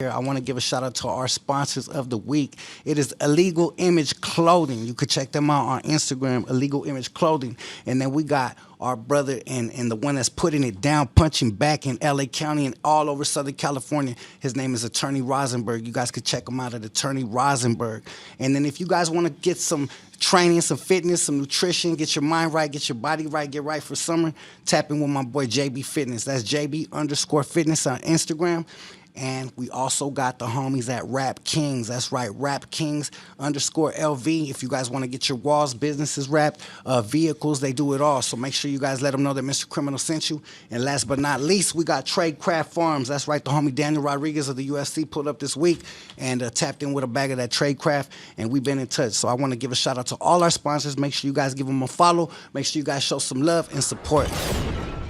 I want to give a shout out to our sponsors of the week. It is Illegal Image Clothing. You could check them out on Instagram, Illegal Image Clothing. And then we got our brother and the one that's putting it down, punching back in LA County and all over Southern California. His name is Attorney Rosenberg. You guys could check him out at Attorney Rosenberg. And then if you guys want to get some training, some fitness, some nutrition, get your mind right, get your body right, get right for summer, tap in with my boy JB Fitness. That's JB_Fitness on Instagram. And we also got the homies at Rap Kings. That's right, Rap Kings_LV. If you guys want to get your walls, businesses wrapped, vehicles, they do it all. So make sure you guys let them know that Mr. Criminal sent you. And last but not least, we got Tradecraft Farms. That's right, the homie Daniel Rodriguez of the UFC pulled up this week and tapped in with a bag of that Tradecraft, and we've been in touch. So I want to give a shout out to all our sponsors. Make sure you guys give them a follow. Make sure you guys show some love and support.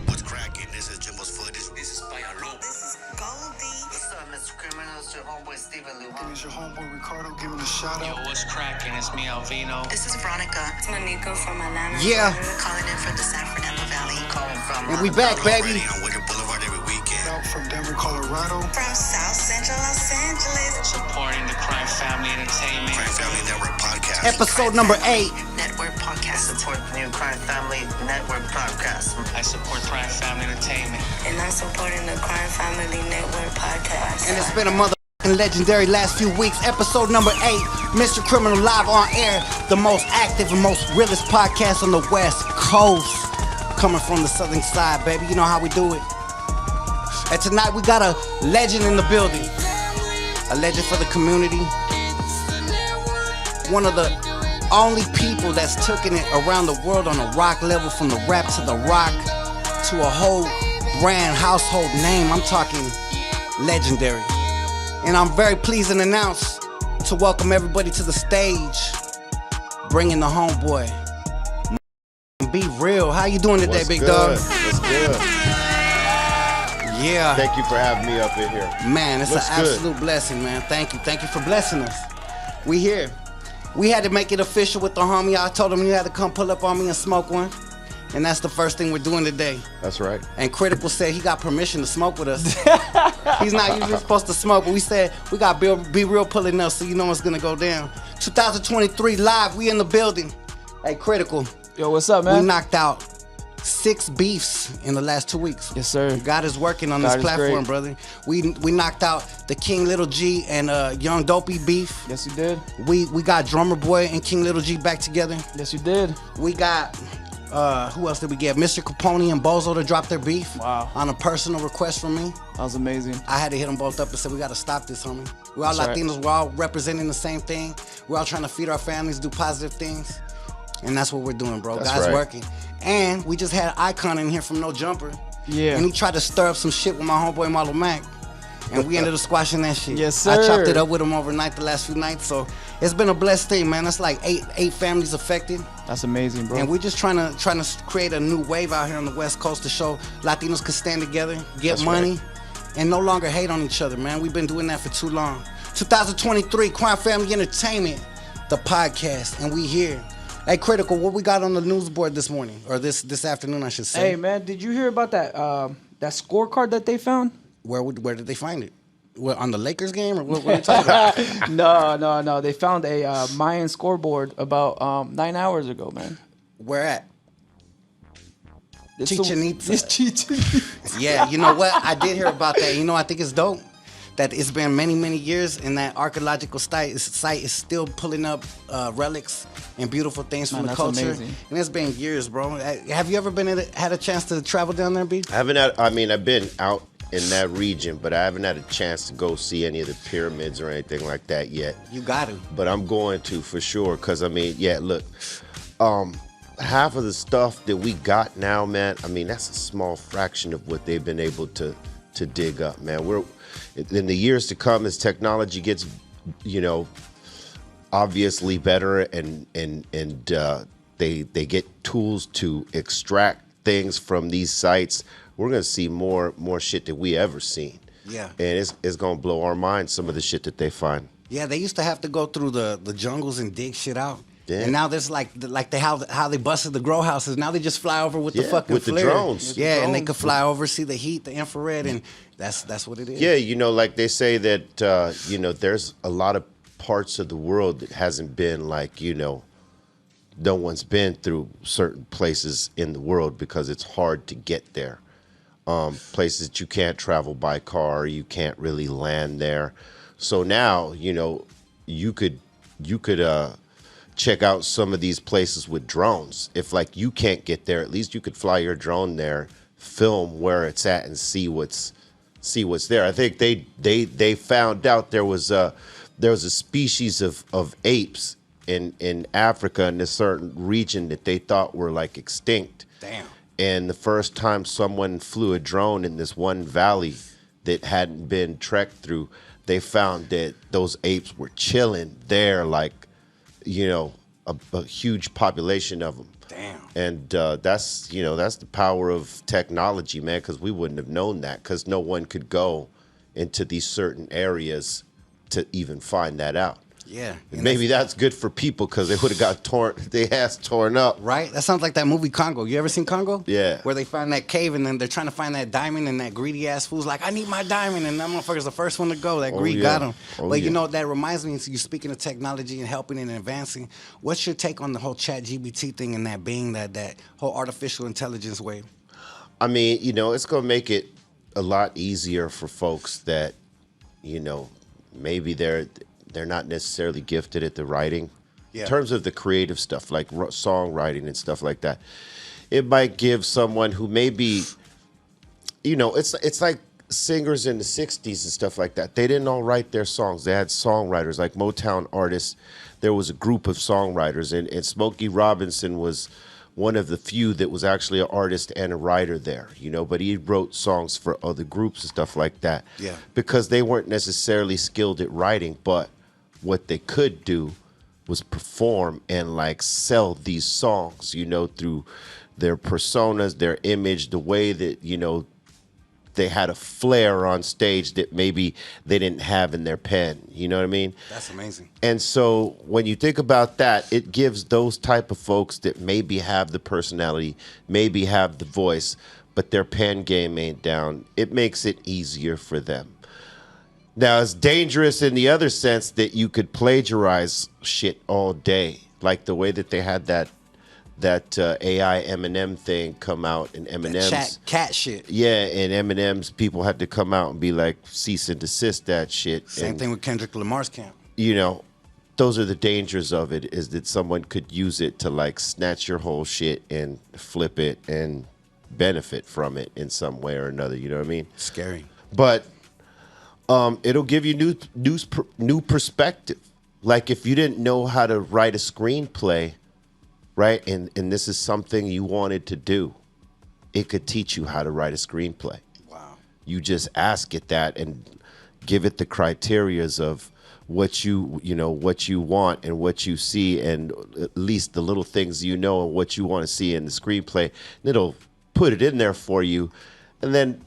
What's cracking? This is Jimbo's footage. This is Payalo. This is Goldie. What's up, Mr. Criminal? It's your homeboy Steven Lou. And it's your homeboy Ricardo giving a shout Yo, out. what's cracking? It's me, Alvino. This is Veronica. It's Monica from Atlanta. Yeah. Calling in from the San Fernando Valley. Calling from And we back, baby. On Wicked Boulevard every weekend. Out from Denver, Colorado. From South Central Los Angeles. Supporting the Crime Family Entertainment. Crime Family Network podcast. Episode number 8. Network I Podcast. support the new Crime Family Network podcast. I support Crime Family Entertainment. And I'm supporting the Crime Family Network podcast. And it's been a motherfucking legendary last few weeks. Episode number 8, Mr. Criminal live on air. The most active and most realest podcast on the West Coast. Coming from the southern side, baby. You know how we do it. And tonight we got a legend in the building. A legend for the community. One of the only people that's taken it around the world on a rock level, from the rap to the rock to a whole brand, household name. I'm talking legendary. And I'm very pleased and announce to welcome everybody to the stage, bringing the homeboy. Be real. How you doing today, What's big good? dog? What's good? Yeah. Thank you for having me up in here. Man, it's Looks an good. absolute blessing, man. Thank you. Thank you for blessing us. We here. We had to make it official with the homie. I told him you had to come pull up on me and smoke one. And that's the first thing we're doing today. That's right. And Critical said he got permission to smoke with us. He's not usually supposed to smoke, but we said we got Be Real pulling up, so you know what's going to go down. 2023 live. We in the building. Hey, Critical. Yo, what's up, man? We knocked out 6 beefs in the last 2 weeks. Yes, sir. God is working on God this is platform, great. brother. We knocked out the King Little G and Young Dopey beef. Yes, you did. We got Drummer Boy and King Little G back together. Yes, you did. We got who else did we get? Mr. Capone and Bozo to drop their beef. Wow. On a personal request from me. That was amazing. I had to hit them both up and say, we got to stop this, homie. We're all That's right. Latinos. We're all representing the same thing. We're all trying to feed our families, do positive things. And that's what we're doing, bro. That's God's right. working. And we just had Icon in here from No Jumper. Yeah. And he tried to stir up some shit with my homeboy Marlo Mac. And we ended up squashing that shit. Yes, I sir. chopped it up with him overnight the last few nights. So it's been a blessed thing, man. That's like eight families affected. That's amazing, bro. And we're just trying to create a new wave out here on the West Coast to show Latinos can stand together, get That's money, right. and no longer hate on each other, man. We've been doing that for too long. 2023, Crime Family Entertainment, the podcast, and we here. Hey, Critical, what we got on the news board this morning, or this afternoon, I should say? Hey, man, did you hear about that that scorecard that they found? Where did they find it? What, on the Lakers game, or what are you talking about? No. They found a Mayan scoreboard about 9 hours ago, man. Where at? It's Chichen Itza. It's Chichen Itza. Yeah, you know what? I did hear about that. You know, I think it's dope that it's been many, many years, and that archaeological site is still pulling up relics and beautiful things from Man, the that's culture. amazing. And it's been years, bro. Have you ever had a chance to travel down there, B? I've been out in that region, but I haven't had a chance to go see any of the pyramids or anything like that yet. You got to. But I'm going to for sure, because look, half of the stuff that we got now, man, that's a small fraction of what they've been able to dig up, man. We're in the years to come, as technology gets, obviously better, and they get tools to extract things from these sites. We're gonna see more shit that we ever seen. Yeah. And it's gonna blow our minds, some of the shit that they find. Yeah, they used to have to go through the jungles and dig shit out. Yeah. And now there's like how they busted the grow houses. Now they just fly over with the Yeah, fucking with the flare. drones. Yeah, and they can fly over, see the heat, the infrared, and that's what it is. Yeah, you know, like they say that, you know, there's a lot of parts of the world that hasn't been like, you know, no one's been through certain places in the world because it's hard to get there. Places that you can't travel by car, you can't really land there. So now, you know, you could check out some of these places with drones. If like you can't get there, at least you could fly your drone there, film where it's at, and see what's there. I think they found out there was a species of apes in Africa in a certain region that they thought were like extinct. Damn. And the first time someone flew a drone in this one valley that hadn't been trekked through, they found that those apes were chilling there, like, you know, a huge population of them. Damn. And that's the power of technology, man, because we wouldn't have known that because no one could go into these certain areas to even find that out. Yeah. And maybe that's good for people because they would have got their ass torn up. Right? That sounds like that movie Congo. You ever seen Congo? Yeah. Where they find that cave and then they're trying to find that diamond and that greedy ass fool's like, I need my diamond. And that motherfucker's the first one to go. That greed got him. But you know, that reminds me, you speaking of technology and helping and advancing, what's your take on the whole chat GBT thing and that being that whole artificial intelligence wave? I mean, you know, it's going to make it a lot easier for folks that, you know, maybe they're not necessarily gifted at the writing. Yeah. In terms of the creative stuff, like songwriting and stuff like that. It might give someone who maybe, you know, it's like singers in the 60s and stuff like that. They didn't all write their songs. They had songwriters, like Motown artists. There was a group of songwriters, and Smokey Robinson was one of the few that was actually an artist and a writer there, you know, but he wrote songs for other groups and stuff like that. Yeah. Because they weren't necessarily skilled at writing, but what they could do was perform and like sell these songs, you know, through their personas, their image, the way that, you know, they had a flair on stage that maybe they didn't have in their pen. You know what I mean? That's amazing. And so when you think about that, it gives those type of folks that maybe have the personality, maybe have the voice, but their pen game ain't down. It makes it easier for them. Now, it's dangerous in the other sense that you could plagiarize shit all day, like the way that they had that AI Eminem thing come out, and Eminem's cat shit. Yeah, and Eminem's people had to come out and be like, cease and desist that shit. Same thing with Kendrick Lamar's camp. You know, those are the dangers of it, is that someone could use it to like snatch your whole shit and flip it and benefit from it in some way or another. You know what I mean? Scary. But it'll give you new perspective. Like if you didn't know how to write a screenplay, right, and this is something you wanted to do, it could teach you how to write a screenplay. Wow. You just ask it that and give it the criterias of what you want and what you see, and at least the little things you know and what you want to see in the screenplay. And it'll put it in there for you. And then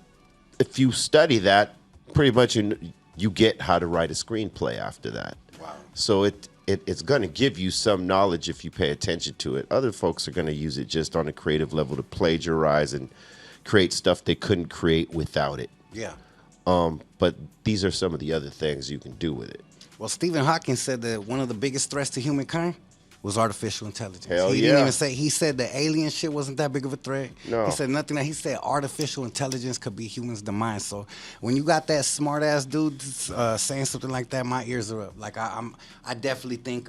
if you study that, pretty much you get how to write a screenplay after that. Wow. So it's going to give you some knowledge if you pay attention to it. Other folks are going to use it just on a creative level to plagiarize and create stuff they couldn't create without it. Yeah. But these are some of the other things you can do with it. Well, Stephen Hawking said that one of the biggest threats to humankind was artificial intelligence. Hell he yeah. didn't even say, he said the alien shit wasn't that big of a threat. No. He said nothing. He said artificial intelligence could be humans' demise. So when you got that smart ass dude saying something like that, my ears are up. Like I definitely think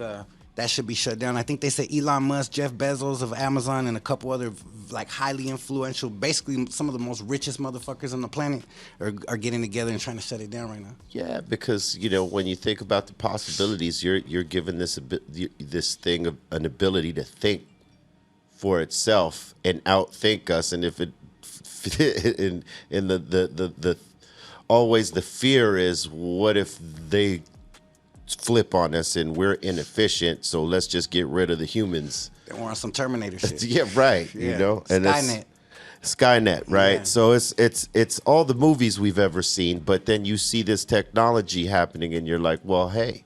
that should be shut down. I think they say Elon Musk, Jeff Bezos of Amazon, and a couple other like highly influential, basically some of the most richest motherfuckers on the planet are getting together and trying to shut it down right now. Yeah, because you know when you think about the possibilities, you're given this thing of an ability to think for itself and outthink us, and if it in the always the fear is, what if they flip on us and we're inefficient, so let's just get rid of the humans. They were on some Terminator shit. Yeah, right. Yeah. You know, and Skynet, right? Yeah. So it's all the movies we've ever seen, but then you see this technology happening, and you're like, well, hey,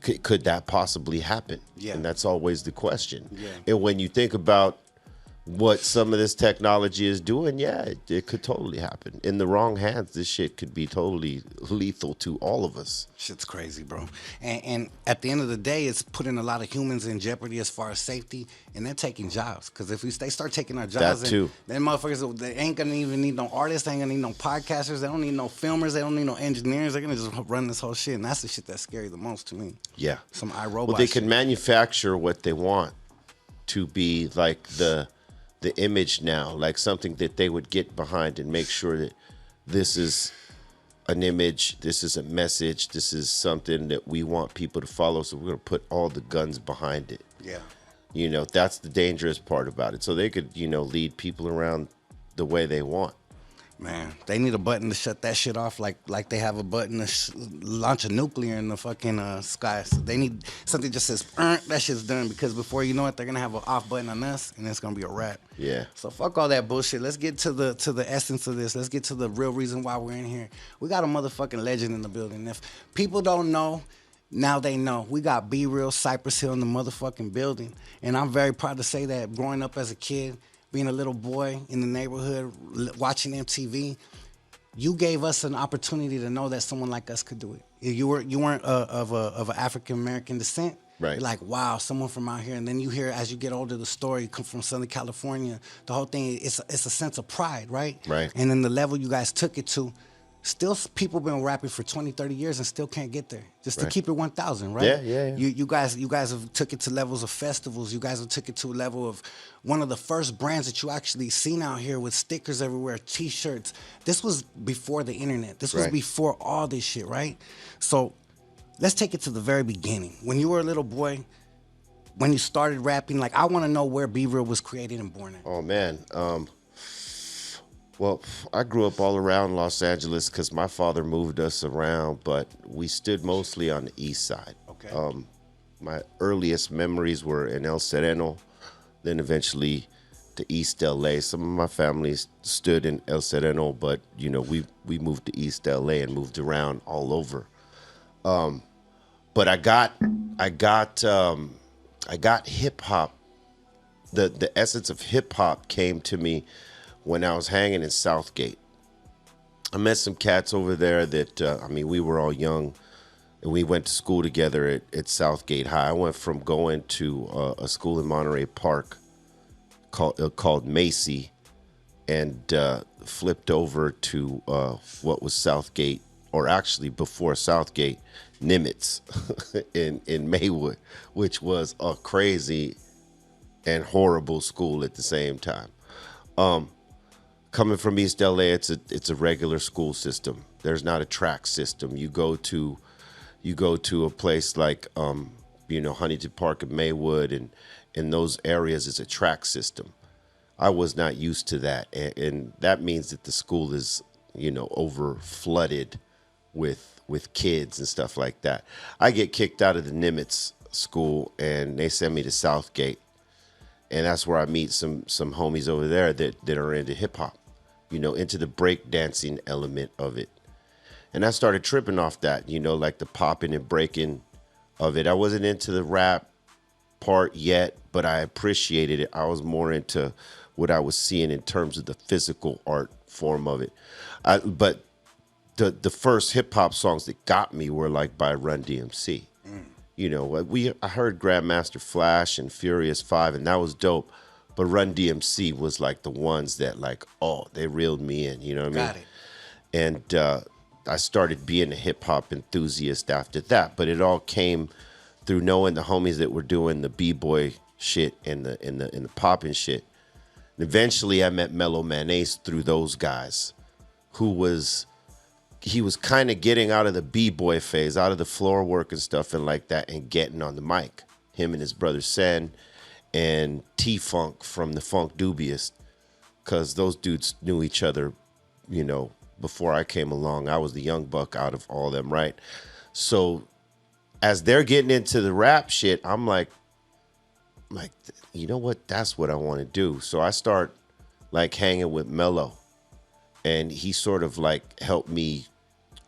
Could that possibly happen? Yeah. And that's always the question. Yeah. And when you think about what some of this technology is doing, it could totally happen. In the wrong hands, this shit could be totally lethal to all of us. Shit's crazy, bro. And at the end of the day, it's putting a lot of humans in jeopardy as far as safety, and they're taking jobs. Because if they start taking our jobs, That too. then motherfuckers, they ain't gonna even need no artists, they ain't gonna need no podcasters, they don't need no filmers, they don't need no engineers. They're gonna just run this whole shit, and that's the shit that's scary the most to me. Yeah. Some iRobot. Well, they shit. can manufacture what they want to be like the image now, like something that they would get behind and make sure that this is an image, this is a message, this is something that we want people to follow. So we're going to put all the guns behind it. Yeah. You know, that's the dangerous part about it. So they could, lead people around the way they want. Man, they need a button to shut that shit off, like they have a button to launch a nuclear in the fucking sky. So they need something that just says, that shit's done, because before you know it, they're gonna have an off button on us, and it's gonna be a wrap. Yeah. So fuck all that bullshit. Let's get to the essence of this. Let's get to the real reason why we're in here. We got a motherfucking legend in the building. If people don't know, now they know. We got Be Real Cypress Hill in the motherfucking building, and I'm very proud to say that. Growing up as a kid, being a little boy in the neighborhood, watching MTV, you gave us an opportunity to know that someone like us could do it. You weren't of an African American descent. Right. You're like, wow, someone from out here. And then you hear, as you get older, the story come from Southern California. The whole thing, it's a sense of pride, right? Right. And then the level you guys took it to, still people been rapping for 20, 30 years and still can't get there. Just to Right. keep it 1,000, right? Yeah. You guys have took it to levels of festivals. You guys have took it to a level of one of the first brands that you actually seen out here with stickers everywhere, T-shirts. This was before the internet. This was Right. before all this shit, right? So let's take it to the very beginning. When you were a little boy, when you started rapping, like, I want to know where Be Real was created and born at. Oh, man. Well, I grew up all around Los Angeles because my father moved us around, but we stood mostly on the east side. Okay. My earliest memories were in El Sereno, then eventually to East LA. Some of my family stood in El Sereno, but we moved to East LA and moved around all over. But I got hip hop. The essence of hip hop came to me when I was hanging in Southgate. I met some cats over there that, we were all young, and we went to school together at Southgate High. I went from going to a school in Monterey Park called Macy, and flipped over to what was Southgate, or actually before Southgate, Nimitz in Maywood, which was a crazy and horrible school at the same time. Coming from East LA, it's a regular school system. There's not a track system. You go to a place like Huntington Park and Maywood, and in those areas, it's a track system. I was not used to that, and that means that the school is over flooded with kids and stuff like that. I get kicked out of the Nimitz school, and they send me to Southgate, and that's where I meet some homies over there that are into hip hop. Into the break dancing element of it. And I started tripping off that, like the popping and breaking of it. I wasn't into the rap part yet, but I appreciated it. I was more into what I was seeing in terms of the physical art form of it. But the first hip hop songs that got me were like by Run DMC. I heard Grandmaster Flash and Furious 5, and that was dope. But Run DMC was like the ones that they reeled me in, you know what I mean? Got it. And I started being a hip hop enthusiast after that. But it all came through knowing the homies that were doing the b-boy shit and the popping shit. And eventually I met Mellow Man Ace through those guys, he was kind of getting out of the b-boy phase, out of the floor work and stuff and like that, and getting on the mic. Him and his brother Sen and T-Funk from the Funk Dubious, because those dudes knew each other, before I came along. I was the young buck out of all them, right? So as they're getting into the rap shit, I'm like, you know what? That's what I want to do. So I start hanging with Mello, and he sort of helped me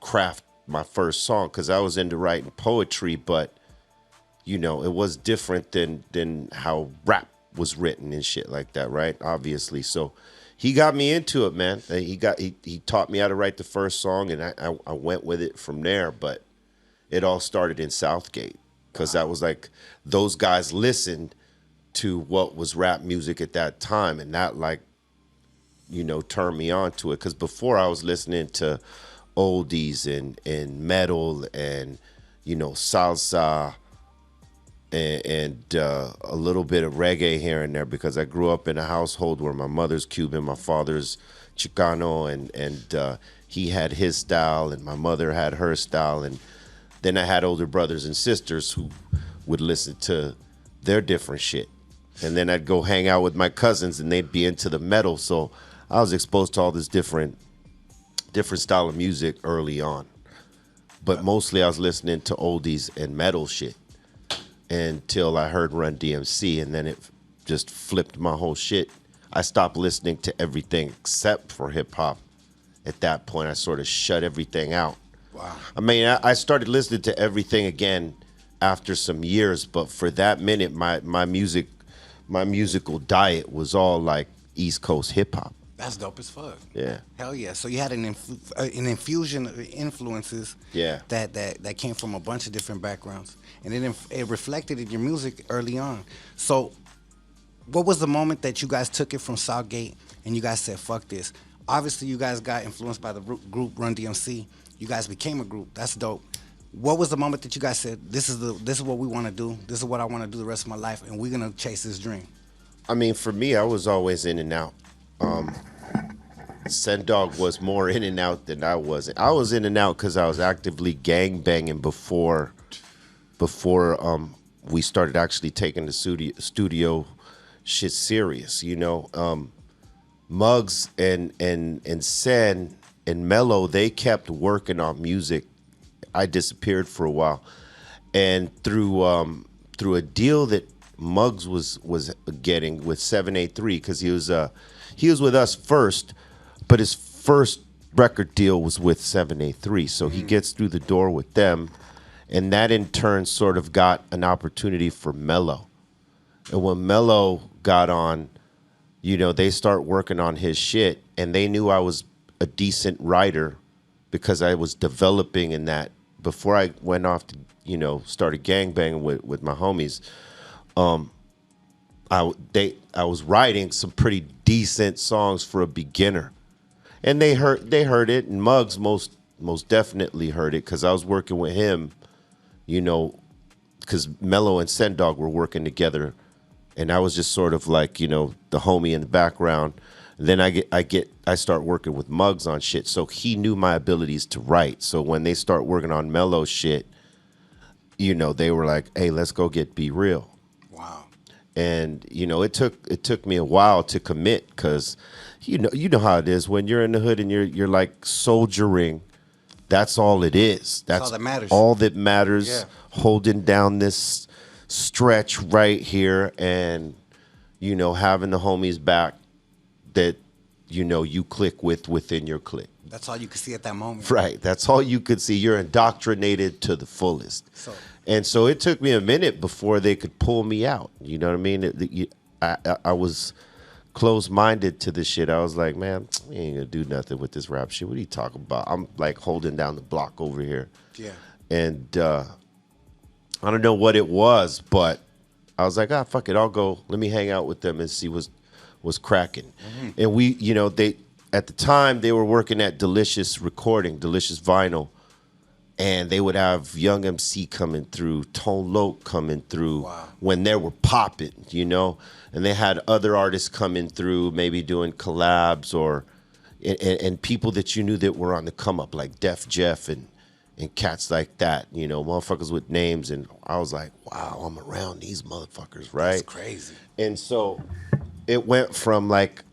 craft my first song, because I was into writing poetry, but you know, it was different than how rap was written and shit like that, right? Obviously. So he got me into it, man. He taught me how to write the first song, and I went with it from there. But it all started in Southgate, because that was like, those guys listened to what was rap music at that time, and that, like, you know, turned me on to it. Because before, I was listening to oldies and metal and, you know, salsa and a little bit of reggae here and there, because I grew up in a household where my mother's Cuban, my father's Chicano, and he had his style and my mother had her style. And then I had older brothers and sisters who would listen to their different shit. And then I'd go hang out with my cousins and they'd be into the metal. So I was exposed to all this different style of music early on. But mostly I was listening to oldies and metal shit until I heard Run DMC, and then it just flipped my whole shit. I stopped listening to everything except for hip hop. At that point, I sort of shut everything out. Wow. I mean, I started listening to everything again after some years, but for that minute, my musical diet was all like East Coast hip hop. That's dope as fuck. Yeah. Hell yeah. So you had an infusion of influences. Yeah. That came from a bunch of different backgrounds, and it reflected in your music early on. So, what was the moment that you guys took it from Southgate and you guys said, "Fuck this"? Obviously, you guys got influenced by the group Run DMC. You guys became a group. That's dope. What was the moment that you guys said, "This is what we want to do. This is what I want to do the rest of my life, and we're gonna chase this dream"? I mean, for me, I was always in and out. Sendog was more in and out than I was. I was in and out because I was actively gang banging before we started actually taking the studio shit serious. You know, Muggs and Sen and Mello, they kept working on music. I disappeared for a while, and through a deal that Muggs was getting with 783, because he was with us first, but his first record deal was with 783. So he gets through the door with them, and that in turn sort of got an opportunity for Mello. And when Mello got on, you know, they start working on his shit, and they knew I was a decent writer because I was developing in that. Before I went off to, you know, started gangbanging with my homies, I was writing some pretty decent songs for a beginner, and they heard it, and Muggs most definitely heard it, because I was working with him, you know, because Mello and Sendog were working together, and I was just sort of like, you know, the homie in the background. And then I start working with Muggs on shit, so he knew my abilities to write. So when they start working on Mello shit, you know, they were like, "Hey, let's go get Be Real." Wow. And you know, it took me a while to commit, because you know how it is when you're in the hood and you're like soldiering. That's all it is. That's all that matters. All that matters. Yeah. Holding down this stretch right here, and you know, having the homies back that you know you click within your clique. That's all you could see at that moment. Right. That's all you could see. You're indoctrinated to the fullest. So it took me a minute before they could pull me out. You know what I mean? I was closed-minded to this shit. I was like, man, we ain't gonna do nothing with this rap shit. What are you talking about? I'm like holding down the block over here. Yeah. And I don't know what it was, but I was like, fuck it. I'll go. Let me hang out with them and see what's cracking. Mm-hmm. And we, you know, at the time they were working at Delicious Vinyl, and they would have Young MC coming through, Tone Loc coming through. Wow. When they were popping, you know, and they had other artists coming through, maybe doing collabs and people that you knew that were on the come up, like Def Jeff and cats like that, you know, motherfuckers with names. And I was like, wow, I'm around these motherfuckers, right? That's crazy. And so it went from like,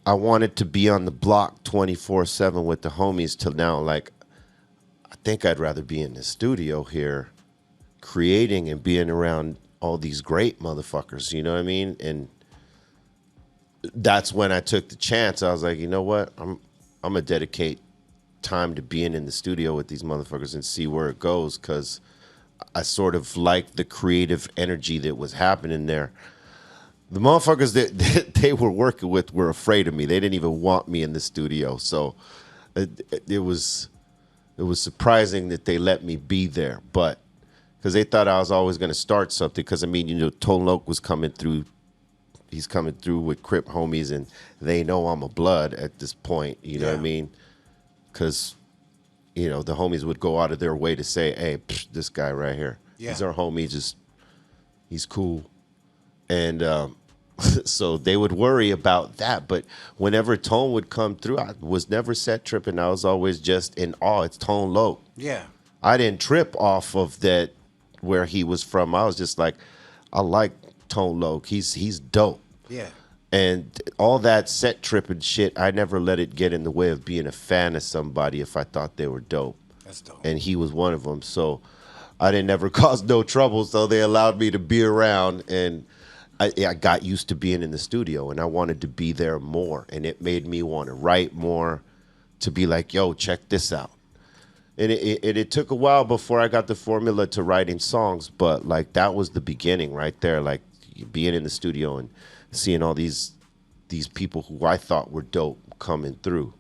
I wanted to be on the block 24/7 with the homies, till now, like, I think I'd rather be in the studio here creating and being around all these great motherfuckers, you know what I mean? And that's when I took the chance. I was like, you know what? I'm gonna dedicate time to being in the studio with these motherfuckers and see where it goes, because I sort of liked the creative energy that was happening there. The motherfuckers that they were working with were afraid of me. They didn't even want me in the studio. So it was surprising that they let me be there, but because they thought I was always going to start something. Because I mean, Tone Loc was coming through. He's coming through with Crip homies, and they know I'm a blood at this point. You know what I mean? Because the homies would go out of their way to say, "Hey, this guy right here, he's our homie. He's cool." And so they would worry about that. But whenever Tone would come through, I was never set tripping. I was always just in awe. It's Tone Loc. Yeah. I didn't trip off of that where he was from. I was just like, I like Tone Loc. He's dope. Yeah. And all that set tripping shit, I never let it get in the way of being a fan of somebody if I thought they were dope. That's dope. And he was one of them. So I didn't ever cause no trouble. So they allowed me to be around, and I got used to being in the studio, and I wanted to be there more. And it made me want to write more, to be like, yo, check this out. And it took a while before I got the formula to writing songs, but like that was the beginning right there. Like being in the studio and seeing all these people who I thought were dope coming through,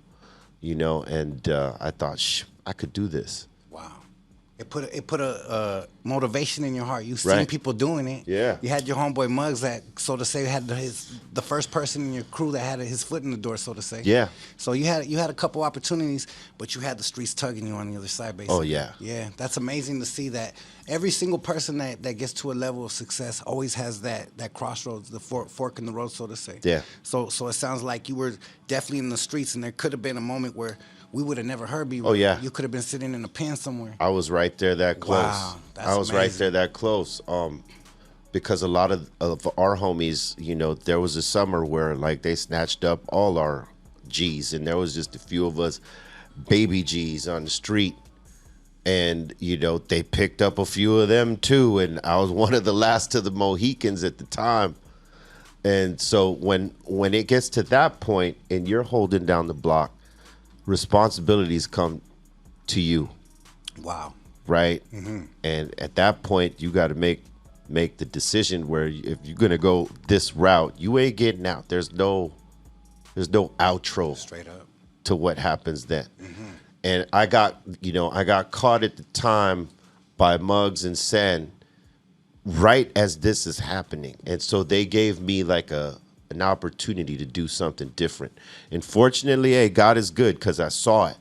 and I thought, I could do this. Wow. It put a motivation in your heart. You seen Right. people doing it. Yeah. You had your homeboy Muggs that, so to say, had the first person in your crew that had his foot in the door, so to say. Yeah. So you had a couple opportunities, but you had the streets tugging you on the other side, basically. Oh, yeah. Yeah. That's amazing to see that every single person that gets to a level of success always has that crossroads, the fork in the road, so to say. Yeah. So it sounds like you were definitely in the streets, and there could have been a moment where we would have never heard you. Oh, yeah. You could have been sitting in a pen somewhere. I was right there that close. Wow, that's I was right amazing. there that close. Because a lot of our homies, there was a summer where like they snatched up all our G's, and there was just a few of us baby G's on the street. And, they picked up a few of them too. And I was one of the last of the Mohicans at the time. And so when it gets to that point and you're holding down the block, responsibilities come to you. Wow. Right? Mm-hmm. And at that point, you got to make the decision where if you're going to go this route, you ain't getting out. There's no outro Straight up to what happens then. Mm-hmm. And I got caught at the time by Muggs and Sen right as this is happening. And so they gave me like an opportunity to do something different. And fortunately, hey, God is good because I saw it.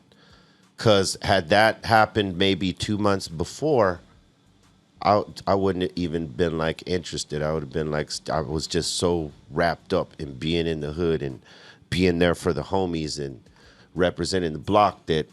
Because had that happened maybe 2 months before, I wouldn't have even been like interested. I would have been like, I was just so wrapped up in being in the hood and being there for the homies and representing the block that,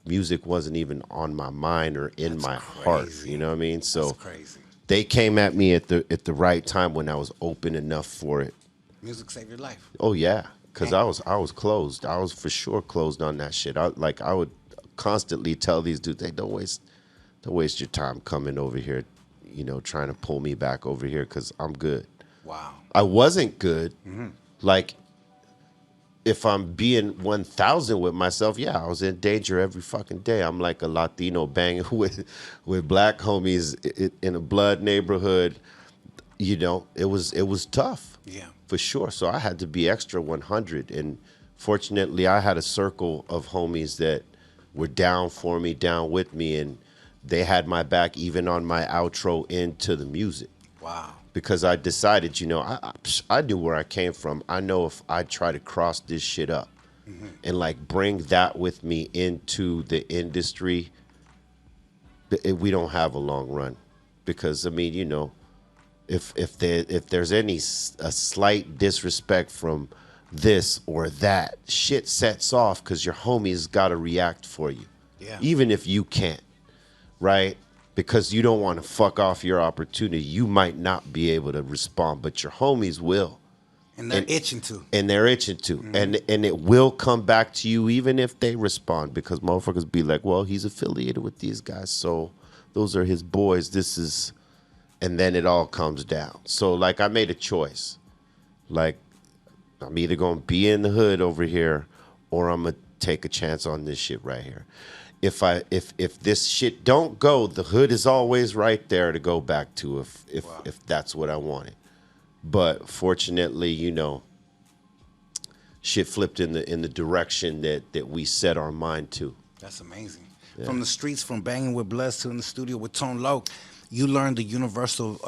music wasn't even on my mind or in my heart. You know what I mean? So That's crazy. They came at me at the right time when I was open enough for it. Music saved your life. Oh yeah, because I was closed. I was for sure closed on that shit. I would constantly tell these dudes, "Hey, don't waste your time coming over here, trying to pull me back over here because I'm good." Wow. I wasn't good. Mm-hmm. Like, if I'm being 1,000 with myself, yeah, I was in danger every fucking day. I'm like a Latino banging with black homies in a blood neighborhood. It was tough. Yeah. For sure. So I had to be extra 100. And fortunately, I had a circle of homies that were down for me, down with me, and they had my back even on my outro into the music. Wow. Because I decided, I knew where I came from. I know if I try to cross this shit up and like bring that with me into the industry, we don't have a long run. Because I mean, if there's a slight disrespect from this or that, shit sets off because your homies got to react for you. Yeah. Even if you can't, right? Because you don't want to fuck off your opportunity. You might not be able to respond, but your homies will. And they're itching to. And they're itching to. Mm-hmm. And it will come back to you even if they respond, because motherfuckers be like, well, he's affiliated with these guys, so those are his boys. This is... And then it all comes down. So, like, I made a choice. Like, I'm either going to be in the hood over here or I'm going to take a chance on this shit right here. if this shit don't go, the hood is always right there to go back to if that's what I wanted. But fortunately, you know, shit flipped in the direction that we set our mind to. That's amazing. From the streets, from banging with Bloods to in the studio with Tone Loc, you learned the universal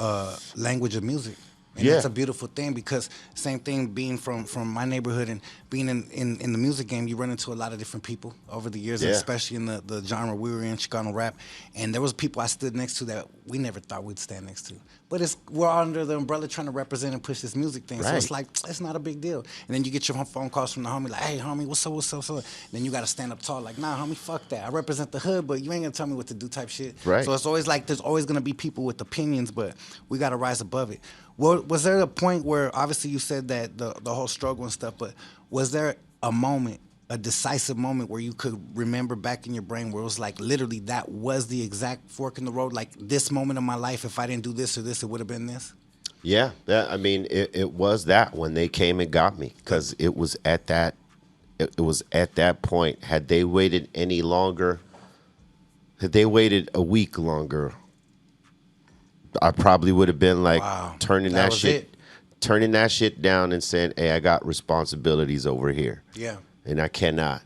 language of music. And Yeah. it's a beautiful thing because same thing being from my neighborhood and being in the music game, you run into a lot of different people over the years, Yeah. especially in the genre we were in, Chicano rap. And there was people I stood next to that we never thought we'd stand next to. But we're under the umbrella trying to represent and push this music thing. So Right. it's like, it's not a big deal. And then you get your phone calls from the homie like, hey, homie, what's up, what's up, what's up? And then you got to stand up tall like, nah, homie, fuck that. I represent the hood, but you ain't going to tell me what to do type shit. Right. So it's always like there's always going to be people with opinions, but we got to rise above it. Well, was there a point where, obviously you said that the whole struggle and stuff, but was there a moment, a decisive moment where you could remember back in your brain where it was like literally that was the exact fork in the road? Like this moment of my life, if I didn't do this or this, it would have been this? Yeah, I mean, it was that when they came and got me, because it was at that point. Had they waited any longer, had they waited a week longer, I probably would have been like turning that shit down and saying, hey, I got responsibilities over here. Yeah. And I cannot.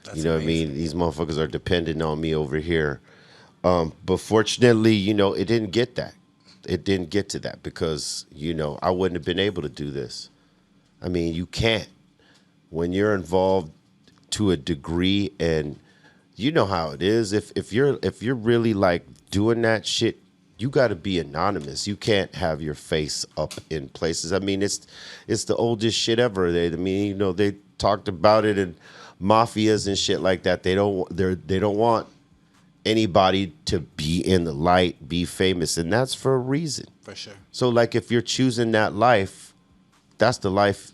That's you know amazing. what I mean? These motherfuckers are dependent on me over here. But fortunately, you know, it didn't get that. It didn't get to that because, you know, I wouldn't have been able to do this. I mean, you can't. When you're involved to a degree, and you know how it is, if you're really like doing that shit, you got to be anonymous. You can't have your face up in places. I mean, it's the oldest shit ever. You know, they talked about it in mafias and shit like that. They don't want anybody to be in the light, be famous, and that's for a reason. For sure. So, like, if you're choosing that life, that's the life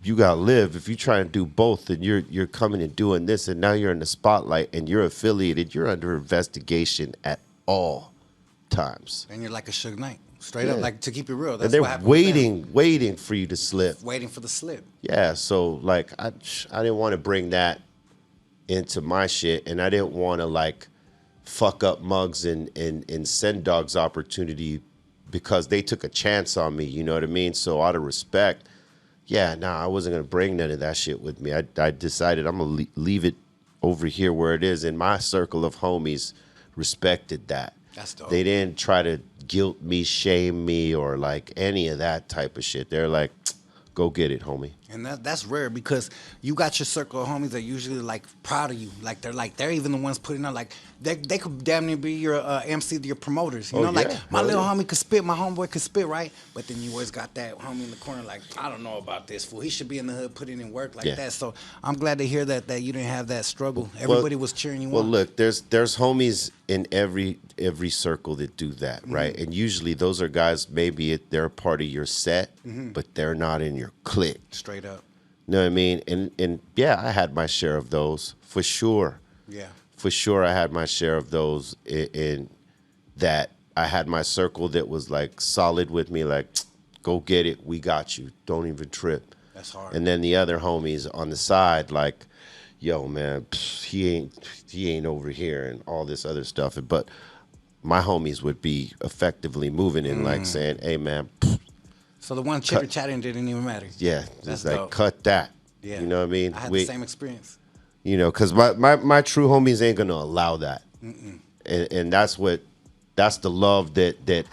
you gotta live. If you try and do both, and you're coming and doing this, and now you're in the spotlight, and you're affiliated, you're under investigation at all times. And you're like a Suge Knight. Straight Yeah. up, like to keep it real. That's And they're what happened with them. waiting for you to slip. Waiting for the slip. Yeah, so like I didn't want to bring that into my shit, and I didn't want to like fuck up Muggs and Send Dog's opportunity because they took a chance on me. You know what I mean? So out of respect, I wasn't gonna bring none of that shit with me. I decided I'm gonna leave it over here where it is, and my circle of homies respected that. That's dope. They didn't try to guilt me, shame me, or like any of that type of shit. They're like, go get it, homie. And that's rare because you got your circle of homies that usually like proud of you. Like they're even the ones putting out like they could damn near be your MC to your promoters. You know, like my Hell little yeah. homie could spit, my homeboy could spit, right? But then you always got that homie in the corner like, I don't know about this fool. He should be in the hood putting in work like Yeah. that. So I'm glad to hear that you didn't have that struggle. Everybody was cheering you on. Well, look, there's homies in every circle that do that, right? And usually those are guys, maybe they're a part of your set, but they're not in your clique. Straight up. You know what I mean? And yeah, I had my share of those for sure. Yeah. For sure, I had my share of those in that I had my circle that was like solid with me, like, go get it, we got you, don't even trip. That's hard. And then the other homies on the side, like, yo, man, he ain't over here and all this other stuff. But my homies would be effectively moving in, like saying, hey, man, So the one chitter chatting didn't even matter. yeah, That's just like dope. cut that. Yeah. You know what I mean? I had the same experience. You know, because my true homies ain't gonna allow that, and that's the love that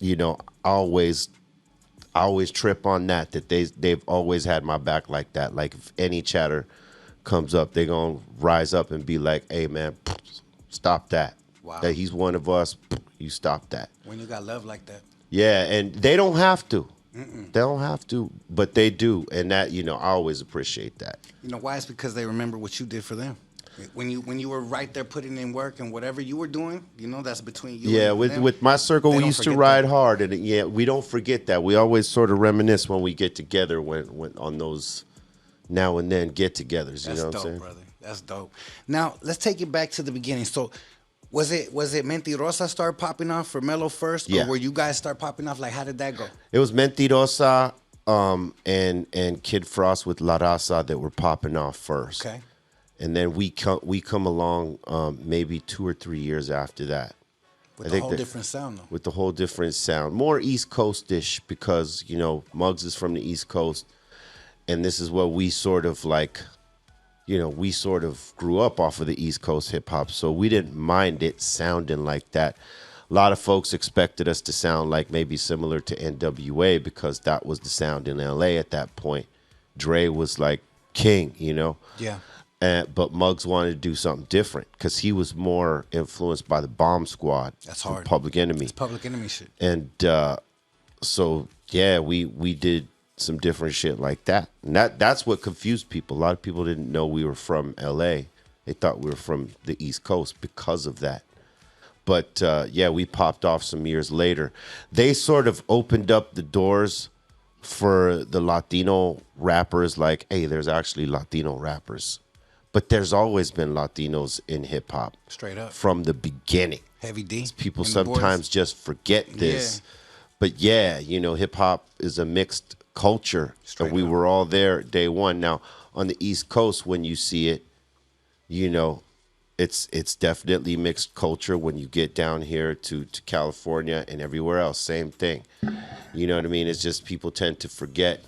you know I always trip on that they've always had my back like that. Like if any chatter comes up, they gonna rise up and be like, hey man, stop that. Wow. That he's one of us. You stop that. When you got love like that. Yeah, and they don't have to. They don't have to, but they do, and that, you know, I always appreciate that. You know why? It's because they remember what you did for them. When you were right there putting in work and whatever you were doing, you know, that's between you Yeah, and them. with my circle, They we don't used to forget ride that. hard, and yeah, we don't forget that. We always sort of reminisce when we get together, when on those now and then get-togethers. You That's know what dope, I'm saying? brother. That's dope. Now let's take it back to the beginning. So, was it Mentirosa start popping off for Mello first, Yeah. or were you guys start popping off? Like, how did that go? It was Mentirosa and Kid Frost with La Raza that were popping off first. Okay. And then we come along maybe 2 or 3 years after that. With a whole different sound, though. With the whole different sound. More East Coast-ish because, you know, Muggs is from the East Coast. And this is what we sort of like, you know, we sort of grew up off of the East Coast hip-hop. So we didn't mind it sounding like that. A lot of folks expected us to sound like maybe similar to NWA because that was the sound in LA at that point. Dre was like king, you know? Yeah. But Muggs wanted to do something different because he was more influenced by the Bomb Squad. That's hard. Public Enemy. It's Public Enemy shit. And so, yeah, we did some different shit like that. And that's what confused people. A lot of people didn't know we were from L.A. They thought we were from the East Coast because of that. But, yeah, we popped off some years later. They sort of opened up the doors for the Latino rappers like, hey, there's actually Latino rappers. But there's always been Latinos in hip hop. Straight up. From the beginning. Heavy D. People sometimes just forget this. Yeah. But yeah, you know, hip hop is a mixed culture. And we were all there day one. Now, on the East Coast, when you see it, you know, it's definitely mixed culture. When you get down here to California and everywhere else, same thing. You know what I mean? It's just people tend to forget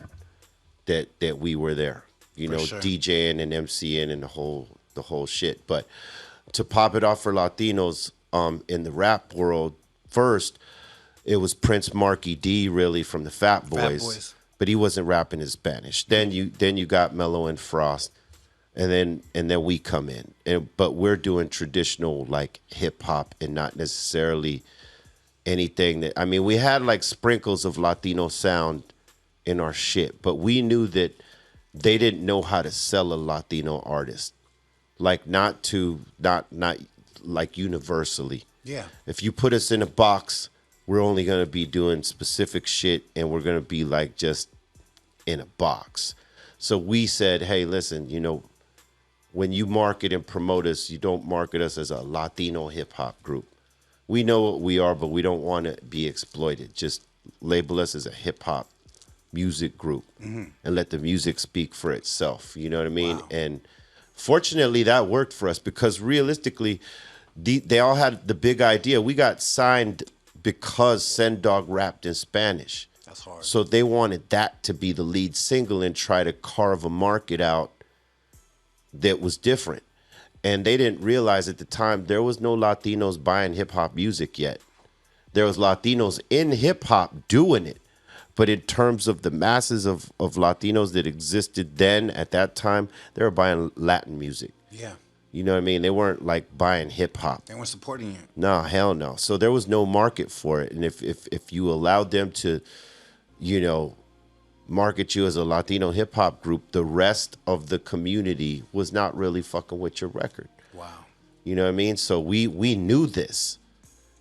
that we were there. You know, sure. DJing and MCing and the whole shit. But to pop it off for Latinos in the rap world, first, it was Prince Marky D really from the Fat Boys. But he wasn't rapping in Spanish. Then you got Mello and Frost, and then we come in. But we're doing traditional like hip hop and not necessarily anything that, I mean, we had like sprinkles of Latino sound in our shit, but we knew that they didn't know how to sell a Latino artist, like not like universally. Yeah. If you put us in a box, we're only gonna be doing specific shit, and we're gonna be like just in a box. So we said, hey, listen, you know, when you market and promote us, you don't market us as a Latino hip hop group. We know what we are, but we don't want to be exploited. Just label us as a hip hop music group and let the music speak for itself. You know what I mean? Wow. And fortunately that worked for us because realistically they all had the big idea. We got signed because Sen Dog rapped in Spanish. That's hard. So they wanted that to be the lead single and try to carve a market out that was different. And they didn't realize at the time there was no Latinos buying hip hop music yet. There was Latinos in hip hop doing it. But in terms of the masses of Latinos that existed then at that time, they were buying Latin music. Yeah. You know what I mean? They weren't like buying hip hop. They weren't supporting you. No, hell no. So there was no market for it. And if you allowed them to, you know, market you as a Latino hip hop group, the rest of the community was not really fucking with your record. Wow. You know what I mean? So we knew this.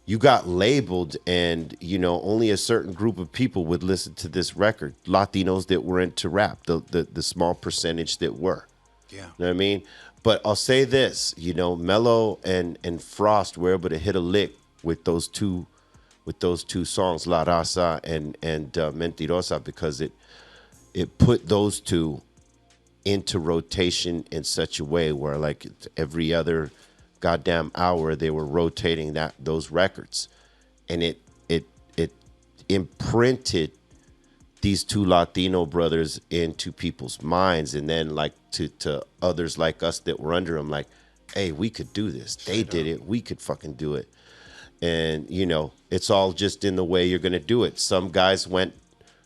You got labeled and, you know, only a certain group of people would listen to this record. Latinos that were into rap, the small percentage that were. Yeah. You know what I mean? But I'll say this, you know, Mello and Frost were able to hit a lick with those two songs, La Raza and Mentirosa, because it put those two into rotation in such a way where like every other goddamn hour they were rotating those records, and it imprinted these two Latino brothers into people's minds, and then like to others like us that were under them, like, hey, we could do this. They did it, we could fucking do it. And you know, it's all just in the way you're gonna do it. Some guys went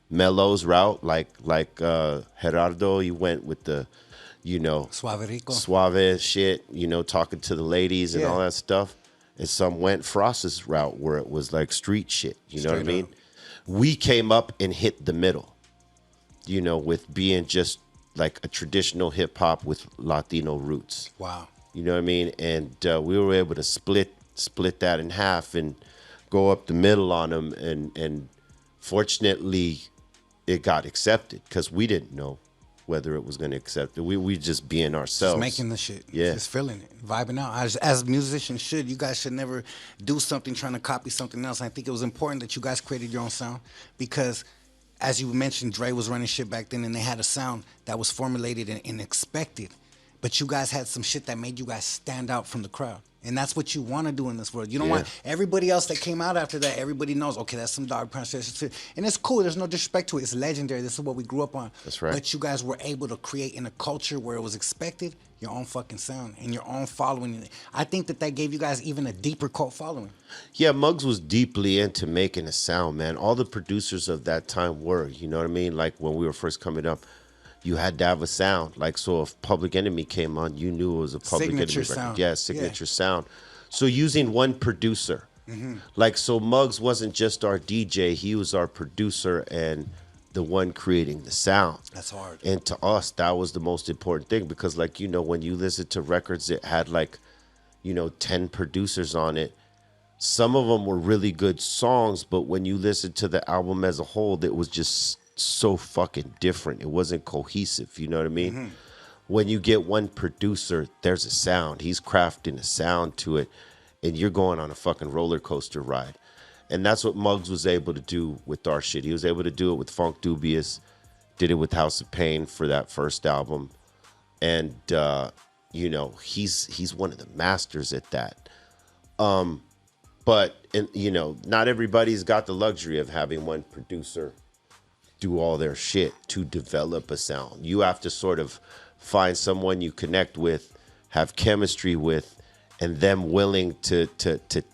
Mello's route, like Gerardo, he went with the, you know, suave shit, you know, talking to the ladies and all that stuff. And some went Frost's route where it was like street shit, you know what I mean? We came up and hit the middle, you know, with being just like a traditional hip hop with Latino roots. Wow. You know what I mean? And we were able to split that in half and go up the middle on them. And fortunately, it got accepted because we didn't know whether it was going to accept it. We just being ourselves. Just making the shit. Yeah. Just feeling it. Vibing out. As musicians should. You guys should never do something trying to copy something else. I think it was important that you guys created your own sound because, as you mentioned, Dre was running shit back then and they had a sound that was formulated and expected. but you guys had some shit that made you guys stand out from the crowd. And that's what you want to do in this world. You don't want everybody else that came out after that. Everybody knows, okay, that's some Dog Pound shit. And it's cool. There's no disrespect to it. It's legendary. This is what we grew up on. That's right. But you guys were able to create in a culture where it was expected your own fucking sound and your own following. I think that gave you guys even a deeper cult following. Yeah, Muggs was deeply into making a sound, man. All the producers of that time were, you know what I mean? Like when we were first coming up, you had to have a sound. Like, so if Public Enemy came on, you knew it was a Public Signature Enemy sound. record. Yeah, signature sound. So using one producer. Like, so Muggs wasn't just our DJ, he was our producer and the one creating the sound. That's hard. And to us, that was the most important thing because, like, you know, when you listen to records that had, like, you know, 10 producers on it, some of them were really good songs, but when you listen to the album as a whole, it was just so fucking different. It wasn't cohesive, you know what I mean? When you get one producer, there's a sound. He's crafting a sound to it, and you're going on a fucking roller coaster ride. And that's what Muggs was able to do with our shit. He was able to do it with Funk Dubious, did it with House of Pain for that first album. And, you know, he's one of the masters at that. But, you know, not everybody's got the luxury of having one producer do all their shit to develop a sound. You have to sort of find someone you connect with, have chemistry with, and them willing to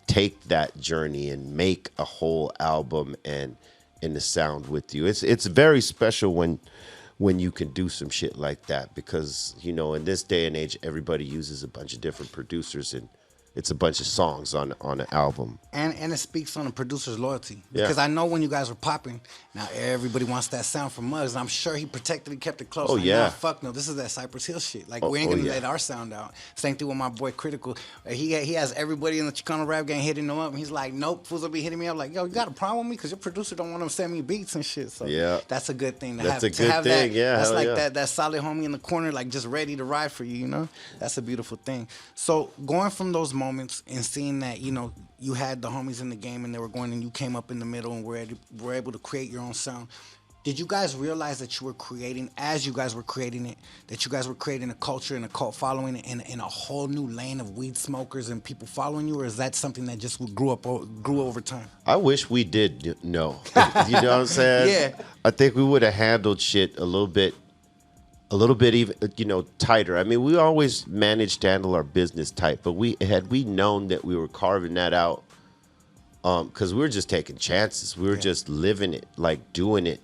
take that journey and make a whole album and in the sound with you. It's very special when you can do some shit like that because, you know, in this day and age, everybody uses a bunch of different producers and it's a bunch of songs on an album. And it speaks on the producer's loyalty. Yeah. Because I know when you guys were popping, now everybody wants that sound from Muggs. And I'm sure he protected and kept it close. Oh, like, yeah. Nah, fuck no, this is that Cypress Hill shit. Like, we ain't going to let our sound out. Same thing with my boy Critical. He has everybody in the Chicano rap gang hitting him up. And he's like, nope, fools will be hitting me up. Like, yo, you got a problem with me? Because your producer don't want to send me beats and shit. So that's a good thing to have. That's a good thing, yeah. That's like that solid homie in the corner, like just ready to ride for you, you know? That's a beautiful thing. So going from those moments and seeing that, you know, you had the homies in the game and they were going and you came up in the middle and were able to create your own sound. Did you guys realize that you were creating, as you guys were creating it, that you guys were creating a culture and a cult following in a whole new lane of weed smokers and people following you, or is that something that just grew over time? I wish we did know. You know what I'm saying? Yeah. I think we would have handled shit a little bit even, you know, tighter. I mean, we always managed to handle our business tight, but had we known that we were carving that out, because we were just taking chances. We were just living it, like doing it,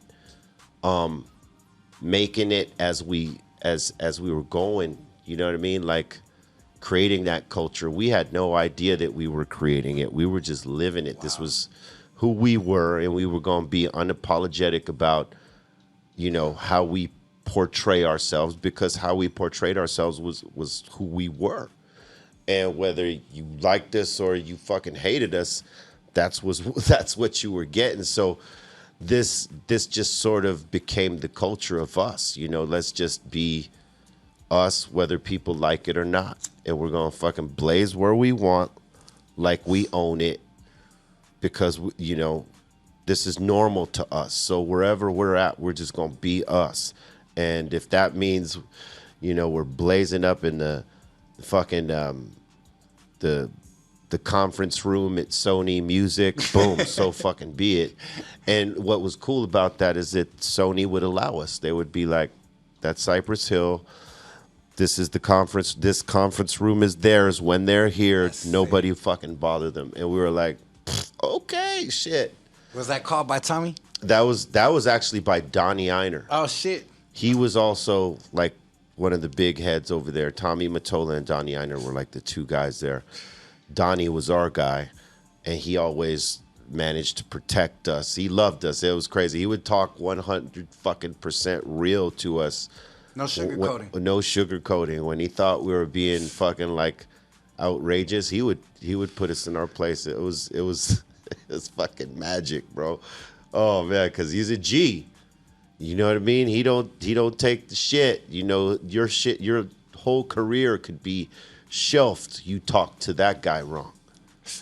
making it as we were going. You know what I mean? Like creating that culture. We had no idea that we were creating it. We were just living it. Wow. This was who we were, and we were going to be unapologetic about, you know, how we portray ourselves, because how we portrayed ourselves was who we were. And whether you liked us or you fucking hated us, that's what you were getting. So this just sort of became the culture of us. You know, let's just be us, whether people like it or not. And we're gonna fucking blaze where we want, like we own it, because, you know, this is normal to us. So wherever we're at, we're just gonna be us. And if that means, you know, we're blazing up in the fucking the conference room at Sony Music, boom, so fucking be it. And what was cool about that is that Sony would allow us. They would be like, that's Cypress Hill. This is the conference. This conference room is theirs. When they're here, nobody fucking bother them. And we were like, okay, shit. Was that called by Tommy? That was actually by Donnie Einer. Oh, shit. He was also like one of the big heads over there. Tommy Mottola and Donnie Einer were like the two guys there. Donnie was our guy, and he always managed to protect us. He loved us. It was crazy. He would talk 100% real to us. No sugarcoating. No sugarcoating. When he thought we were being fucking like outrageous, he would put us in our place. It was fucking magic, bro. Oh man, because he's a G. You know what I mean? He don't take the shit. You know, your whole career could be shelved. You talk to that guy wrong.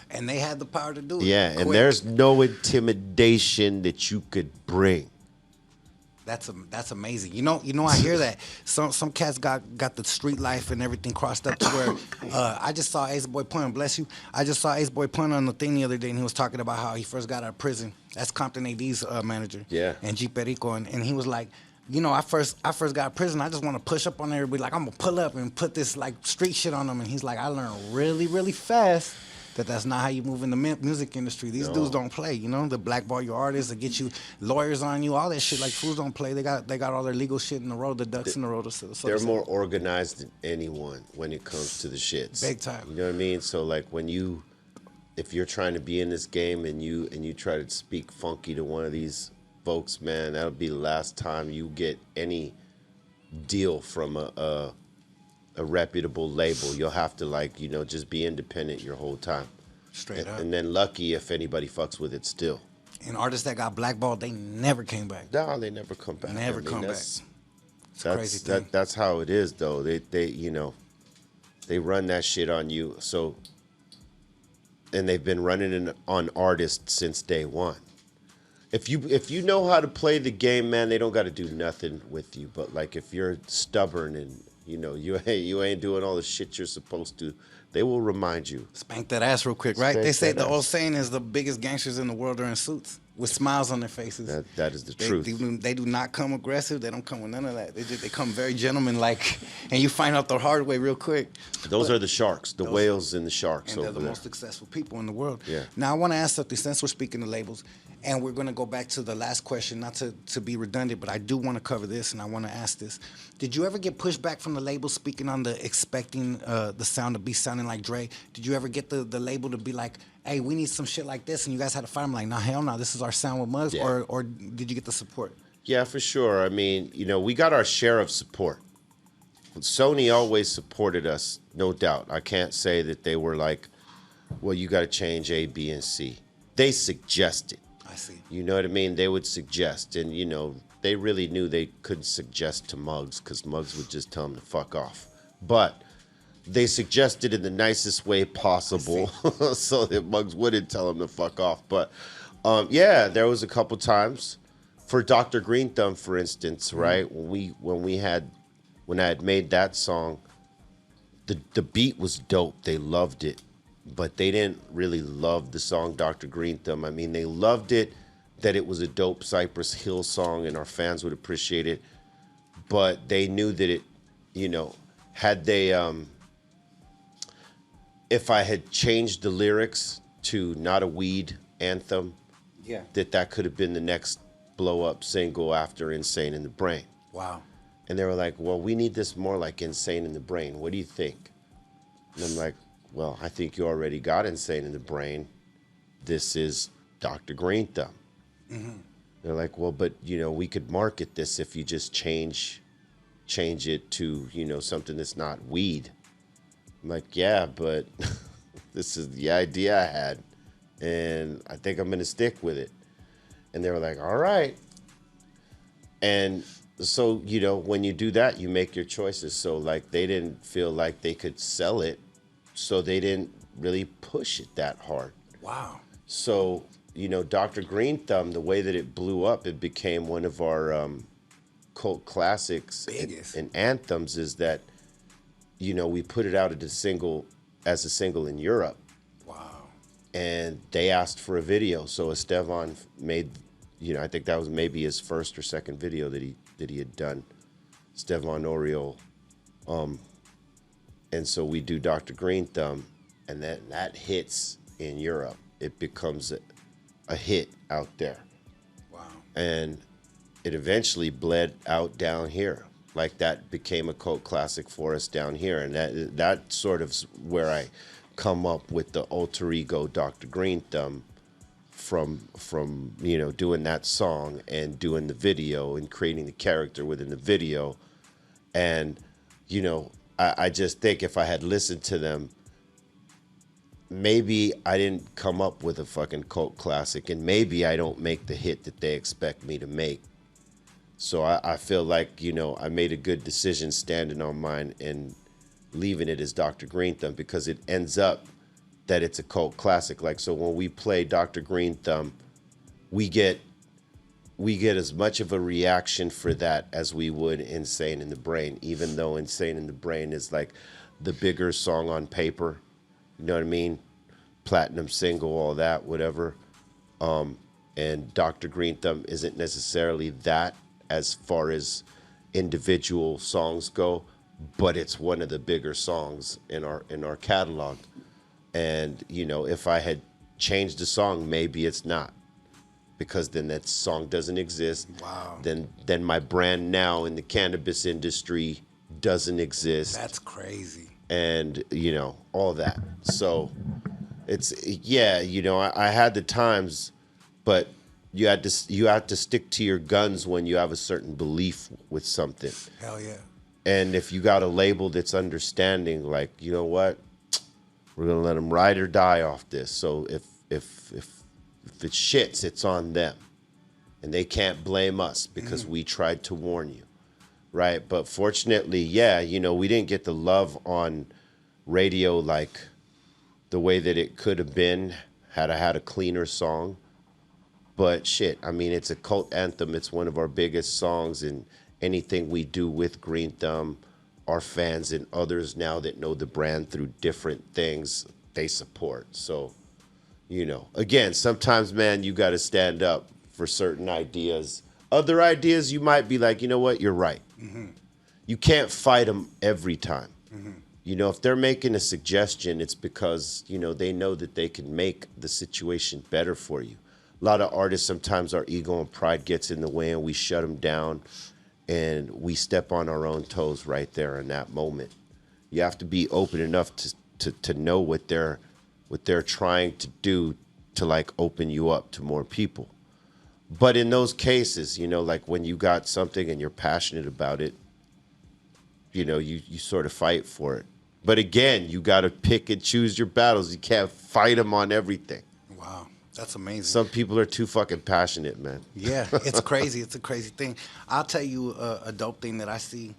And they had the power to do it. Yeah, quick. and there's no intimidation that you could bring That's amazing. You know, I hear that some cats got the street life and everything crossed up to where I just saw Ace Boy Pun, bless you. I just saw Ace Boy Pun on the thing the other day, and he was talking about how he first got out of prison. That's Compton AD's manager, Yeah. and G Perico, and he was like, you know, I first got out of prison. I just want to push up on everybody, like I'm gonna pull up and put this like street shit on them. And he's like, I learned really fast that's not how you move in the music industry. These dudes don't play, you know. They blackball your artists, they get you lawyers on you, all that shit. Like fools don't play. They got all their legal shit in the road, the ducks in the road. So They're more organized than anyone when it comes to the shits. Big time. You know what I mean? So like if you're trying to be in this game and you try to speak funky to one of these folks, man, that'll be the last time you get any deal from a reputable label. You'll have to like, you know, just be independent your whole time. Straight up. And then lucky if anybody fucks with it still. And artists that got blackballed, they never came back. No, they never come back. Never come back. That's a crazy thing. That's how it is though. They you know, they run that shit on you. So, and they've been running it on artists since day one. If you know how to play the game, man, they don't got to do nothing with you. But like if you're stubborn and you know you ain't doing all the shit you're supposed to, they will remind you. Spank that ass real quick, right? Spank They say that the ass. old saying is the biggest gangsters in the world are in suits with smiles on their faces. That is the truth. They do not come aggressive. They don't come with none of that. They come very gentleman-like, and you find out the hard way real quick. Those are the sharks, the whales and the sharks And over they're the there. most successful people in the world. Yeah. Now, I want to ask something, since we're speaking of labels, and we're going to go back to the last question, not to be redundant, but I do want to cover this, and I want to ask this. Did you ever get pushback from the label speaking on the expecting the sound to be sounding like Dre? Did you ever get the label to be like, hey, we need some shit like this, and you guys had to fight them like, nah, hell no, this is our sound with Muggs, Yeah. or did you get the support? Yeah, for sure. I mean, you know, we got our share of support. Sony always supported us, no doubt. I can't say that they were like, well, you got to change A, B, and C. They suggested. I see. You know what I mean? They would suggest, and you know, they really knew they couldn't suggest to Muggs because Muggs would just tell them to fuck off. But they suggested in the nicest way possible so that Muggs wouldn't tell them to fuck off. But yeah, there was a couple times for Dr. Green Thumb, for instance, right? When I had made that song, the beat was dope. They loved it. But they didn't really love the song Dr. Green Thumb. I mean, they loved it, that it was a dope Cypress Hill song and our fans would appreciate it. But they knew that it, you know, had they, if I had changed the lyrics to Not a Weed Anthem, Yeah. that could have been the next blow up single after Insane in the Brain. Wow. And they were like, well, we need this more like Insane in the Brain. What do you think? And I'm like, well, I think you already got Insane in the Brain. This is Dr. Green Thumb. Mm-hmm. They're like, well, but, you know, we could market this if you just change it to, you know, something that's not weed. I'm like, yeah, but this is the idea I had, and I think I'm going to stick with it. And they were like, all right. And so, you know, when you do that, you make your choices. So, like, they didn't feel like they could sell it, so they didn't really push it that hard. Wow. So, you know, Dr. Green Thumb, the way that it blew up, it became one of our cult classics and anthems, is that, you know, we put it out as a single in Europe. Wow. And they asked for a video. So Estevan made, you know, I think that was maybe his first or second video that he had done, Estevan Oriol. And so we do Dr. Green Thumb, and then that hits in Europe. It becomes a hit out there. Wow. And it eventually bled out down here. Like, that became a cult classic for us down here. And that sort of where I come up with the alter ego Dr. Green Thumb from you know, doing that song and doing the video and creating the character within the video. And, you know, I just think if I had listened to them, maybe I didn't come up with a fucking cult classic, and maybe I don't make the hit that they expect me to make. So I feel like, you know, I made a good decision standing on mine and leaving it as Dr. Green Thumb, because it ends up that it's a cult classic. Like, so when we play Dr. Green Thumb, we get we get as much of a reaction for that as we would Insane in the Brain, even though Insane in the Brain is like the bigger song on paper. You know what I mean? Platinum single, all that, whatever. And Dr. Green Thumb isn't necessarily that as far as individual songs go, but it's one of the bigger songs in our catalog. And, you know, if I had changed the song, maybe it's not, because then that song doesn't exist. Wow. Then my brand now in the cannabis industry doesn't exist. That's crazy. And, you know, all that. So it's, yeah, you know, I had the times, but you had to stick to your guns when you have a certain belief with something. Hell yeah. And if you got a label that's understanding, like, you know what, we're gonna let them ride or die off this. So if it shits, it's on them, and they can't blame us because we tried to warn you, right? But fortunately, yeah, you know, we didn't get the love on radio like the way that it could have been had I had a cleaner song. But shit, I mean, it's a cult anthem. It's one of our biggest songs, and anything we do with Green Thumb, our fans and others now that know the brand through different things, they support. So, you know, again, sometimes, man, you got to stand up for certain ideas. Other ideas, you might be like, you know what, you're right. Mm-hmm. You can't fight them every time. Mm-hmm. You know, if they're making a suggestion, it's because, you know, they know that they can make the situation better for you. A lot of artists, sometimes our ego and pride gets in the way and we shut them down. And we step on our own toes right there in that moment. You have to be open enough to know what they're trying to do to like open you up to more people. But in those cases, you know, like when you got something and you're passionate about it, you know, you sort of fight for it. But again, you got to pick and choose your battles. You can't fight them on everything. Wow. That's amazing. Some people are too fucking passionate, man. Yeah, it's crazy. It's a crazy thing. I'll tell you a dope thing that I see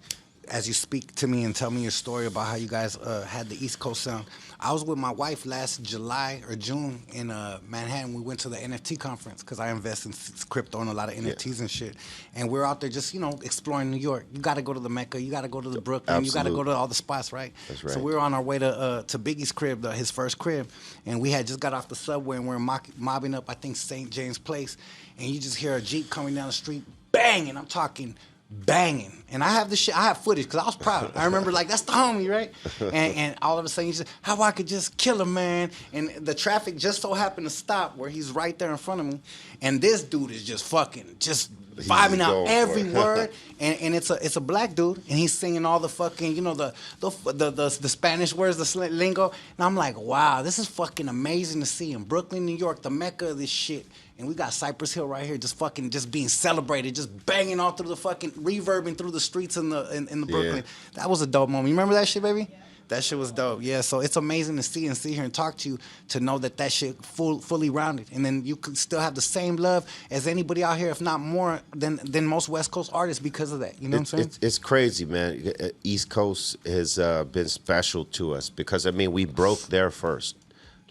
as you speak to me and tell me your story about how you guys had the East Coast sound. I was with my wife last July or June in Manhattan. We went to the NFT conference because I invest in crypto and a lot of NFTs and shit. And we're out there just, you know, exploring New York. You got to go to the Mecca. You got to go to the Brooklyn. Absolutely. You got to go to all the spots, right? That's right. So we were on our way to Biggie's crib, his first crib, and we had just got off the subway and we were mobbing up, I think, St. James Place. And you just hear a Jeep coming down the street, banging. I'm talking banging, and I have this shit. I have footage because I was proud. I remember, like, that's the homie, right? And all of a sudden, you just, how I could just kill him, man. And the traffic just so happened to stop where he's right there in front of me, and this dude is just fucking just vibing out every word. And it's a black dude, and he's singing all the fucking, you know, the Spanish words, the lingo. And I'm like, wow, this is fucking amazing to see in Brooklyn, New York, the mecca of this shit. And we got Cypress Hill right here, just being celebrated, just banging all through the fucking, reverbing through the streets in the Brooklyn. Yeah. That was a dope moment. You remember that shit, baby? Yeah. That shit was dope. Yeah, so it's amazing to see and sit here and talk to you to know that shit fully rounded. And then you could still have the same love as anybody out here, if not more than most West Coast artists because of that. You know what I'm saying? It's crazy, man. East Coast has been special to us because, I mean, we broke there first.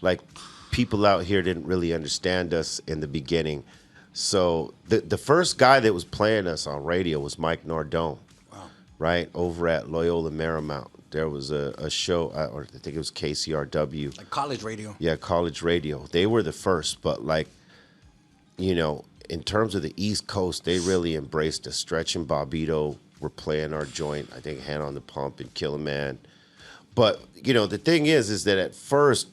Like, people out here didn't really understand us in the beginning. So the first guy that was playing us on radio was Mike Nardone, wow. Right? Over at Loyola Marymount. There was a show, or I think it was KCRW. Like college radio. Yeah, college radio. They were the first, but like, you know, in terms of the East Coast, they really embraced us. Stretch and Bobbito were playing our joint, I think Hand on the Pump and Kill a Man. But, you know, the thing is that at first,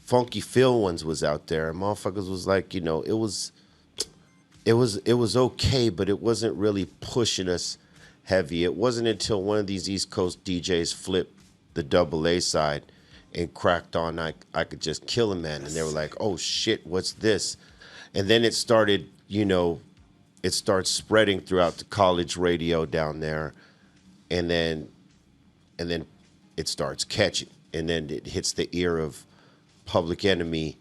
Funky Phil ones was out there, and motherfuckers was like, you know, it was okay, but it wasn't really pushing us heavy. It wasn't until one of these East Coast DJs flipped the double A side and cracked on I Could Just Kill a Man, and they were like, oh shit, what's this? And then it started, you know, it starts spreading throughout the college radio down there, and then it starts catching, and then it hits the ear of Public Enemy,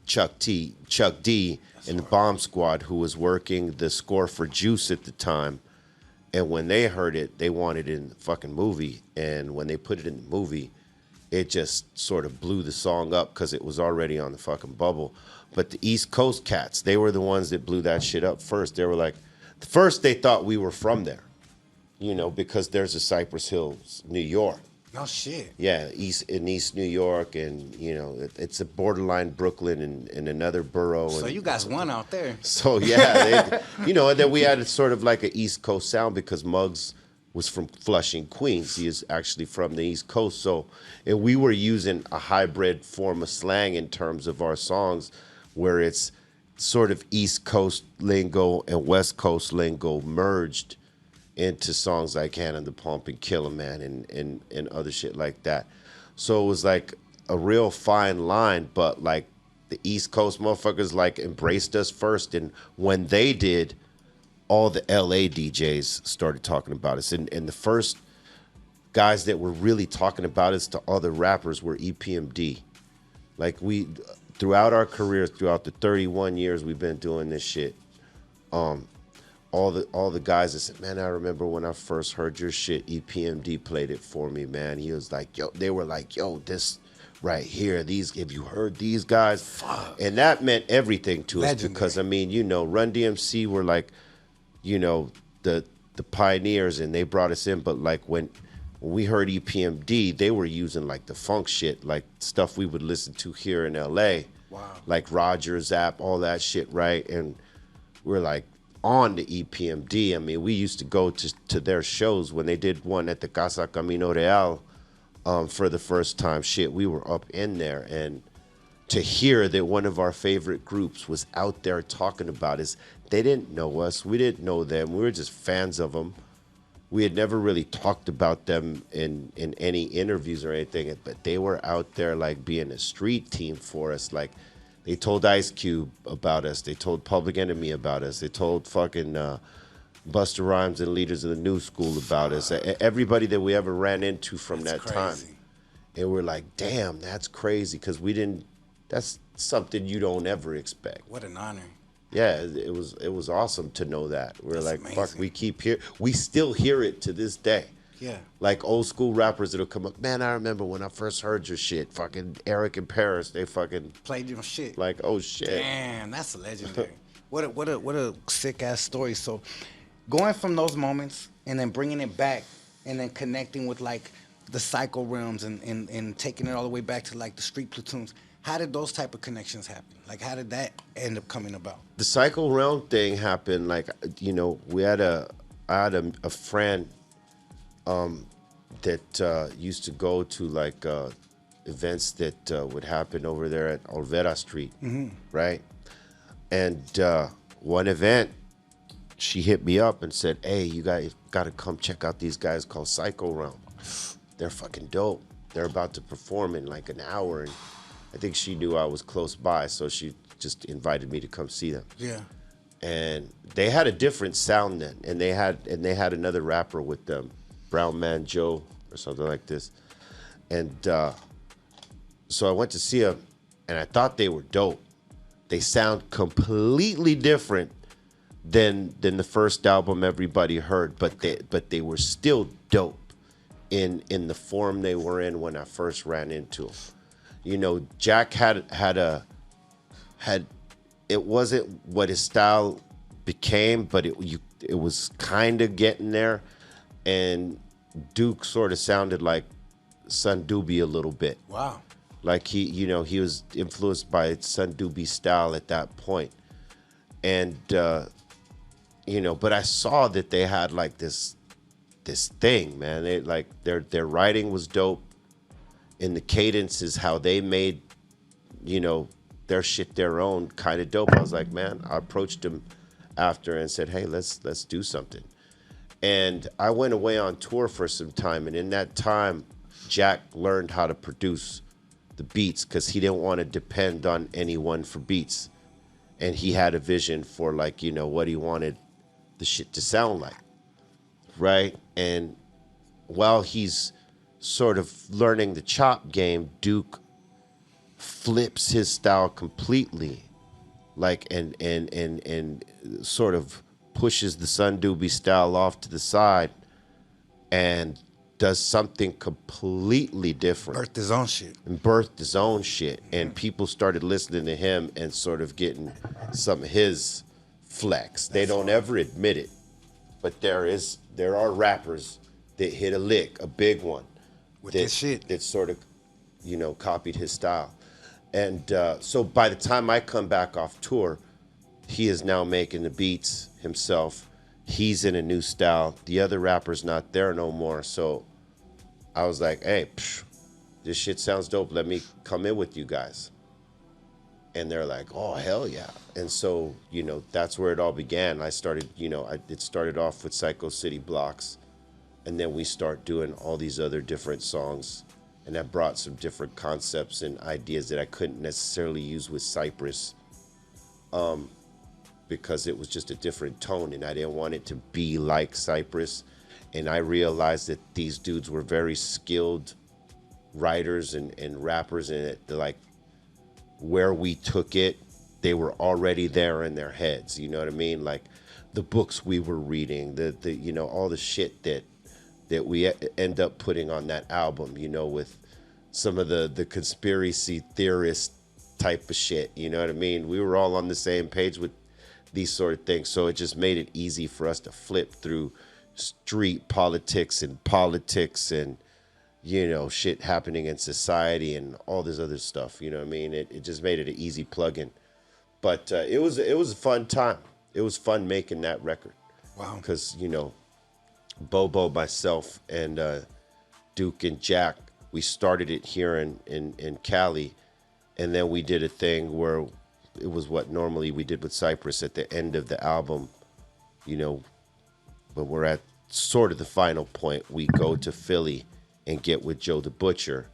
Chuck D, and the Bomb Squad, who was working the score for Juice at the time. And when they heard it, they wanted it in the fucking movie. And when they put it in the movie, it just sort of blew the song up because it was already on the fucking bubble. But the East Coast cats, they were the ones that blew that shit up first. They were like, first they thought we were from there, you know, because there's a Cypress Hill, New York. No shit. Yeah, in East New York, and you know, it's a borderline Brooklyn and another borough. So and, you guys won out there. So yeah, you know, and then we had sort of like an East Coast sound because Muggs was from Flushing, Queens. He is actually from the East Coast. So, and we were using a hybrid form of slang in terms of our songs, where it's sort of East Coast lingo and West Coast lingo merged into songs like Hand on the Pump and Kill a Man and other shit like that. So it was like a real fine line, but like the East Coast motherfuckers like embraced us first, and when they did, all the LA DJs started talking about us. And the first guys that were really talking about us to other rappers were EPMD. Like we, throughout our careers, throughout the 31 years we've been doing this shit, all the guys that said, man, I remember when I first heard your shit, EPMD played it for me, man. He was like, yo, they were like, yo, this right here, these, have you heard these guys? Fuck. And that meant everything to us because, I mean, you know, Run DMC were like, you know, the pioneers, and they brought us in. But like when we heard EPMD, they were using like the funk shit, like stuff we would listen to here in LA. Wow. Like Roger, Zapp, all that shit, right? And we're like on the EPMD. I mean, we used to go to their shows when they did one at the Casa Camino Real for the first time. Shit, we were up in there, and to hear that one of our favorite groups was out there talking about us. They didn't know us. We didn't know them. We were just fans of them. We had never really talked about them in any interviews or anything, but they were out there like being a street team for us. Like they told Ice Cube about us. They told Public Enemy about us. They told fucking Busta Rhymes and Leaders of the New School about us. Everybody that we ever ran into from that time. And we're like, damn, that's crazy, because we didn't, that's something you don't ever expect. What an honor. Yeah, it was awesome to know that. We're like, fuck, we still hear it to this day. Yeah. Like old school rappers that'll come up, man, I remember when I first heard your shit. Fucking Eric and Paris, they fucking played your shit. Like, oh shit. Damn, that's legendary. What a sick ass story. So going from those moments and then bringing it back and then connecting with like the Psycho Realms and taking it all the way back to like the Street Platoons. How did those type of connections happen? Like, how did that end up coming about? The Psycho Realm thing happened, like, you know, I had a friend that used to go to, like, events that would happen over there at Olvera Street, right? And one event, she hit me up and said, hey, you guys got to come check out these guys called Psycho Realm. They're fucking dope. They're about to perform in, like, an hour, and I think she knew I was close by, so she just invited me to come see them. Yeah. And they had a different sound then, and they had another rapper with them, Brown Man Joe or something like this. And so I went to see them, and I thought they were dope. They sound completely different than the first album everybody heard, but they were still dope in the form they were in when I first ran into them. You know, Jack had it wasn't what his style became, but it was kind of getting there, and Duke sort of sounded like Sun Doobie a little bit. Wow. Like he was influenced by Sun Doobie's style at that point. And but I saw that they had like this thing, man. They like their writing was dope. And the cadence is how they made, their shit their own, kind of dope. I was like, man, I approached them after and said, hey, let's do something. And I went away on tour for some time, and in that time, Jack learned how to produce the beats because he didn't want to depend on anyone for beats. And he had a vision for what he wanted the shit to sound like, right? And while he's sort of learning the chop game, Duke flips his style completely, and sort of pushes the Sun Doobie style off to the side, and does something completely different. Birthed his own shit. And birthed his own shit. And people started listening to him and sort of getting some of his flex. They don't ever admit it. But there are rappers that hit a lick, a big one. With this shit. That sort of, copied his style. And so by the time I come back off tour, he is now making the beats himself. He's in a new style. The other rapper's not there no more. So I was like, hey, this shit sounds dope. Let me come in with you guys. And they're like, oh, hell yeah. And so, that's where it all began. I started, it started off with Psycho City Blocks. And then we start doing all these other different songs. And that brought some different concepts and ideas that I couldn't necessarily use with Cypress. Because it was just a different tone and I didn't want it to be like Cypress. And I realized that these dudes were very skilled writers and rappers, and like where we took it, they were already there in their heads. You know what I mean? Like the books we were reading, the all the shit that we end up putting on that album, with some of the conspiracy theorist type of shit. You know what I mean? We were all on the same page with these sort of things. So it just made it easy for us to flip through street politics and shit happening in society and all this other stuff. You know what I mean? It just made it an easy plug-in. But it was a fun time. It was fun making that record. Wow. Because, Bobo, myself, and Duke and Jack, we started it here in Cali. And then we did a thing where it was what normally we did with Cypress at the end of the album, when we're at sort of the final point, we go to Philly and get with Joe the Butcher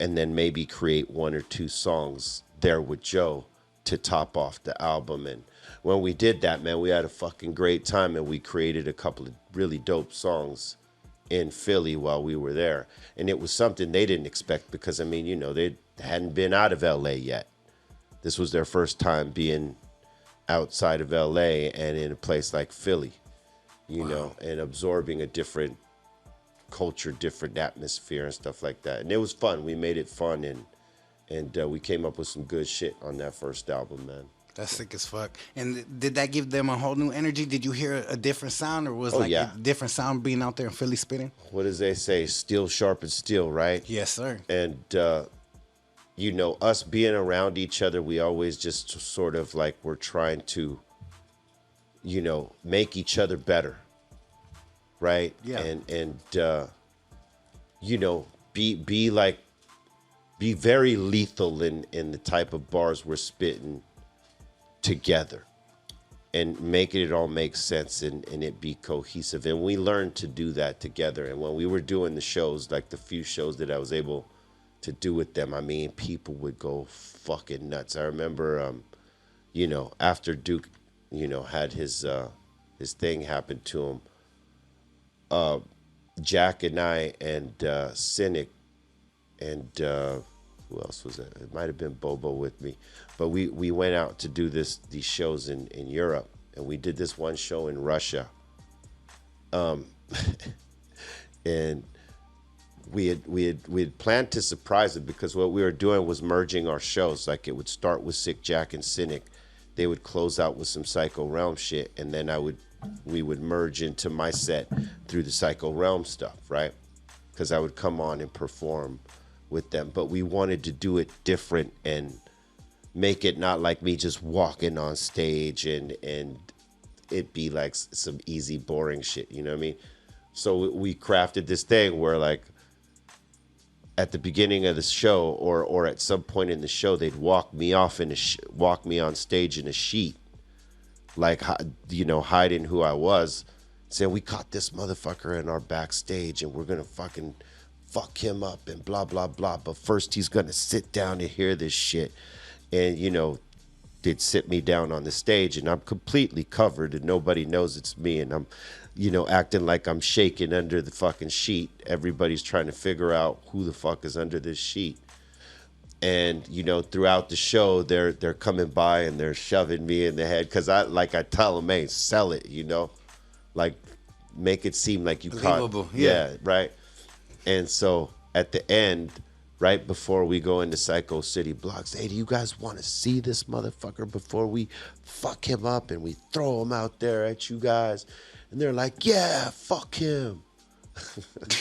and then maybe create one or two songs there with Joe to top off the album. And when we did that, man, we had a fucking great time, and we created a couple of really dope songs in Philly while we were there. And it was something they didn't expect because, they hadn't been out of LA yet. This was their first time being outside of LA and in a place like Philly, and absorbing a different culture, different atmosphere and stuff like that. And it was fun. We made it fun, and we came up with some good shit on that first album, man. That's sick as fuck. And did that give them a whole new energy? Did you hear a different sound, or was a different sound being out there in Philly spitting? What does they say? Steel sharpens steel, right? Yes, sir. And us being around each other, we always just sort of like we're trying to, make each other better, right? Yeah. And be very lethal in the type of bars we're spitting together, and making it all make sense and it be cohesive. And we learned to do that together. And when we were doing the shows, like the few shows that I was able to do with them, people would go fucking nuts. I remember, after Duke, had his thing happen to him, Jack and I and Cynic and who else was it? It might have been Bobo with me, but we went out to do these shows in Europe, and we did this one show in Russia, and we had planned to surprise them because what we were doing was merging our shows. Like it would start with Sick Jack and Cynic, they would close out with some Psycho Realm shit, and then we would merge into my set through the Psycho Realm stuff, right? Because I would come on and perform with them, but we wanted to do it different and make it not like me just walking on stage and it be like some easy boring shit, you know what I mean? So we crafted this thing where like at the beginning of the show or at some point in the show, they'd walk me off walk me on stage in a sheet, like hiding who I was, saying we caught this motherfucker in our backstage and we're gonna fucking fuck him up and blah, blah, blah. But first he's going to sit down and hear this shit. And, they'd sit me down on the stage and I'm completely covered and nobody knows it's me. And I'm, acting like I'm shaking under the fucking sheet. Everybody's trying to figure out who the fuck is under this sheet. And, throughout the show, they're coming by and they're shoving me in the head. Cause I tell them, hey, sell it, like make it seem like you caught. Yeah, right. And so at the end, right before we go into Psycho City Blocks, hey, do you guys want to see this motherfucker before we fuck him up and we throw him out there at you guys? And they're like, yeah, fuck him.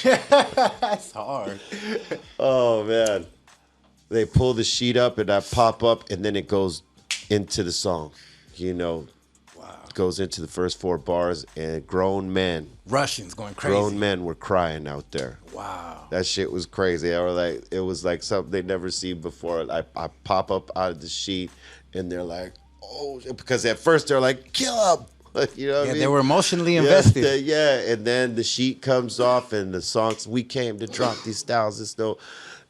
That's hard. Oh, man. They pull the sheet up and I pop up and then it goes into the song. You know, goes into the first 4 bars and grown men. Russians going crazy. Grown men were crying out there. Wow. That shit was crazy. It was like something they'd never seen before. I pop up out of the sheet and they're like, oh, because at first they're like, kill him. You know what I mean? They were emotionally invested. Yeah, and then the sheet comes off and the songs, we came to drop these styles and snow,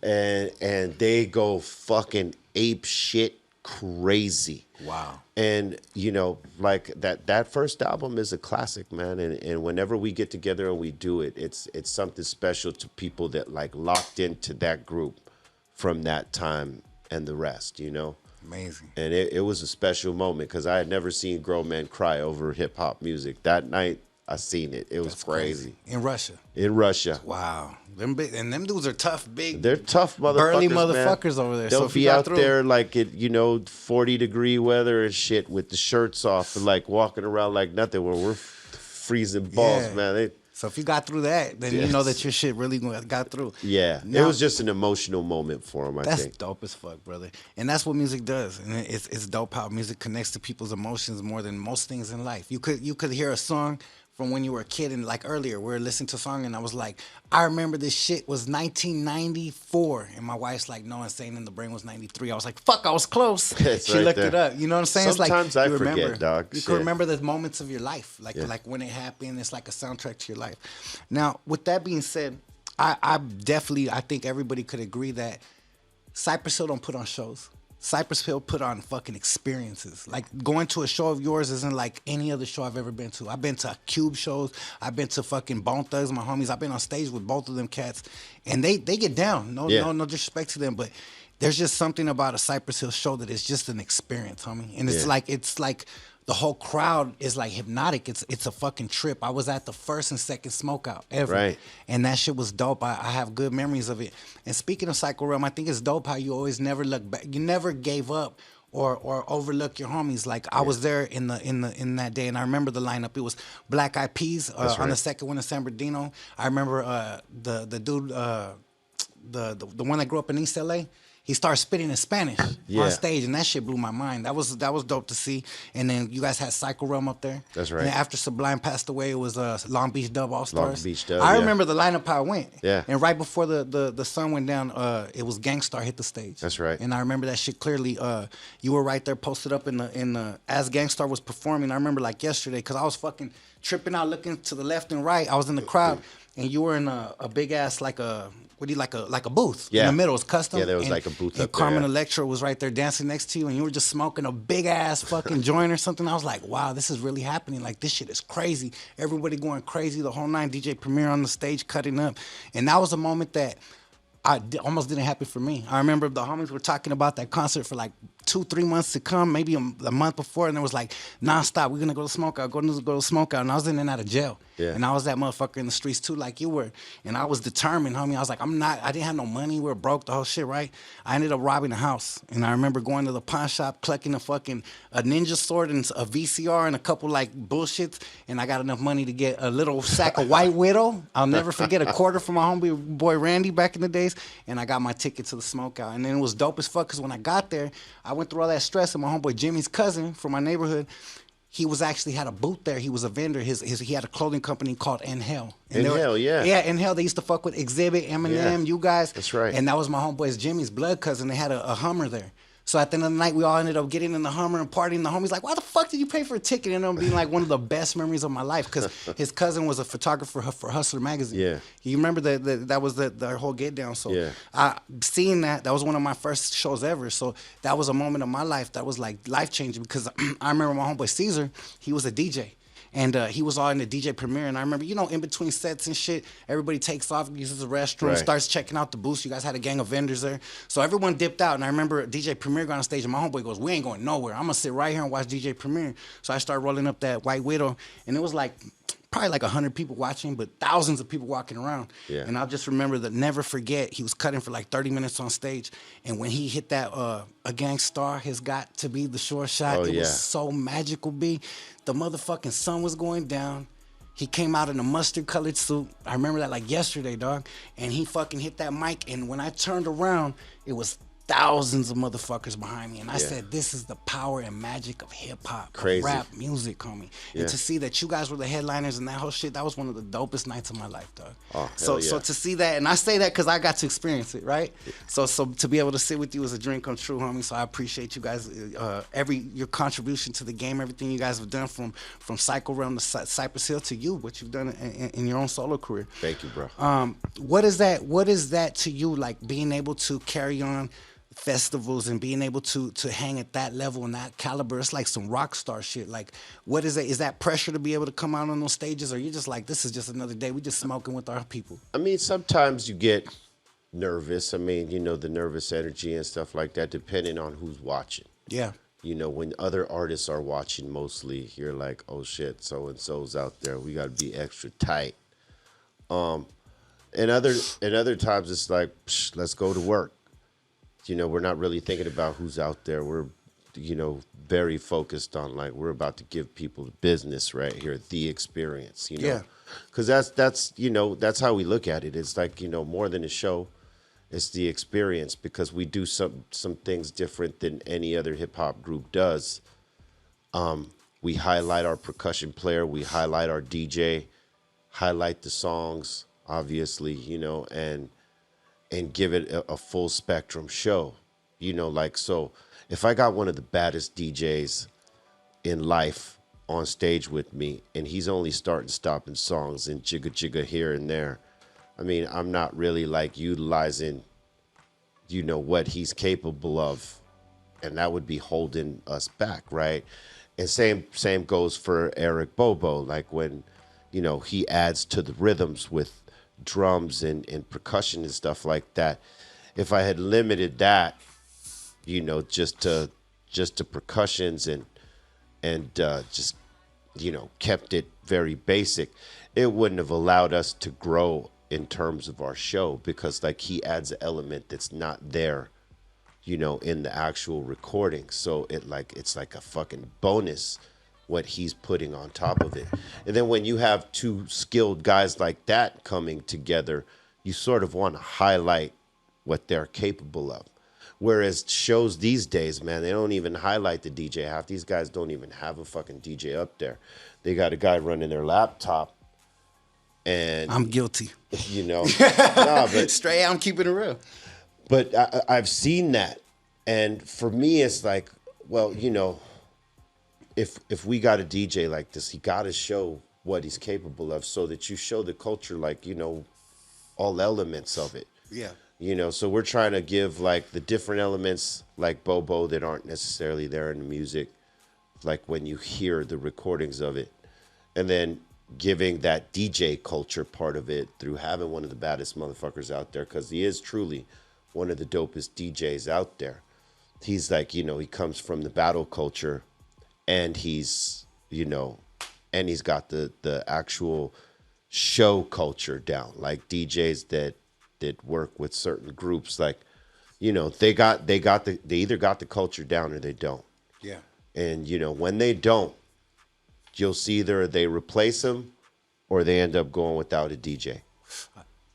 and they go fucking ape shit crazy. Wow. And you know, like that first album is a classic, man. And whenever we get together and we do it, it's something special to people that like locked into that group from that time and the rest, you know. Amazing. And it was a special moment because I had never seen grown men cry over hip hop music. That night I seen it. It was crazy. In Russia. In Russia. Wow. Them dudes are tough, big. They're tough motherfuckers, burly man. motherfuckers over there. They'll so if be out there like it, 40-degree weather and shit with the shirts off and like walking around like nothing where we're freezing balls, man. So if you got through that, then you know that your shit really got through. Yeah. Now, it was just an emotional moment for him, I think. That's dope as fuck, brother. And that's what music does. And it's dope how music connects to people's emotions more than most things in life. You could hear a song from when you were a kid, and like earlier, we were listening to a song, and I was like, I remember this shit was 1994, and my wife's like, no, Insane in the Brain was 93. I was like, fuck, I was close. She right looked there. it up. You know what I'm saying? Sometimes it's like, I forget, dog. You Shit. can remember the moments of your life, like when it happened. It's like a soundtrack to your life. Now, with that being said, I think everybody could agree that Cypress Hill don't put on shows. Cypress Hill put on fucking experiences. Like going to a show of yours isn't like any other show I've ever been to. I've been to Cube shows. I've been to fucking Bone Thugs, my homies. I've been on stage with both of them cats, and they get down. No disrespect to them, but there's just something about a Cypress Hill show that is just an experience, homie. And it's like the whole crowd is like hypnotic. It's a fucking trip. I was at the first and second Smokeout ever. Right. And that shit was dope. I have good memories of it. And speaking of Psycho Realm, I think it's dope how you always never look back. You never gave up or overlook your homies. Like I was there in that day, and I remember the lineup. It was Black Eyed Peas on the second one in San Bernardino. I remember the dude, the one that grew up in East LA. He started spitting in Spanish on stage, and that shit blew my mind. That was dope to see. And then you guys had Psycho Realm up there. That's right. And then after Sublime passed away, it was Long Beach Dub All Stars. Long Beach Dub, I remember the lineup how it went. Yeah. And right before the sun went down, it was Gangstar hit the stage. That's right. And I remember that shit clearly. You were right there, posted up in the as Gangstar was performing. I remember like yesterday, because I was fucking tripping out, looking to the left and right. I was in the crowd, and you were in a big ass like a booth in the middle. It was custom. Yeah, there was like a booth up there. Carmen Electra was right there dancing next to you, and you were just smoking a big ass fucking joint or something. I was like, wow, this is really happening. Like, this shit is crazy. Everybody going crazy, the whole nine. DJ Premier on the stage cutting up. And that was a moment that almost didn't happen for me. I remember the homies were talking about that concert for like 2-3 months to come, maybe a month before, and it was like nonstop. We're gonna go to Smokeout, go to Smokeout, and I was in and out of jail. Yeah. And I was that motherfucker in the streets too, like you were. And I was determined, homie. I was like, I didn't have no money. We were broke, the whole shit, right? I ended up robbing a house, and I remember going to the pawn shop, collecting a ninja sword and a VCR and a couple like bullshits, and I got enough money to get a little sack of White Widow. I'll never forget, a quarter from my homie boy Randy back in the days, and I got my ticket to the Smokeout. And then it was dope as fuck, because when I got there, I went through all that stress, and my homeboy Jimmy's cousin from my neighborhood, he was actually had a booth there. He was a vendor. He had a clothing company called In Hell. Yeah, In Hell. They used to fuck with Exhibit, Eminem, you guys. That's right. And that was my homeboy's Jimmy's blood cousin. They had a Hummer there. So at the end of the night, we all ended up getting in the Hummer and partying. The homie's like, why the fuck did you pay for a ticket? And it ended up being like one of the best memories of my life, because his cousin was a photographer for Hustler magazine. Yeah. You remember that was the whole get down. So seeing that was one of my first shows ever. So that was a moment of my life that was like life changing, because I remember my homeboy Caesar, he was a DJ. And he was all in the DJ Premiere. And I remember, in between sets and shit, everybody takes off, uses the restroom, starts checking out the booths. You guys had a gang of vendors there. So everyone dipped out. And I remember DJ Premiere got on stage, and my homeboy goes, we ain't going nowhere. I'm going to sit right here and watch DJ Premiere. So I started rolling up that White Widow. And it was like probably like 100 people watching, but thousands of people walking around. Yeah. And I'll just remember never forget, he was cutting for like 30 minutes on stage. And when he hit that, A Gang Star has got to be the short shot. Oh, It yeah. was so magical, B. The motherfucking sun was going down. He came out in a mustard colored suit. I remember that like yesterday, dog. And he fucking hit that mic. And when I turned around, it was thousands of motherfuckers behind me. And I said, this is the power and magic of hip hop, Crazy. of rap music, homie. Yeah. And to see that you guys were the headliners and that whole shit, that was one of the dopest nights of my life, dog. Oh, so hell yeah. to see that, and I say that because I got to experience it, right? So to be able to sit with you is a dream come true, homie. So I appreciate you guys, your contribution to the game, everything you guys have done from Psycho Realm to Cypress Hill to you, what you've done in your own solo career. Thank you, bro. What is that to you, like being able to carry on festivals and being able to hang at that level and that caliber? It's like some rock star shit. Like, what is that? Is that pressure to be able to come out on those stages, or you just like, this is just another day, we just smoking with our people? I mean, sometimes you get nervous. I mean, the nervous energy and stuff like that, depending on who's watching. Yeah. When other artists are watching mostly, you're like, oh shit, so and so's out there. We got to be extra tight. And other times it's like, psh, let's go to work. We're not really thinking about who's out there. We're, very focused on like, we're about to give people the business right here, the experience, Yeah. Because that's how we look at it. It's like, more than a show, it's the experience, because we do some things different than any other hip hop group does. We highlight our percussion player, we highlight our DJ, highlight the songs, obviously, and give it a full spectrum show. So if I got one of the baddest DJs in life on stage with me and he's only starting stopping songs and jigga jigga here and there, I mean, I'm not really like utilizing, what he's capable of, and that would be holding us back, right? And same goes for Eric Bobo, like when, he adds to the rhythms with drums and percussion and stuff like that. If I had limited that, just to percussions and just kept it very basic, it wouldn't have allowed us to grow in terms of our show, because like he adds an element that's not there, in the actual recording. So it's like a fucking bonus what he's putting on top of it. And then when you have two skilled guys like that coming together, you sort of want to highlight what they're capable of. Whereas shows these days, man, they don't even highlight the DJ. Half these guys don't even have a fucking DJ up there. They got a guy running their laptop, and I'm guilty. Nah, but Straight, I'm keeping it real. But I've seen that, and for me, it's like, well, if we got a DJ like this, he got to show what he's capable of, so that you show the culture, like, all elements of it. Yeah. So we're trying to give like the different elements, like Bobo, that aren't necessarily there in the music, like when you hear the recordings of it, and then giving that DJ culture part of it through having one of the baddest motherfuckers out there, because he is truly one of the dopest DJs out there. He's like, he comes from the battle culture, and he's, and he's got the actual show culture down, like DJs that work with certain groups, like, they either got the culture down or they don't. Yeah. And when they don't, you'll see either they replace them or they end up going without a DJ,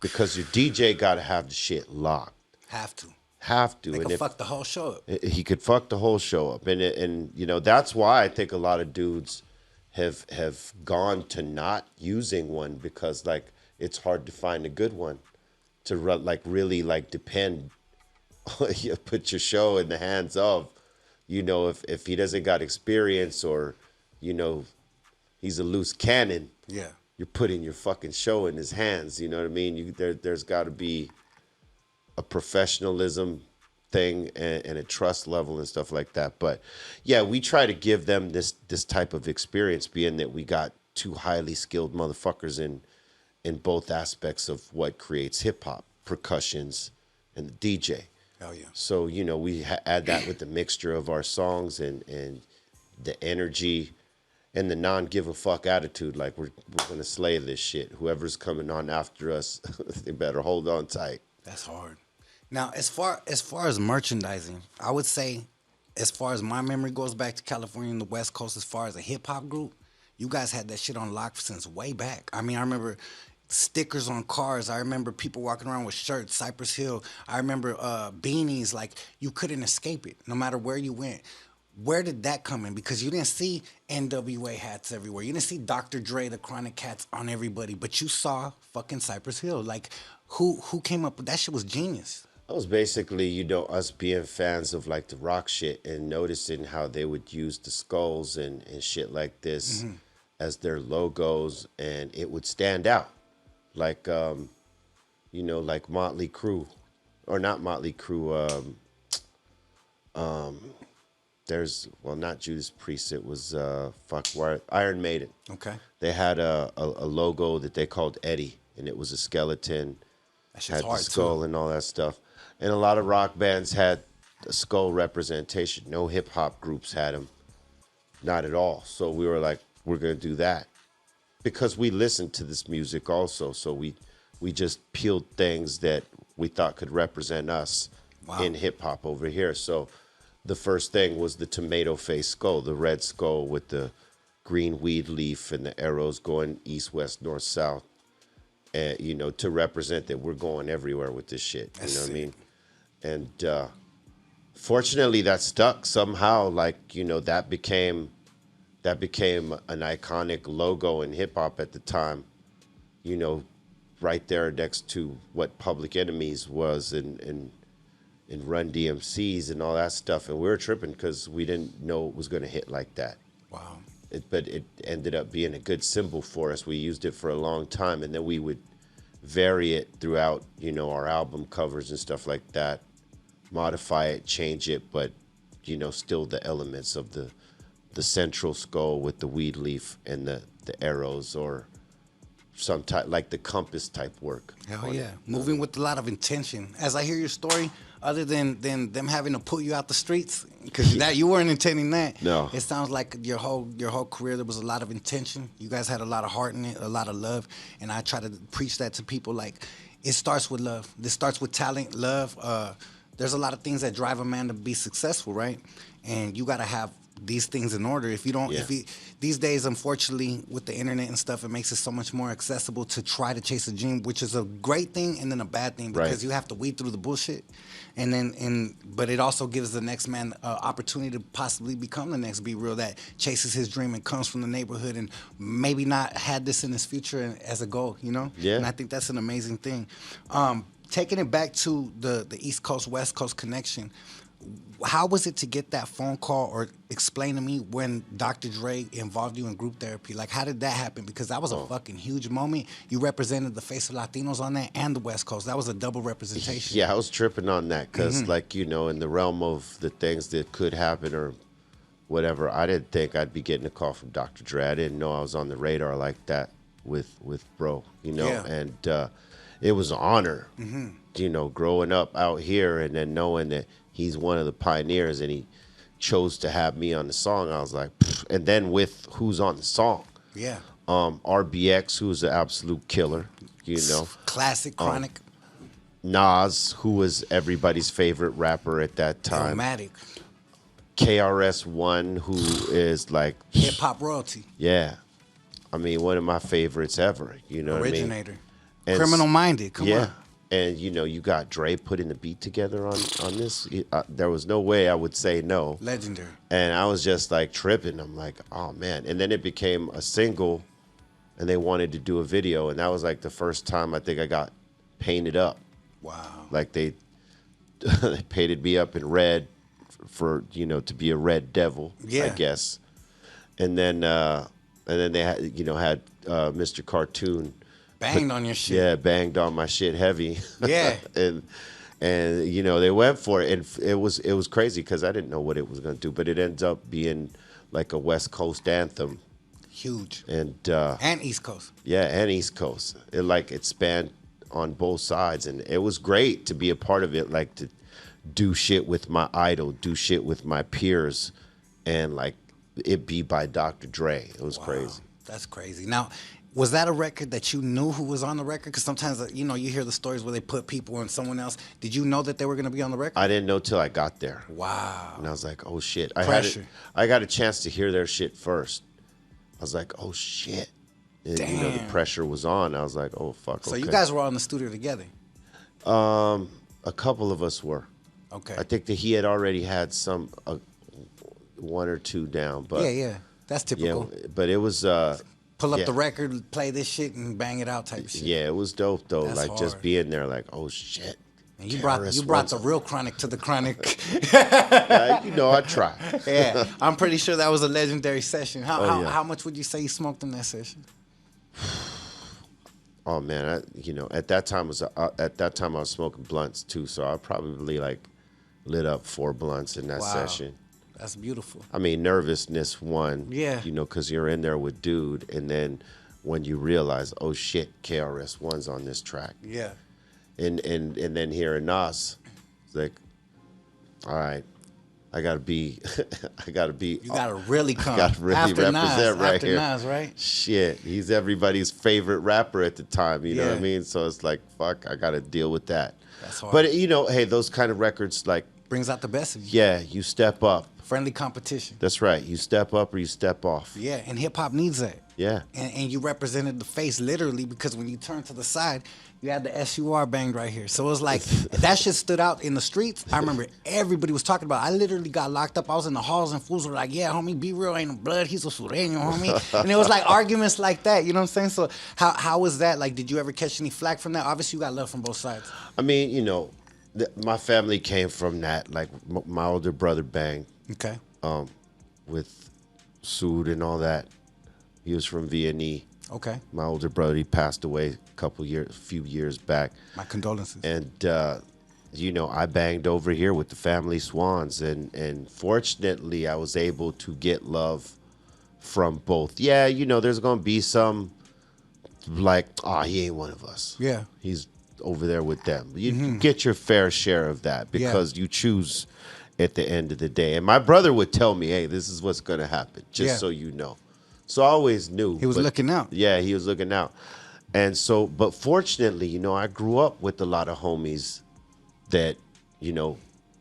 because your DJ got to have the shit locked. Have to. They could fuck the whole show up. He could fuck the whole show up, and that's why I think a lot of dudes have gone to not using one, because like it's hard to find a good one to really depend. You put your show in the hands of, if he doesn't got experience, or he's a loose cannon. Yeah. You're putting your fucking show in his hands. You know what I mean? There's got to be a professionalism thing and a trust level and stuff like that. But yeah, we try to give them this type of experience, being that we got two highly skilled motherfuckers in both aspects of what creates hip hop, percussions and the DJ. Hell yeah. So, we add that with the mixture of our songs and the energy and the non-give a fuck attitude. Like we're gonna slay this shit. Whoever's coming on after us, they better hold on tight. That's hard. Now, as far as merchandising, I would say, as far as my memory goes back to California and the West Coast, as far as a hip hop group, you guys had that shit on lock since way back. I mean, I remember stickers on cars. I remember people walking around with shirts, Cypress Hill. I remember beanies. Like, you couldn't escape it, no matter where you went. Where did that come in? Because you didn't see NWA hats everywhere. You didn't see Dr. Dre, the Chronic hats on everybody, but you saw fucking Cypress Hill. Like, who came up with that? Shit was genius. That was basically, us being fans of like the rock shit and noticing how they would use the skulls and shit like this as their logos, and it would stand out. Like, like Motley Crue, or not Motley Crue. There's, well, not Judas Priest. It was Iron Maiden. Okay. They had a logo that they called Eddie, and it was a skeleton. That shit's had the hard, skull too. and all that stuff. And a lot of rock bands had a skull representation. No hip hop groups had them, not at all. So we were like, we're gonna do that because we listened to this music also. So we just peeled things that we thought could represent us in hip hop over here. So the first thing was the tomato face skull, the red skull with the green weed leaf and the arrows going east, west, north, south. And, to represent that we're going everywhere with this shit. You know what I mean? And fortunately, that stuck somehow. Like, that became an iconic logo in hip hop at the time. Right there next to what Public Enemies was and Run DMCs and all that stuff. And we were tripping because we didn't know it was going to hit like that. Wow. But it ended up being a good symbol for us. We used it for a long time, and then we would vary it throughout, our album covers and stuff like that, modify it, change it, but, still the elements of the central skull with the weed leaf and the arrows, or some type, like the compass type work. Hell yeah. Moving with a lot of intention. As I hear your story, other than them having to put you out the streets, because that you weren't intending that. No. It sounds like your whole career, there was a lot of intention. You guys had a lot of heart in it, a lot of love, and I try to preach that to people. Like, it starts with love. This starts with talent, love. There's a lot of things that drive a man to be successful, right? And you got to have these things in order. If you don't, these days, unfortunately, with the internet and stuff, it makes it so much more accessible to try to chase a dream, which is a great thing and then a bad thing, because you have to weed through the bullshit, but it also gives the next man opportunity to possibly become the next Be Real that chases his dream and comes from the neighborhood and maybe not had this in his future as a goal, Yeah. And I think that's an amazing thing. Taking it back to the East Coast West Coast connection. How was it to get that phone call, or explain to me when Dr. Dre involved you in group therapy? Like, how did that happen? Because that was a fucking huge moment. You represented the face of Latinos on that and the West Coast. That was a double representation. Yeah, I was tripping on that because, in the realm of the things that could happen or whatever, I didn't think I'd be getting a call from Dr. Dre. I didn't know I was on the radar like that with bro, and it was an honor, growing up out here and then knowing that he's one of the pioneers and he chose to have me on the song. I was like, pfft. And then with who's on the song. Yeah. RBX, who's an absolute killer, Classic, Chronic. Nas, who was everybody's favorite rapper at that time. Illmatic. KRS-One, who is like Hip hop royalty. Yeah. I mean, one of my favorites ever. You know Originator. what I mean? Criminal Minded. Come on. And, you got Dre putting the beat together on this. There was no way I would say no. Legendary. And I was just like tripping. I'm like, oh, man. And then it became a single, and they wanted to do a video. And that was like the first time I think I got painted up. Wow. Like they painted me up in red for, to be a red devil, I guess. And then they had, Mr. Cartoon. Banged on your shit. Yeah, banged on my shit heavy. Yeah. and they went for it, and it was crazy because I didn't know what it was going to do, but it ends up being like a West Coast anthem. Huge. And East Coast. Yeah, and East Coast. It spanned on both sides, and it was great to be a part of it, like to do shit with my idol, do shit with my peers, and like it be by Dr. Dre. It was crazy. That's crazy. Now, was that a record that you knew who was on the record? Because sometimes, you know, you hear the stories where they put people on someone else. Did you know that they were going to be on the record? I didn't know till I got there. Wow. And I was like, oh shit. Pressure. I got a chance to hear their shit first. I was like, oh shit. And, you know, the Damn. pressure was on. I was like, oh fuck. So okay. you guys were all in the studio together. A couple of us were. Okay. I think that he had already had some one or two down, but yeah. That's typical. yeah, but it was Pull up yeah. the record, play this shit, and bang it out type shit. Yeah, it was dope though. That's like just hard. being there, like, oh shit. And you brought the real chronic to the chronic. You know, I try. Yeah, I'm pretty sure that was a legendary session. yeah. How much would you say you smoked in that session? Oh man, at that time I was smoking blunts too, so I probably like lit up 4 blunts in that Wow. session. That's beautiful. I mean, nervousness won. Yeah. You know, because you're in there with dude, and then when you realize, oh shit, KRS-One's on this track, Yeah. and then hearing Nas, it's like, all right, I gotta be. You gotta really come. Gotta really after represent Nas, right after here. Nas, right? Shit, he's everybody's favorite rapper at the time. You know what I Yeah. mean? So it's like, fuck, I gotta deal with that. That's hard. But you know, hey, those kind of records, like, Brings out the best of you. yeah, you step up. Friendly competition. That's right. You step up or you step off. Yeah, and hip hop needs that. Yeah. And you represented the face literally because when you turn to the side, you had the SUR banged right here. So it was like, that shit stood out in the streets. I remember everybody was talking about it. I literally got locked up. I was in the halls and fools were like, yeah, homie, be real, ain't no blood. He's a sureño, homie. And it was like arguments like that. You know what I'm saying? So how was that? Like, did you ever catch any flack from that? Obviously, you got love from both sides. I mean, you know, my family came from that. Like, my older brother banged Okay. with Sood and all that. He was from Viennese. Okay. My older brother, he passed away a few years back. My condolences. And you know, I banged over here with the family Swans, and fortunately, I was able to get love from both. Yeah, you know, there's gonna be some like, he ain't one of us. Yeah. He's over there with them. You get your fair share of that because you choose at the end of the day. And my brother would tell me, hey, this is what's gonna happen, just so you know. So I always knew. He was looking out. Yeah, he was looking out. And so, but fortunately, you know, I grew up with a lot of homies that, you know,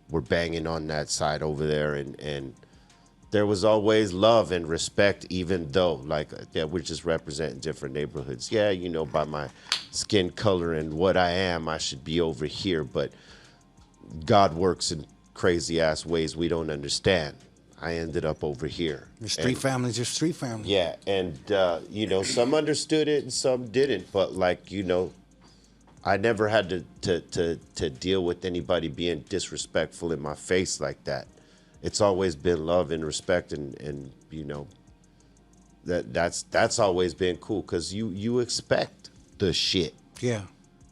were banging on that side over there. And there was always love and respect, even though, like, yeah, we're just representing different neighborhoods. Yeah, you know, by my skin color and what I am, I should be over here. But God works in crazy-ass ways we don't understand. I ended up over here. Your street family's your street family. Yeah, and you know, some understood it and some didn't. But like, you know, I never had to deal with anybody being disrespectful in my face like that. It's always been love and respect, and you know, that's always been cool because you expect the shit. Yeah.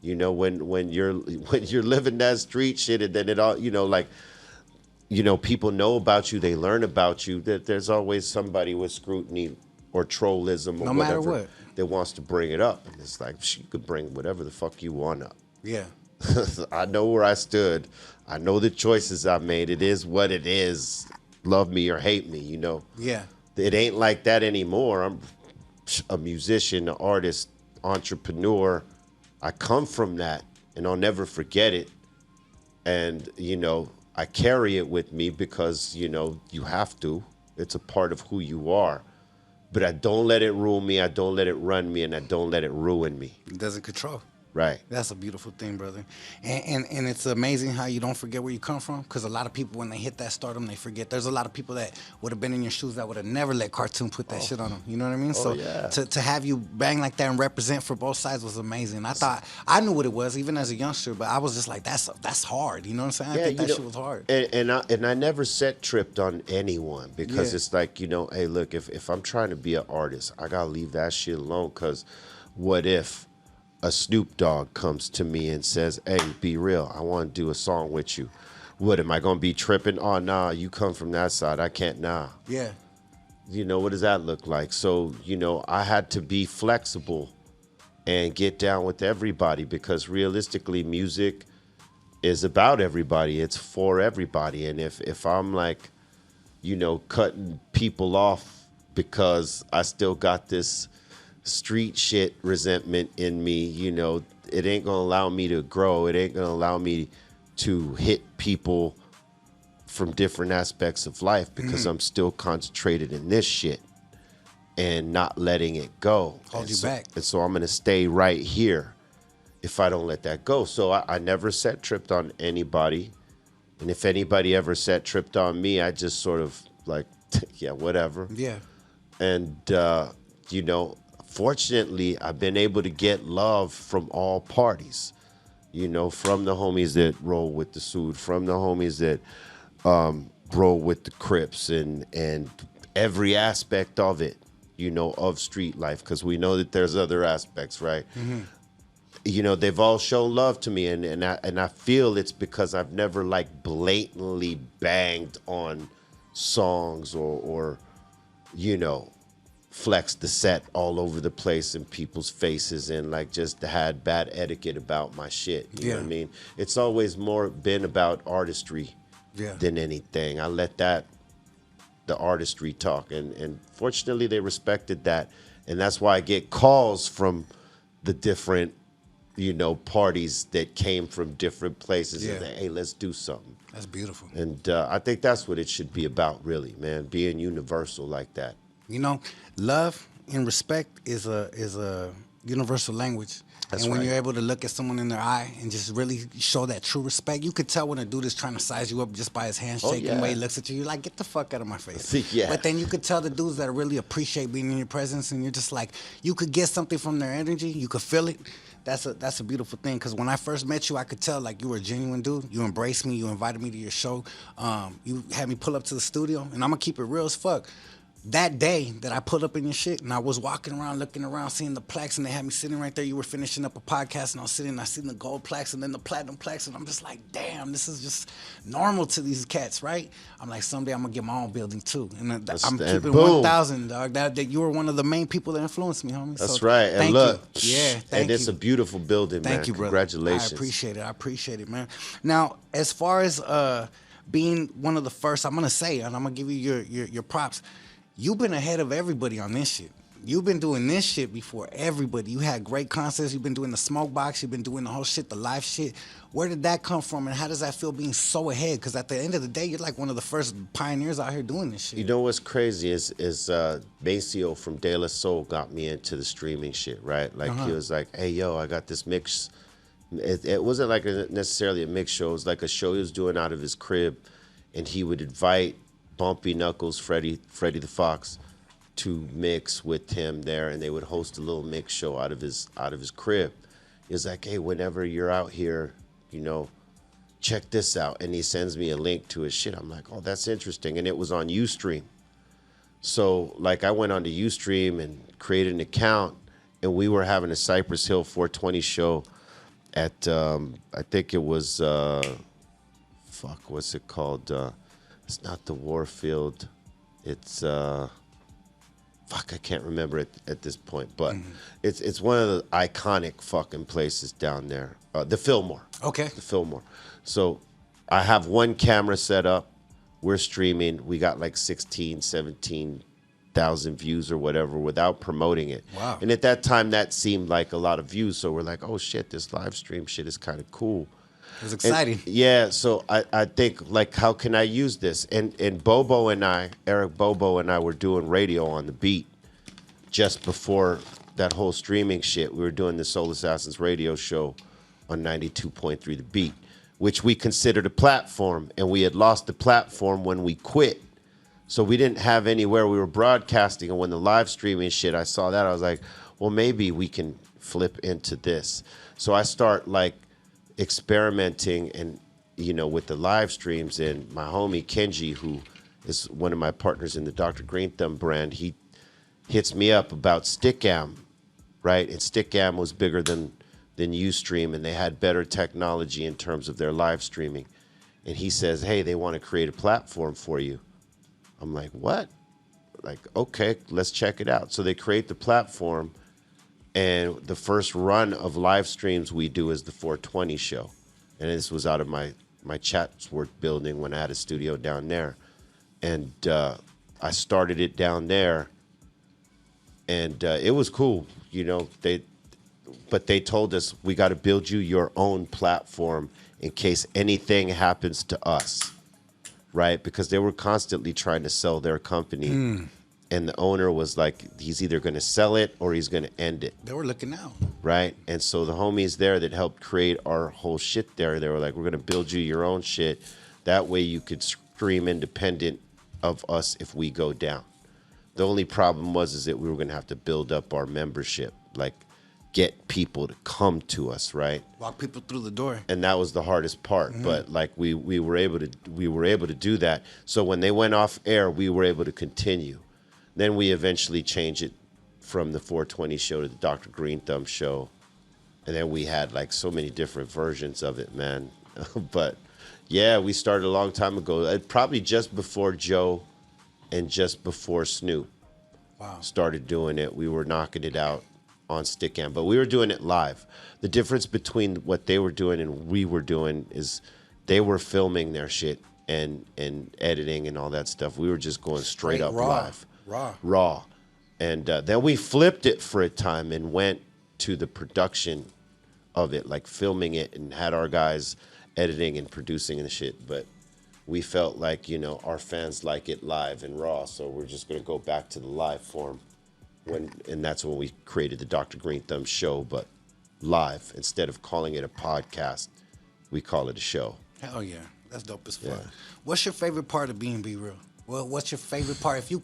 You know, when you're living that street shit, and then it all, you know, like, you know, people know about you, they learn about you, that there's always somebody with scrutiny or trollism or No matter whatever what. that wants to bring it up. And it's like, you could bring whatever the fuck you want up. Yeah. I know where I stood. I know the choices I made. It is what it is. Love me or hate me, you know. Yeah. It ain't like that anymore. I'm a musician, an artist, entrepreneur. I come from that, and I'll never forget it. And, you know, I carry it with me because, you know, you have to. It's a part of who you are. But I don't let it rule me. I don't let it run me, and I don't let it ruin me. It doesn't control. Right. That's a beautiful thing, brother. And it's amazing how you don't forget where you come from, because a lot of people, when they hit that stardom, they forget. There's a lot of people that would have been in your shoes that would have never let Cartoon put that shit on them. You know what I mean? So yeah. to have you bang like that and represent for both sides was amazing. I thought, I knew what it was even as a youngster, but I was just like, that's hard. You know what I'm saying? I think that shit was hard. And I never set tripped on anyone because Yeah. it's like, you know, hey, look, if I'm trying to be an artist, I got to leave that shit alone, because what if a Snoop Dogg comes to me and says, hey, be real, I want to do a song with you. What, am I going to be tripping? Oh, nah, you come from that side. I can't, nah. Yeah. You know, what does that look like? So, you know, I had to be flexible and get down with everybody, because realistically, music is about everybody. It's for everybody. And if I'm like, cutting people off because I still got this street shit resentment in me. It ain't gonna allow me to grow. It ain't gonna allow me to hit people from different aspects of life because I'm still concentrated in this shit and not letting it go. Hold you back. And so I'm gonna stay right here if I don't let that go. So I never set tripped on anybody. And if anybody ever set tripped on me, I just sort of like, yeah, whatever. Yeah. And, fortunately, I've been able to get love from all parties, from the homies that roll with the Sood, from the homies that roll with the Crips and every aspect of it, of street life, because we know that there's other aspects, right? They've all shown love to me, and I feel it's because I've never like blatantly banged on songs or flexed the set all over the place in people's faces and like just had bad etiquette about my shit. You know what I mean? It's always more been about artistry than anything. I let the artistry talk, and fortunately they respected that, and that's why I get calls from the different parties that came from different places and say, hey, let's do something. That's beautiful. And I think that's what it should be about, really, man, being universal like that. Love and respect is a universal language. That's and when right. you're able to look at someone in their eye and just really show that true respect, you could tell when a dude is trying to size you up just by his handshake and the way he looks at you. You're like, get the fuck out of my face. Yeah. But then you could tell the dudes that really appreciate being in your presence, and you're just like, you could get something from their energy. You could feel it. That's a beautiful thing, because when I first met you, I could tell like you were a genuine dude. You embraced me. You invited me to your show. You had me pull up to the studio, and I'm gonna keep it real as fuck. That day that I put up in your shit, and I was walking around, looking around, seeing the plaques, and they had me sitting right there. You were finishing up a podcast, and I was sitting, and I seen the gold plaques and then the platinum plaques, and I'm just like, damn, this is just normal to these cats, right? I'm like, someday I'm gonna get my own building too, and I'm keeping 1,000, dog. That you were one of the main people that influenced me, homie. That's so, right. And look, thank and you. it's a beautiful building, man. Thank you, brother. Congratulations. I appreciate it, man. Now, as far as being one of the first, I'm gonna say, and I'm gonna give you your props. You've been ahead of everybody on this shit. You've been doing this shit before everybody. You had great concerts. You've been doing the smoke box. You've been doing the whole shit, the live shit. Where did that come from, and how does that feel being so ahead? Because at the end of the day, you're like one of the first pioneers out here doing this shit. You know what's crazy is Maceo from De La Soul got me into the streaming shit, right? Like he was like, hey, yo, I got this mix. It wasn't like necessarily a mix show. It was like a show he was doing out of his crib, and he would invite Bumpy Knuckles, Freddie the Fox, to mix with him there, and they would host a little mix show out of his crib. He was like, hey, whenever you're out here, check this out. And he sends me a link to his shit. I'm like, oh, that's interesting. And it was on Ustream. So like I went on to Ustream and created an account, and we were having a Cypress Hill 420 show at I think it was what's it called? It's not the Warfield. It's I can't remember it at this point, but it's one of the iconic fucking places down there. The Fillmore. Okay. The Fillmore. So I have one camera set up. We're streaming. We got like 16, 17,000 views or whatever without promoting it. Wow. And at that time, that seemed like a lot of views. So we're like, oh shit, this live stream shit is kind of cool. It was exciting. And, so I think, like, how can I use this? And Bobo and I, Eric Bobo and I were doing radio on the beat just before that whole streaming shit. We were doing the Soul Assassins radio show on 92.3 The Beat, which we considered a platform, and we had lost the platform when we quit. So we didn't have anywhere we were broadcasting, and when the live streaming shit, I saw that, I was like, well, maybe we can flip into this. So I start, like, experimenting and with the live streams, and my homie Kenji, who is one of my partners in the Dr. Green Thumb brand, he hits me up about Stickam, right? And Stickam was bigger than Ustream, and they had better technology in terms of their live streaming. And he says, hey, they want to create a platform for you. I'm like, what? Like, okay, let's check it out. So they create the platform, and the first run of live streams we do is the 420 show. And this was out of my Chatsworth building when I had a studio down there. and I started it down there, and it was cool. You know, but they told us we got to build you your own platform in case anything happens to us, right? Because they were constantly trying to sell their company, and the owner was like, he's either going to sell it or he's going to end it. They were looking out. Right? And so the homies there that helped create our whole shit there, they were like, we're going to build you your own shit. That way you could scream independent of us if we go down. The only problem was that we were going to have to build up our membership, like get people to come to us, right? Walk people through the door. And that was the hardest part. But like we were able to do that. So when they went off air, we were able to continue. Then we eventually changed it from the 420 show to the Dr. Green Thumb show. And then we had like so many different versions of it, man. But yeah, we started a long time ago. Probably just before Joe and just before Snoop started doing it. We were knocking it out on Stickam, but we were doing it live. The difference between what they were doing and we were doing is they were filming their shit and editing and all that stuff. We were just going straight up live. Raw. And then we flipped it for a time and went to the production of it, like filming it and had our guys editing and producing and shit. But we felt like, you know, our fans like it live and raw, so we're just going to go back to the live form. And that's when we created the Dr. Green Thumb show, but live. Instead of calling it a podcast, we call it a show. Hell yeah. That's dope as fuck. Yeah. What's your favorite part of being Be Real? Well, what's your favorite part? If you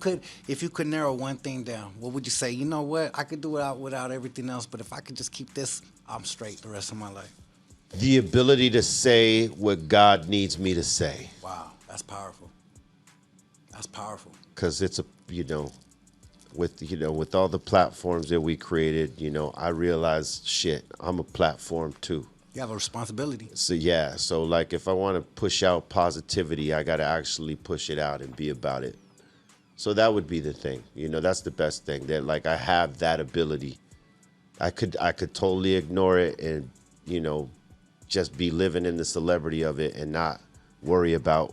could narrow one thing down, what would you say? You know what? I could do it without everything else, but if I could just keep this, I'm straight the rest of my life. The ability to say what God needs me to say. Wow, that's powerful. That's powerful. Because it's with all the platforms that we created, you know, I realized shit, I'm a platform too. You have a responsibility. So yeah, so like if I want to push out positivity, I got to actually push it out and be about it. So that would be the thing. You know, that's the best thing, that like I have that ability. I could totally ignore it and, you know, just be living in the celebrity of it and not worry about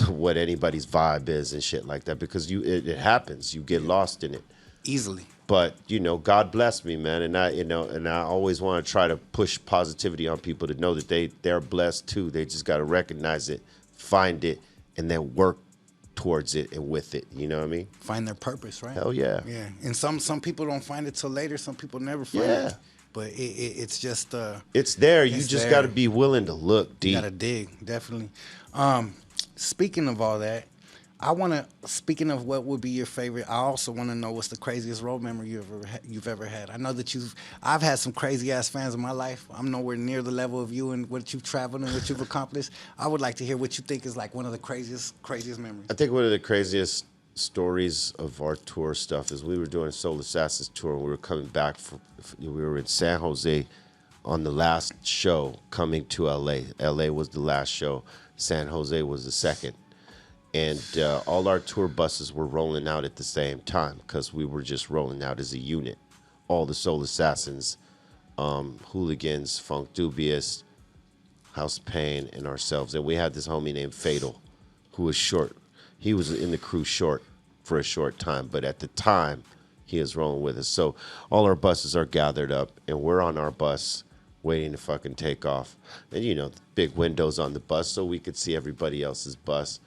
what anybody's vibe is and shit like that, because it happens. You get lost in it easily. But, you know, God bless me, man. And I always want to try to push positivity on people to know that they're blessed too. They just got to recognize it, find it, and then work towards it and with it. You know what I mean? Find their purpose, right? Hell yeah. Yeah. And some people don't find it till later. Some people never find it. But it's just it's there. You just got to be willing to look deep. You got to dig, definitely. Speaking of all that, speaking of what would be your favorite, I also want to know what's the craziest road memory you've ever had. I know that I've had some crazy ass fans in my life. I'm nowhere near the level of you and what you've traveled and what you've accomplished. I would like to hear what you think is like one of the craziest memories. I think one of the craziest stories of our tour stuff is we were doing a Soul Assassins tour and we were coming back we were in San Jose on the last show coming to LA. LA was the last show. San Jose was the second. And all our tour buses were rolling out at the same time because we were just rolling out as a unit. All the Soul Assassins, Hooligans, Funk Dubious, House of Pain, and ourselves. And we had this homie named Fatal, who was short. He was in the crew for a short time, but at the time, he was rolling with us. So all our buses are gathered up, and we're on our bus waiting to fucking take off. And, you know, big windows on the bus so we could see everybody else's bus.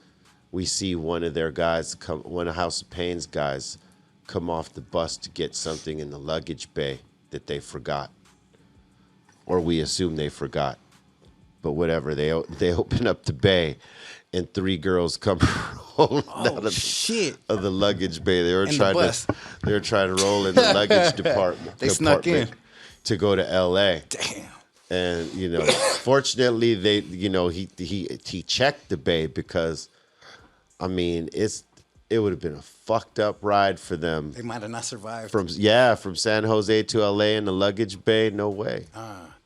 We see one of their guys one of House of Pain's guys come off the bus to get something in the luggage bay that they forgot. Or we assume they forgot. But whatever, they open up the bay and three girls come rolling out of the luggage bay. They were trying to roll in the luggage department. They snuck in to go to LA. Damn. And, you know, fortunately he checked the bay because, I mean, it would have been a fucked up ride for them. They might have not survived. From San Jose to LA in the luggage bay, no way.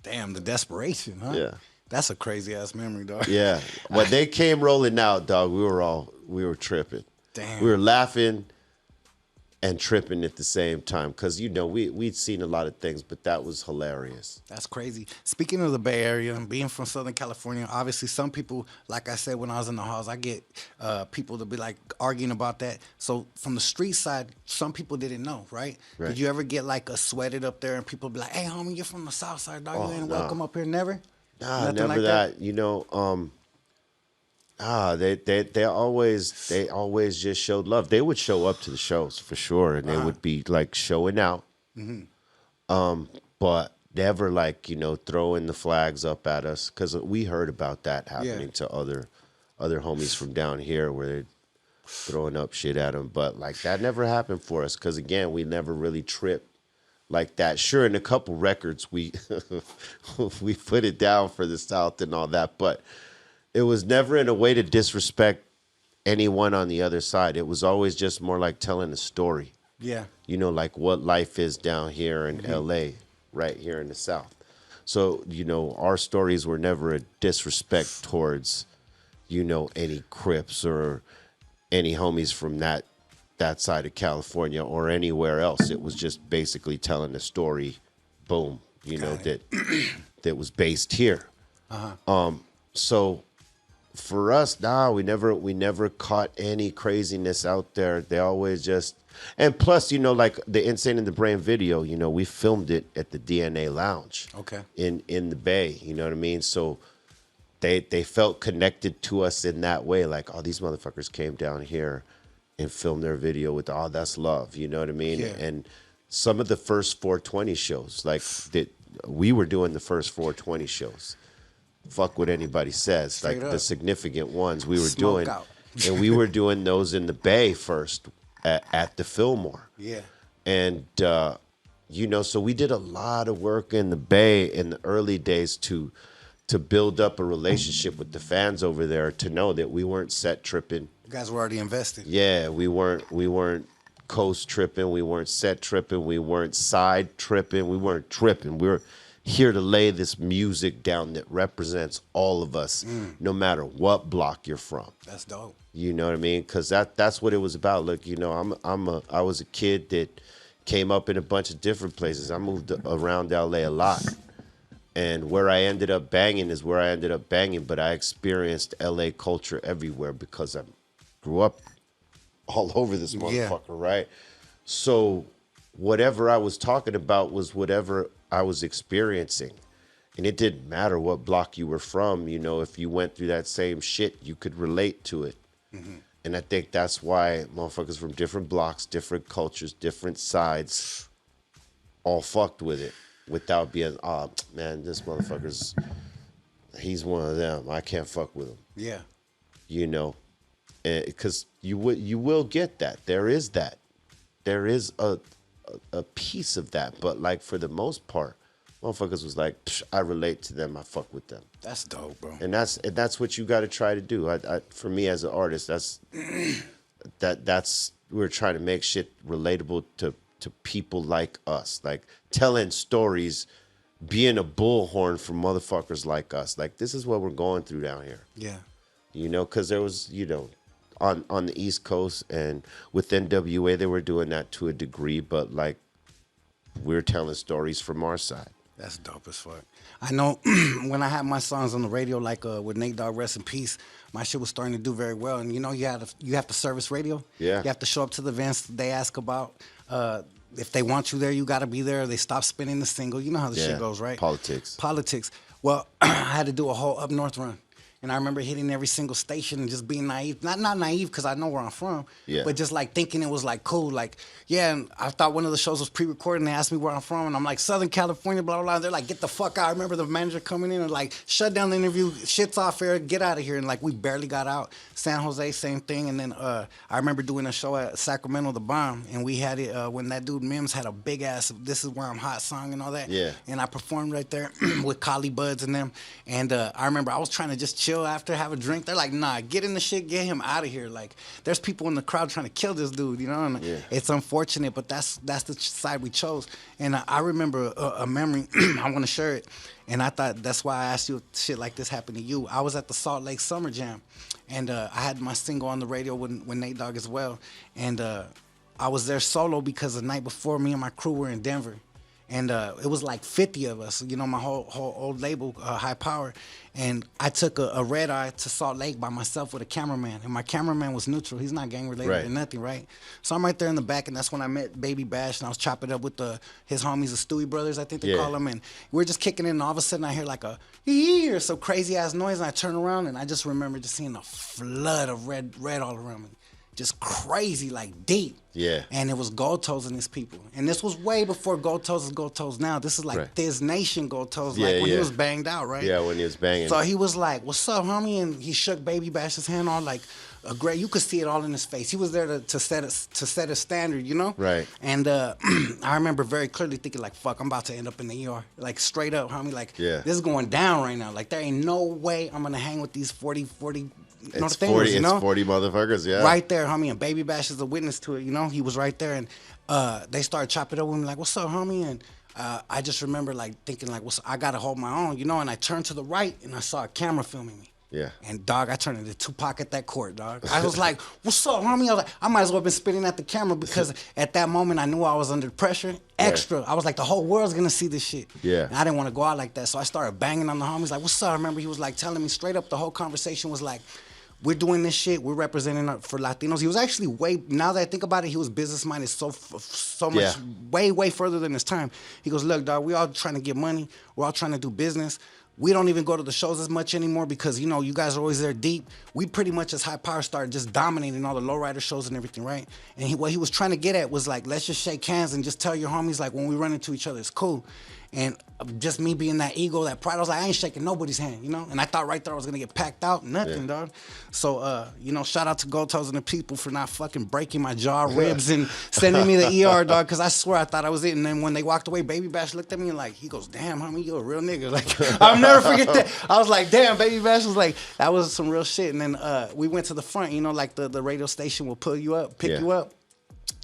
Damn, the desperation, huh? Yeah. That's a crazy ass memory, dog. Yeah. When they came rolling out, dog, we were tripping. Damn. We were laughing. and tripping at the same time. Because, you know, we'd seen a lot of things, but that was hilarious. That's crazy. Speaking of the Bay Area and being from Southern California, obviously some people, like I said, when I was in the halls, I get people to be like arguing about that. So from the street side, some people didn't know, right? Right. Did you ever get like a sweated up there and people be like, hey, homie, you're from the South Side, dog. You ain't welcome up here, never? Nah, Nothing never like that. You know, they always just showed love. They would show up to the shows for sure, and they would be like showing out. But never like, you know, throwing the flags up at us, because we heard about that happening to other homies from down here where they're throwing up shit at them. But like that never happened for us, because again, we never really tripped like that. Sure, in a couple records we we put it down for the South and all that, but it was never in a way to disrespect anyone on the other side. It was always just more like telling a story. Yeah. You know, like what life is down here in LA, right here in the South. So, you know, our stories were never a disrespect towards, you know, any Crips or any homies from that side of California or anywhere else. It was just basically telling a story, boom, you know, that was based here. So for us, we never caught any craziness out there. They always just, and plus, you know, like the Insane in the Brain video, you know, we filmed it at the DNA Lounge. Okay. In the Bay, you know what I mean? So they felt connected to us in that way. Like, oh, these motherfuckers came down here and filmed their video with, oh, that's love. You know what I mean? Yeah. And some of the first 420 shows, like we were doing the first 420 shows. Fuck what anybody says. Straight like up. the significant ones we were Smoke doing. out. And we were doing those in the Bay first at the Fillmore. Yeah. And, you know, so we did a lot of work in the Bay in the early days to build up a relationship with the fans over there, to know that we weren't set tripping. You guys were already invested. Yeah, we weren't coast tripping, we weren't set tripping, we weren't side tripping, we weren't tripping. We were here to lay this music down that represents all of us, no matter what block you're from. That's dope. You know what I mean? Because that's what it was about. Look, you know, I was a kid that came up in a bunch of different places. I moved around LA a lot, and where I ended up banging is where I ended up banging. But I experienced LA culture everywhere because I grew up all over this motherfucker, right? So whatever I was talking about was whatever I was experiencing. And it didn't matter what block you were from. You know, if you went through that same shit, you could relate to it. And I think that's why motherfuckers from different blocks, different cultures, different sides all fucked with it without being, oh, man, this motherfucker's, he's one of them. I can't fuck with him. Yeah. You know, because you will get that. There is that. There is a piece of that. But like for the most part, motherfuckers was like, I relate to them. I fuck with them. That's dope, bro. And that's what you got to try to do. For me as an artist, that's we're trying to make shit relatable to people like us, like telling stories, being a bullhorn for motherfuckers like us. Like this is what we're going through down here. Yeah. You know, because there was, you know, on the East Coast and with NWA, they were doing that to a degree, but like we're telling stories from our side. That's dope as fuck. I know when I had my songs on the radio, like with Nate Dogg, rest in peace, my shit was starting to do very well. And you know, you have to service radio. Yeah. You have to show up to the events they ask about. If they want you there, you got to be there. They stop spinning the single. You know how the shit goes, right? Politics. Well, I had to do a whole up north run. And I remember hitting every single station and just being naive. Not naive because I know where I'm from, but just like thinking it was like cool. Like, yeah, and I thought one of the shows was pre-recorded and they asked me where I'm from. And I'm like, Southern California, blah, blah, blah. They're like, get the fuck out. I remember the manager coming in and like, shut down the interview. Shit's off air. Get out of here. And like, we barely got out. San Jose, same thing. And then I remember doing a show at Sacramento, The Bomb. And we had it when that dude Mims had a big ass, This Is Where I'm Hot song and all that. Yeah. And I performed right there with Collie Buds and them. And I remember I was trying to just chill after, have a drink. They're like, nah, get in the shit, get him out of here. Like, there's people in the crowd trying to kill this dude, you know? And it's unfortunate, but that's the side we chose. And I remember a memory, I want to share it. And I thought that's why I asked you if shit like this happened to you. I was at the Salt Lake Summer Jam, and I had my single on the radio with Nate Dogg as well. And I was there solo because the night before, me and my crew were in Denver. And it was like 50 of us, you know, my whole old label, High Power. And I took a red eye to Salt Lake by myself with a cameraman. And my cameraman was neutral. He's not gang related or nothing, right? So I'm right there in the back, and that's when I met Baby Bash, and I was chopping up with his homies, the Stewie Brothers, I think they call them. And we're just kicking in, and all of a sudden I hear like a hee or some crazy ass noise, and I turn around, and I just remember just seeing a flood of red all around me. Just crazy, like deep. Yeah. And it was Gold Toes and his people. And this was way before Gold Toes is Gold Toes now. This is like Thiz Nation Gold Toes, like when he was banged out, right? Yeah, when he was banging. So he was like, "What's up, homie?" And he shook Baby Bash's hand all like a great. You could see it all in his face. He was there to set a standard, you know? Right. And I remember very clearly thinking like, "Fuck, I'm about to end up in the ER." Like straight up, homie. Like this is going down right now. Like there ain't no way I'm gonna hang with these 40 it's 40, you know? It's 40 motherfuckers, yeah. Right there, homie, and Baby Bash is a witness to it, you know? He was right there, and they started chopping it up with me like, "What's up, homie?" And I just remember, like, thinking, like, I got to hold my own, you know? And I turned to the right, and I saw a camera filming me. Yeah. And, dog, I turned into Tupac at that court, dog. I was like, "What's up, homie?" I was like, I might as well have been spitting at the camera because at that moment I knew I was under pressure. Extra. I was like, the whole world's going to see this shit. Yeah. And I didn't want to go out like that, so I started banging on the homies like, "What's up?" I remember he was, like, telling me straight up, the whole conversation was like, "We're doing this shit. We're representing for Latinos." He was actually now that I think about it, he was business-minded so much, way further than his time. He goes, "Look, dog, we all trying to get money. We're all trying to do business. We don't even go to the shows as much anymore because, you know, you guys are always there deep. We pretty much as High Power started just dominating all the lowrider shows and everything, right?" And what he was trying to get at was like, let's just shake hands and just tell your homies, like, when we run into each other, it's cool. And just me being that ego, that pride, I was like, I ain't shaking nobody's hand, you know? And I thought right there I was going to get packed out. Nothing, dog. So, you know, shout out to Gold Toes and the people for not fucking breaking my jaw, ribs, and sending me the ER, dog, because I swear I thought I was it. And then when they walked away, Baby Bash looked at me and like, he goes, "Damn, homie, you a real nigga." Like, I'll never forget that. I was like, damn, Baby Bash was like, that was some real shit. And then we went to the front, you know, like the radio station will pull you up, pick you up.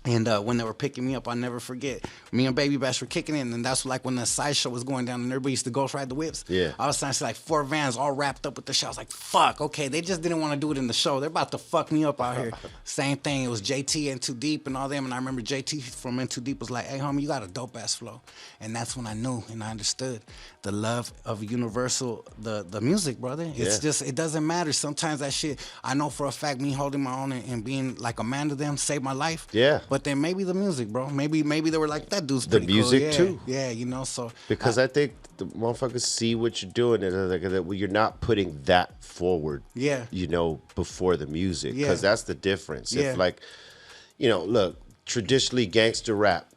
And when they were picking me up, I'll never forget. Me and Baby Bash were kicking in, and that's like when the sideshow was going down, and everybody used to ghost ride the whips. Yeah. I was starting to see like 4 vans all wrapped up with the show. I was like, fuck, okay, they just didn't want to do it in the show. They're about to fuck me up out here. Same thing. It was JT and Too Deep and all them, and I remember JT from In Too Deep was like, "Hey, homie, you got a dope ass flow." And that's when I knew and I understood the love of Universal, the music, brother. It's just, it doesn't matter. Sometimes that shit, I know for a fact, me holding my own and being like a man to them saved my life. Yeah. But then maybe the music, bro. Maybe they were like, "That dude's The pretty music cool." Yeah, too. Yeah, you know, so. Because I think the motherfuckers see what you're doing and they're like, that you're not putting that forward. Yeah. You know, before the music. Yeah. Because that's the difference. Yeah. If like, you know, look, traditionally gangster rap,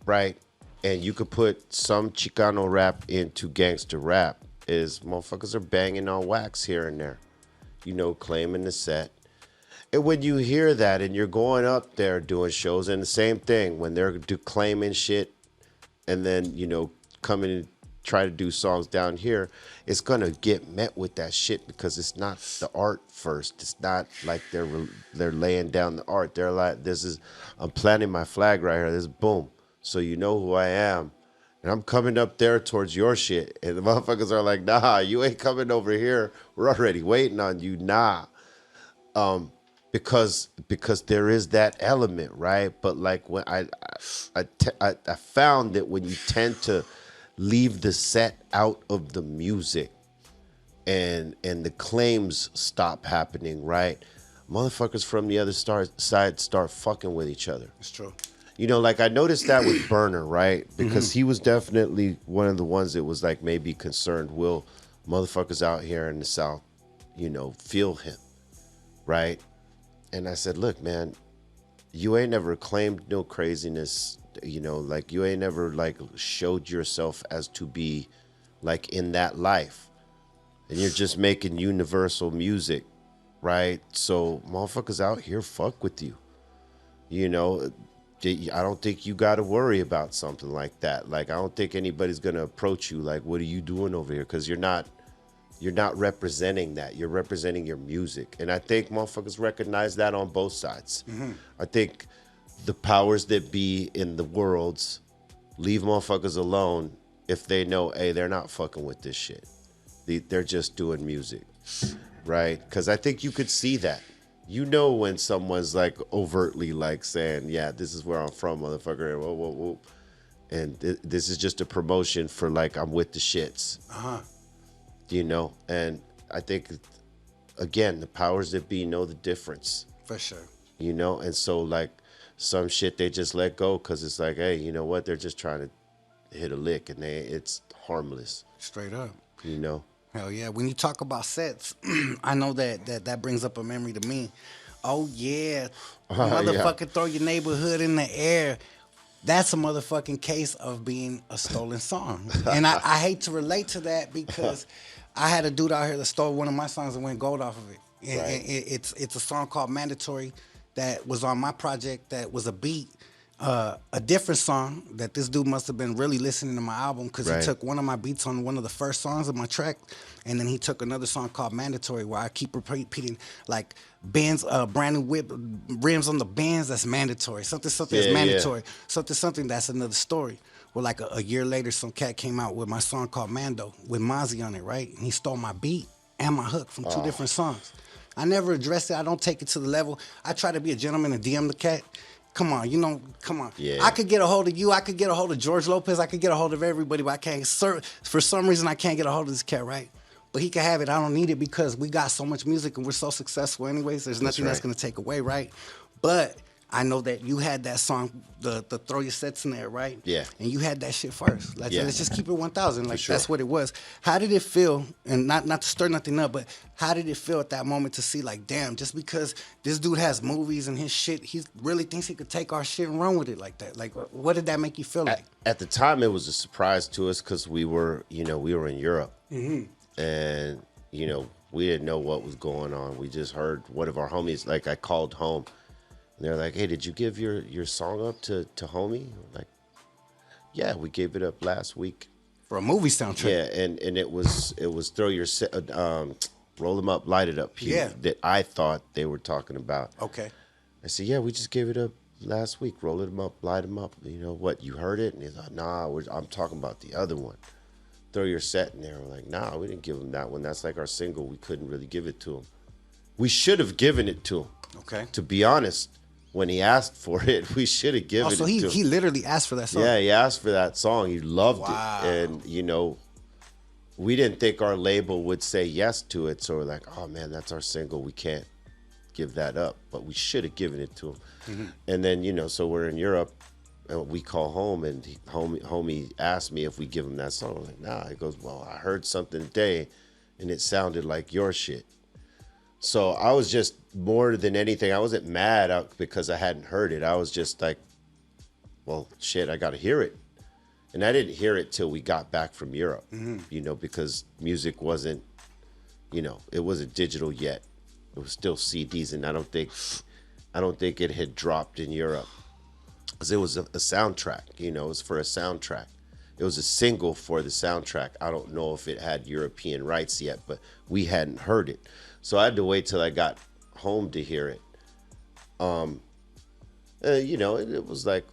right? And you could put some Chicano rap into gangster rap is motherfuckers are banging on wax here and there. You know, claiming the set. And when you hear that and you're going up there doing shows, and the same thing when they're claiming shit and then, you know, coming and try to do songs down here, it's going to get met with that shit because it's not the art first. It's not like they're laying down the art. They're like, I'm planting my flag right here. This is boom. So you know who I am. And I'm coming up there towards your shit. And the motherfuckers are like, "Nah, you ain't coming over here. We're already waiting on you." Nah. Because there is that element, right? But like when I found that when you tend to leave the set out of the music and the claims stop happening, right? Motherfuckers from the other side start fucking with each other. It's true. You know, like I noticed that with Burner, right? Because he was definitely one of the ones that was like maybe concerned, will motherfuckers out here in the South, you know, feel him, right? And I said, "Look, man, you ain't never claimed no craziness, you know, like you ain't never like showed yourself as to be like in that life. And you're just making universal music, right? So motherfuckers out here fuck with you. You know, I don't think you got to worry about something like that. Like, I don't think anybody's going to approach you like, "What are you doing over here?" Because you're not representing that. You're representing your music. And I think motherfuckers recognize that on both sides. I think the powers that be in the worlds leave motherfuckers alone if they know, hey, they're not fucking with this shit. They're just doing music, right? Because I think you could see that. You know when someone's like overtly like saying, "Yeah, this is where I'm from, motherfucker." Whoa, whoa, whoa. And this is just a promotion for like I'm with the shits. You know, and I think again the powers that be know the difference. For sure. You know, and so like some shit they just let go because it's like, hey, you know what? They're just trying to hit a lick, and it's harmless. Straight up. You know. Hell yeah. When you talk about sets, I know that brings up a memory to me. Oh yeah. Motherfucker throw your neighborhood in the air. That's a motherfucking case of being a stolen song. And I hate to relate to that because I had a dude out here that stole one of my songs and went gold off of it. And, Right. and it's a song called Mandatory that was on my project that was a beat. A different song that this dude must have been really listening to my album because Right. he took one of my beats on one of the first songs of my track, and then he took another song called Mandatory where I keep repeating like Benz, brand new whip rims on the Benz. That's mandatory. Something Yeah, is yeah. mandatory. Something that's another story. Well, like a year later, some cat came out with my song called Mando with Mozzie on it, right? And he stole my beat and my hook from two different songs. I never addressed it. I don't take it to the level. I try to be a gentleman and DM the cat. Come on, come on. Yeah. I could get a hold of you. I could get a hold of George Lopez. I could get a hold of everybody, but I can't. For some reason, I can't get a hold of this cat, right? But he can have it. I don't need it because we got so much music and we're so successful anyways. There's nothing that's right. going to take away, right? But I know that you had that song, the throw your sets in there, right? Yeah. And you had that shit first. Yeah. Let's just keep it 1,000. Like sure. that's what it was. How did it feel? And not to stir nothing up, but how did it feel at that moment to see like, damn, just because this dude has movies and his shit, he really thinks he could take our shit and run with it like that. Like, what did that make you feel like? At the time, it was a surprise to us because we were in Europe, and we didn't know what was going on. We just heard one of our homies. Like I called home, and they're like, "Hey, did you give your song up to homie?" We're like, "Yeah, we gave it up last week For a movie soundtrack. Yeah, and it was throw your roll them up, light it up. Yeah. That I thought they were talking about. Okay. I said, yeah, we just gave it up last week. Roll them up, light them up. You know what? You heard it? And he's like, nah, I'm talking about the other one. Throw your set in there. We're like, nah, we didn't give him that one. That's like our single. We couldn't really give it to him. We should have given it to him. Okay. To be honest, when he asked for it, we should have given it So to him. he literally asked for that song. Yeah, he asked for that song. He loved Wow. it. And, we didn't think our label would say yes to it. So we're like, oh, man, that's our single. We can't give that up. But we should have given it to him. Mm-hmm. And then, so we're in Europe. And we call home, and homie asked me if we give him that song. I'm like, nah. He goes, well, I heard something today, and it sounded like your shit. So I was just, more than anything, I wasn't mad because I hadn't heard it. I was just like, well, shit, I got to hear it. And I didn't hear it till we got back from Europe, because music wasn't, it wasn't digital yet. It was still CDs, and I don't think it had dropped in Europe. Because it was a soundtrack, it was for a soundtrack. It was a single for the soundtrack. I don't know if it had European rights yet, but we hadn't heard it. So I had to wait till I got home to hear it. It was like,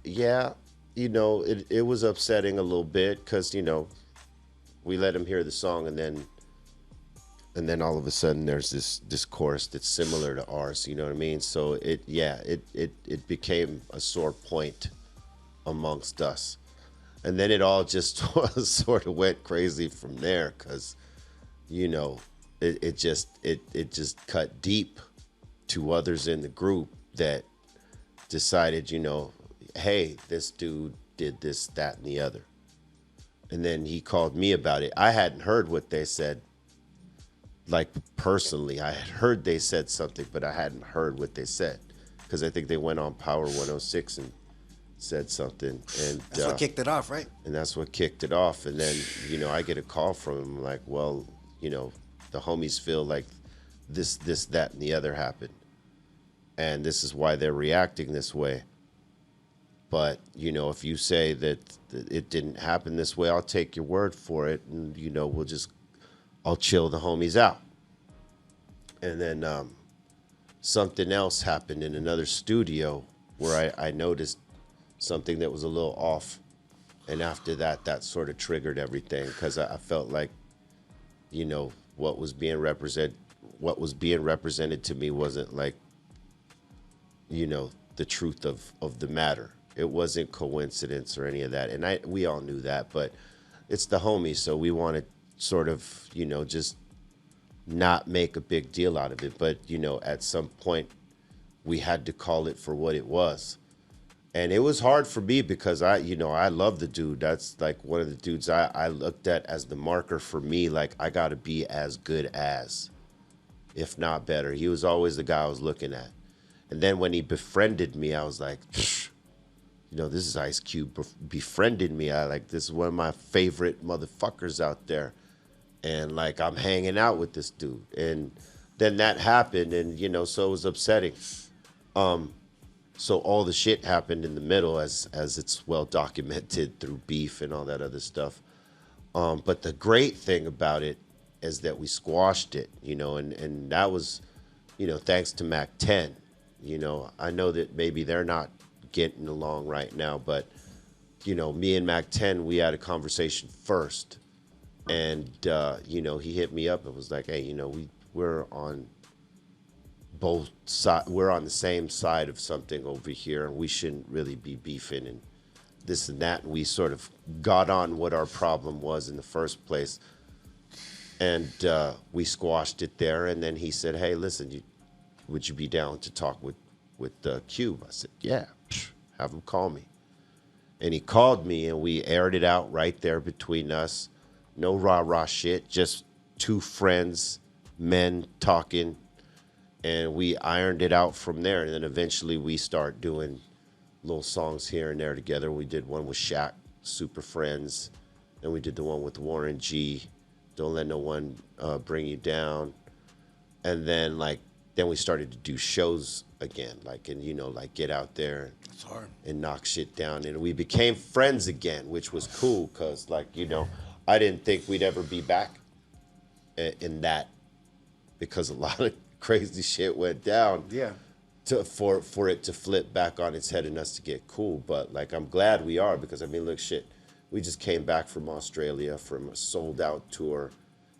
yeah, it was upsetting a little bit because, we let him hear the song and then all of a sudden there's this chorus that's similar to ours, you know what I mean? So it became a sore point amongst us. And then it all just sort of went crazy from there because, it just cut deep to others in the group that decided, hey, this dude did this, that, and the other. And then he called me about it. I hadn't heard what they said. Like, personally, I had heard they said something, but I hadn't heard what they said. Because I think they went on Power 106 and said something. And That's what kicked it off, right? And that's what kicked it off. And then, I get a call from him like, well, the homies feel like this, that, and the other happened. And this is why they're reacting this way. But, if you say that it didn't happen this way, I'll take your word for it. And, I'll chill the homies out. And then something else happened in another studio where I noticed something that was a little off. And after that sort of triggered everything because I felt like, what was being represented what was being represented to me wasn't like, the truth of the matter. It wasn't coincidence or any of that. And we all knew that, but it's the homies. So we want to sort of, just not make a big deal out of it. But, at some point we had to call it for what it was. And it was hard for me because I love the dude. That's like one of the dudes I looked at as the marker for me. Like, I got to be as good as, if not better. He was always the guy I was looking at. And then when he befriended me, I was like, this is Ice Cube befriended me. This is one of my favorite motherfuckers out there. And like, I'm hanging out with this dude. And then that happened, and so it was upsetting. So all the shit happened in the middle, as it's well documented through beef and all that other stuff. But the great thing about it is that we squashed it, and that was, thanks to Mac 10. I know that maybe they're not getting along right now, but me and Mac 10, we had a conversation first, and he hit me up and was like, hey, we're on both sides, we're on the same side of something over here, and we shouldn't really be beefing and this and that. And we sort of got on what our problem was in the first place, and we squashed it there. And then he said, hey, listen, would you be down to talk with Cube? I said, yeah, have him call me. And he called me, and we aired it out right there between us. No rah-rah shit, just two friends, men talking, and we ironed it out from there. And then eventually we start doing little songs here and there together. We did one with Shaq, Super Friends. Then we did the one with Warren G, Don't Let No One Bring You Down. And then we started to do shows again, and get out there and knock shit down. And we became friends again, which was cool, because I didn't think we'd ever be back in that, because a lot of crazy shit went down. Yeah. For it to flip back on its head and us to get cool. But I'm glad we are, because look, shit, we just came back from Australia from a sold out tour.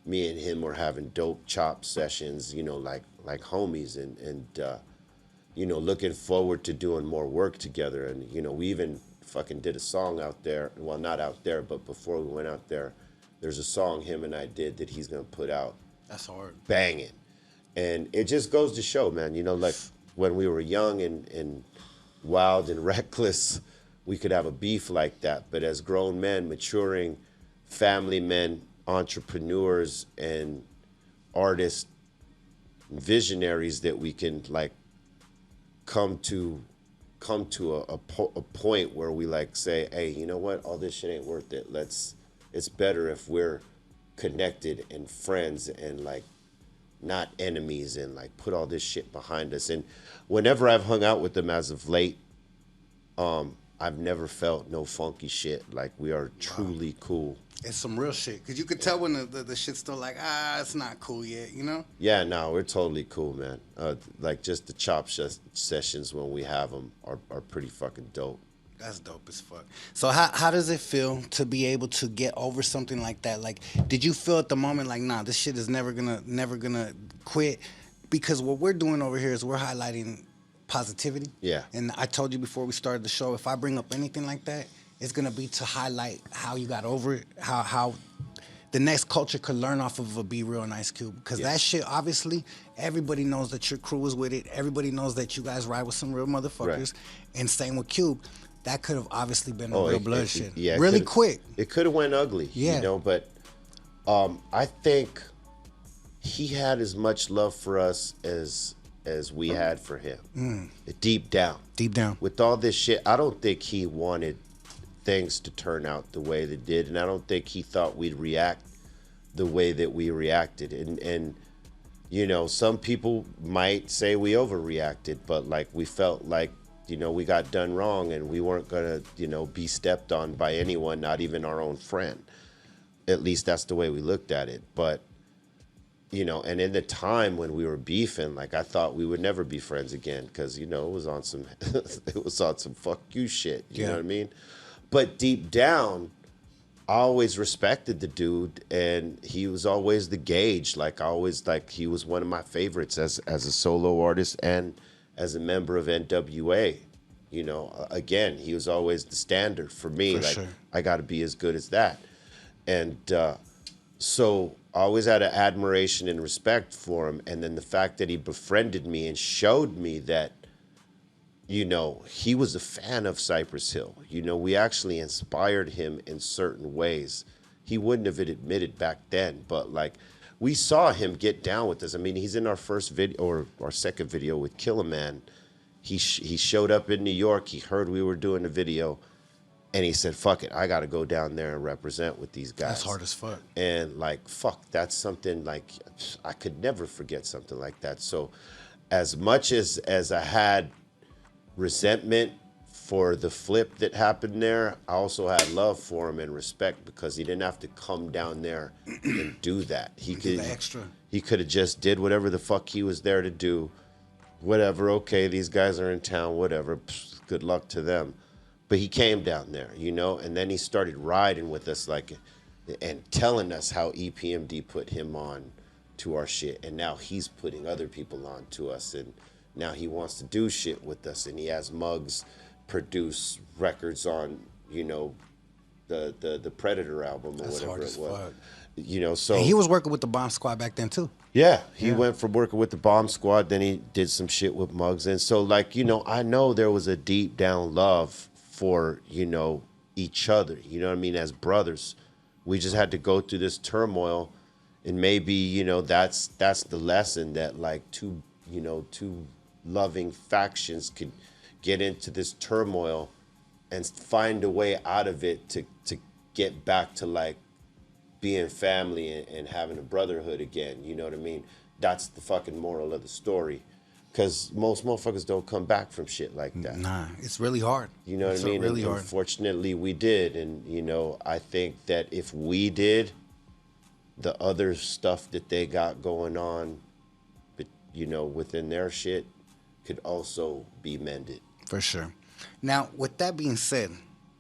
Me and him were having dope chop sessions, like homies, and looking forward to doing more work together. And we even fucking did a song out there. Well, not out there, but before we went out there, there's a song him and I did that he's gonna put out. That's hard. Banging. And it just goes to show, man, when we were young and wild and reckless, we could have a beef like that. But as grown men, maturing family men, entrepreneurs and artists, visionaries, that we can come to a point where we say, hey, you know what? All this shit ain't worth it. It's better if we're connected and friends and not enemies, and put all this shit behind us. And whenever I've hung out with them as of late, I've never felt no funky shit. We are truly cool. It's some real shit, because you could tell when the shit's still it's not cool yet, Yeah, no, we're totally cool, man. Just the chop sessions when we have them are pretty fucking dope. That's dope as fuck. So how does it feel to be able to get over something like that? Did you feel at the moment nah, this shit is never gonna quit? Because what we're doing over here is we're highlighting positivity. Yeah. And I told you before we started the show, if I bring up anything like that, it's gonna be to highlight how you got over it, how the next culture could learn off of a Be Real and Ice Cube. Because that shit, obviously, everybody knows that your crew is with it. Everybody knows that you guys ride with some real motherfuckers. Right. And same with Cube. That could have obviously been a real bloodshed. Really quick. It could have went ugly, but I think he had as much love for us as we had for him. Deep down. With all this shit, I don't think he wanted things to turn out the way they did, and I don't think he thought we'd react the way that we reacted. And some people might say we overreacted, but we felt we got done wrong, and we weren't gonna be stepped on by anyone, not even our own friend. At least that's the way we looked at it. But and in the time when we were beefing, I thought we would never be friends again, because it was on some it was on some fuck you shit. You know what I mean? But deep down, I always respected the dude, and he was always the gauge. Like, I always, like, he was one of my favorites as a solo artist and as a member of NWA. You know, again, he was always the standard for me. For like, sure. I got to be as good as that. And so I always had an admiration and respect for him. And then the fact that he befriended me and showed me that, you know, he was a fan of Cypress Hill. You know, we actually inspired him in certain ways. He wouldn't have admitted back then, but like, we saw him get down with us. I mean, he's in our first video, or our second video with Kill a Man. He showed up in New York. He heard we were doing a video, and he said, fuck it, I got to go down there and represent with these guys. That's hard as fuck. And like, fuck, that's something like, I could never forget something like that. So as much as I had resentment for the flip that happened there, I also had love for him and respect, because he didn't have to come down there and do that. He could The extra. He could have just did whatever the fuck he was there to do. Whatever, okay, these guys are in town, whatever, good luck to them. But he came down there, you know, and then he started riding with us, like, and telling us how EPMD put him on to our shit, and now he's putting other people on to us, and now he wants to do shit with us, and he has Muggs produce records on, you know, the Predator album or That's whatever hard it as was. fuck. You know, so And he was working with the Bomb Squad back then too. yeah, he went from working with the Bomb Squad, then he did some shit with Muggs. And so, like, you know, I know there was a deep down love for, you know, each other, you know what I mean, as brothers. We just had to go through this turmoil, and maybe, you know, that's the lesson, that like two loving factions could get into this turmoil and find a way out of it to get back to like being family and having a brotherhood again. You know what I mean? That's the fucking moral of the story. Because most motherfuckers don't come back from shit like that. Nah, it's really hard. You know what It's I mean? really And hard. unfortunately, we did. And, you know, I think that if we did, the other stuff that they got going on, but, you know, within their shit could also be mended. For sure. Now, with that being said,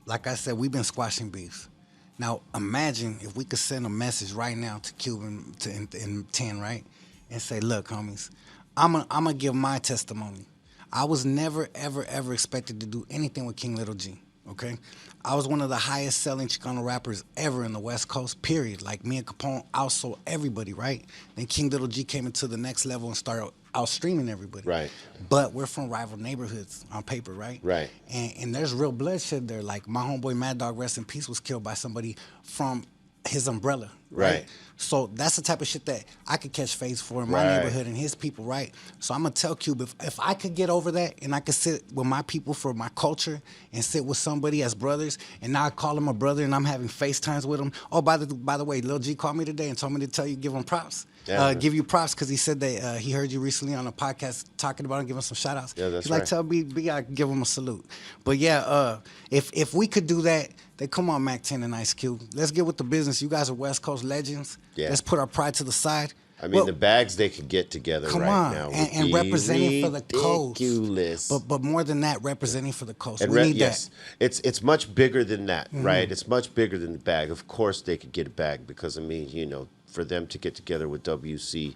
like I said, we've been squashing beefs. Now, imagine if we could send a message right now to Cuban in 10, right? And say, look, homies, I'm gonna give my testimony. I was never, ever, ever expected to do anything with King Little G, okay? I was one of the highest selling Chicano rappers ever in the West Coast, period. Like, me and Capone outsold everybody, right? Then King Little G came into the next level and started outstreaming everybody. Right. But we're from rival neighborhoods on paper, right? Right. And there's real bloodshed there. Like, my homeboy Mad Dog, rest in peace, was killed by somebody from his umbrella. Right. So that's the type of shit that I could catch face for in my Right. neighborhood and his people, right? So I'm gonna tell Cube, if I could get over that and I could sit with my people for my culture and sit with somebody as brothers, and now I call him a brother and I'm having FaceTimes with him. Oh, by the way, Lil G called me today and told me to tell you, give him props. Yeah, Give you props because he said that he heard you recently on a podcast talking about him, give him some shout outs. Yeah, that's He's like, right. tell B, I give him a salute. But yeah, if we could do that, then come on, Mac 10 and Ice Cube. Let's get with the business. You guys are West Coast legends. Yeah. Let's put our pride to the side. I mean, Well, the bags they could get together come right on, now and would be representing for the coast. ridiculous. But more than that, representing for the coast. And We need yes, it's much bigger than that, Mm-hmm. right? It's much bigger than the bag. Of course, they could get a bag because, I mean, you know, for them to get together with WC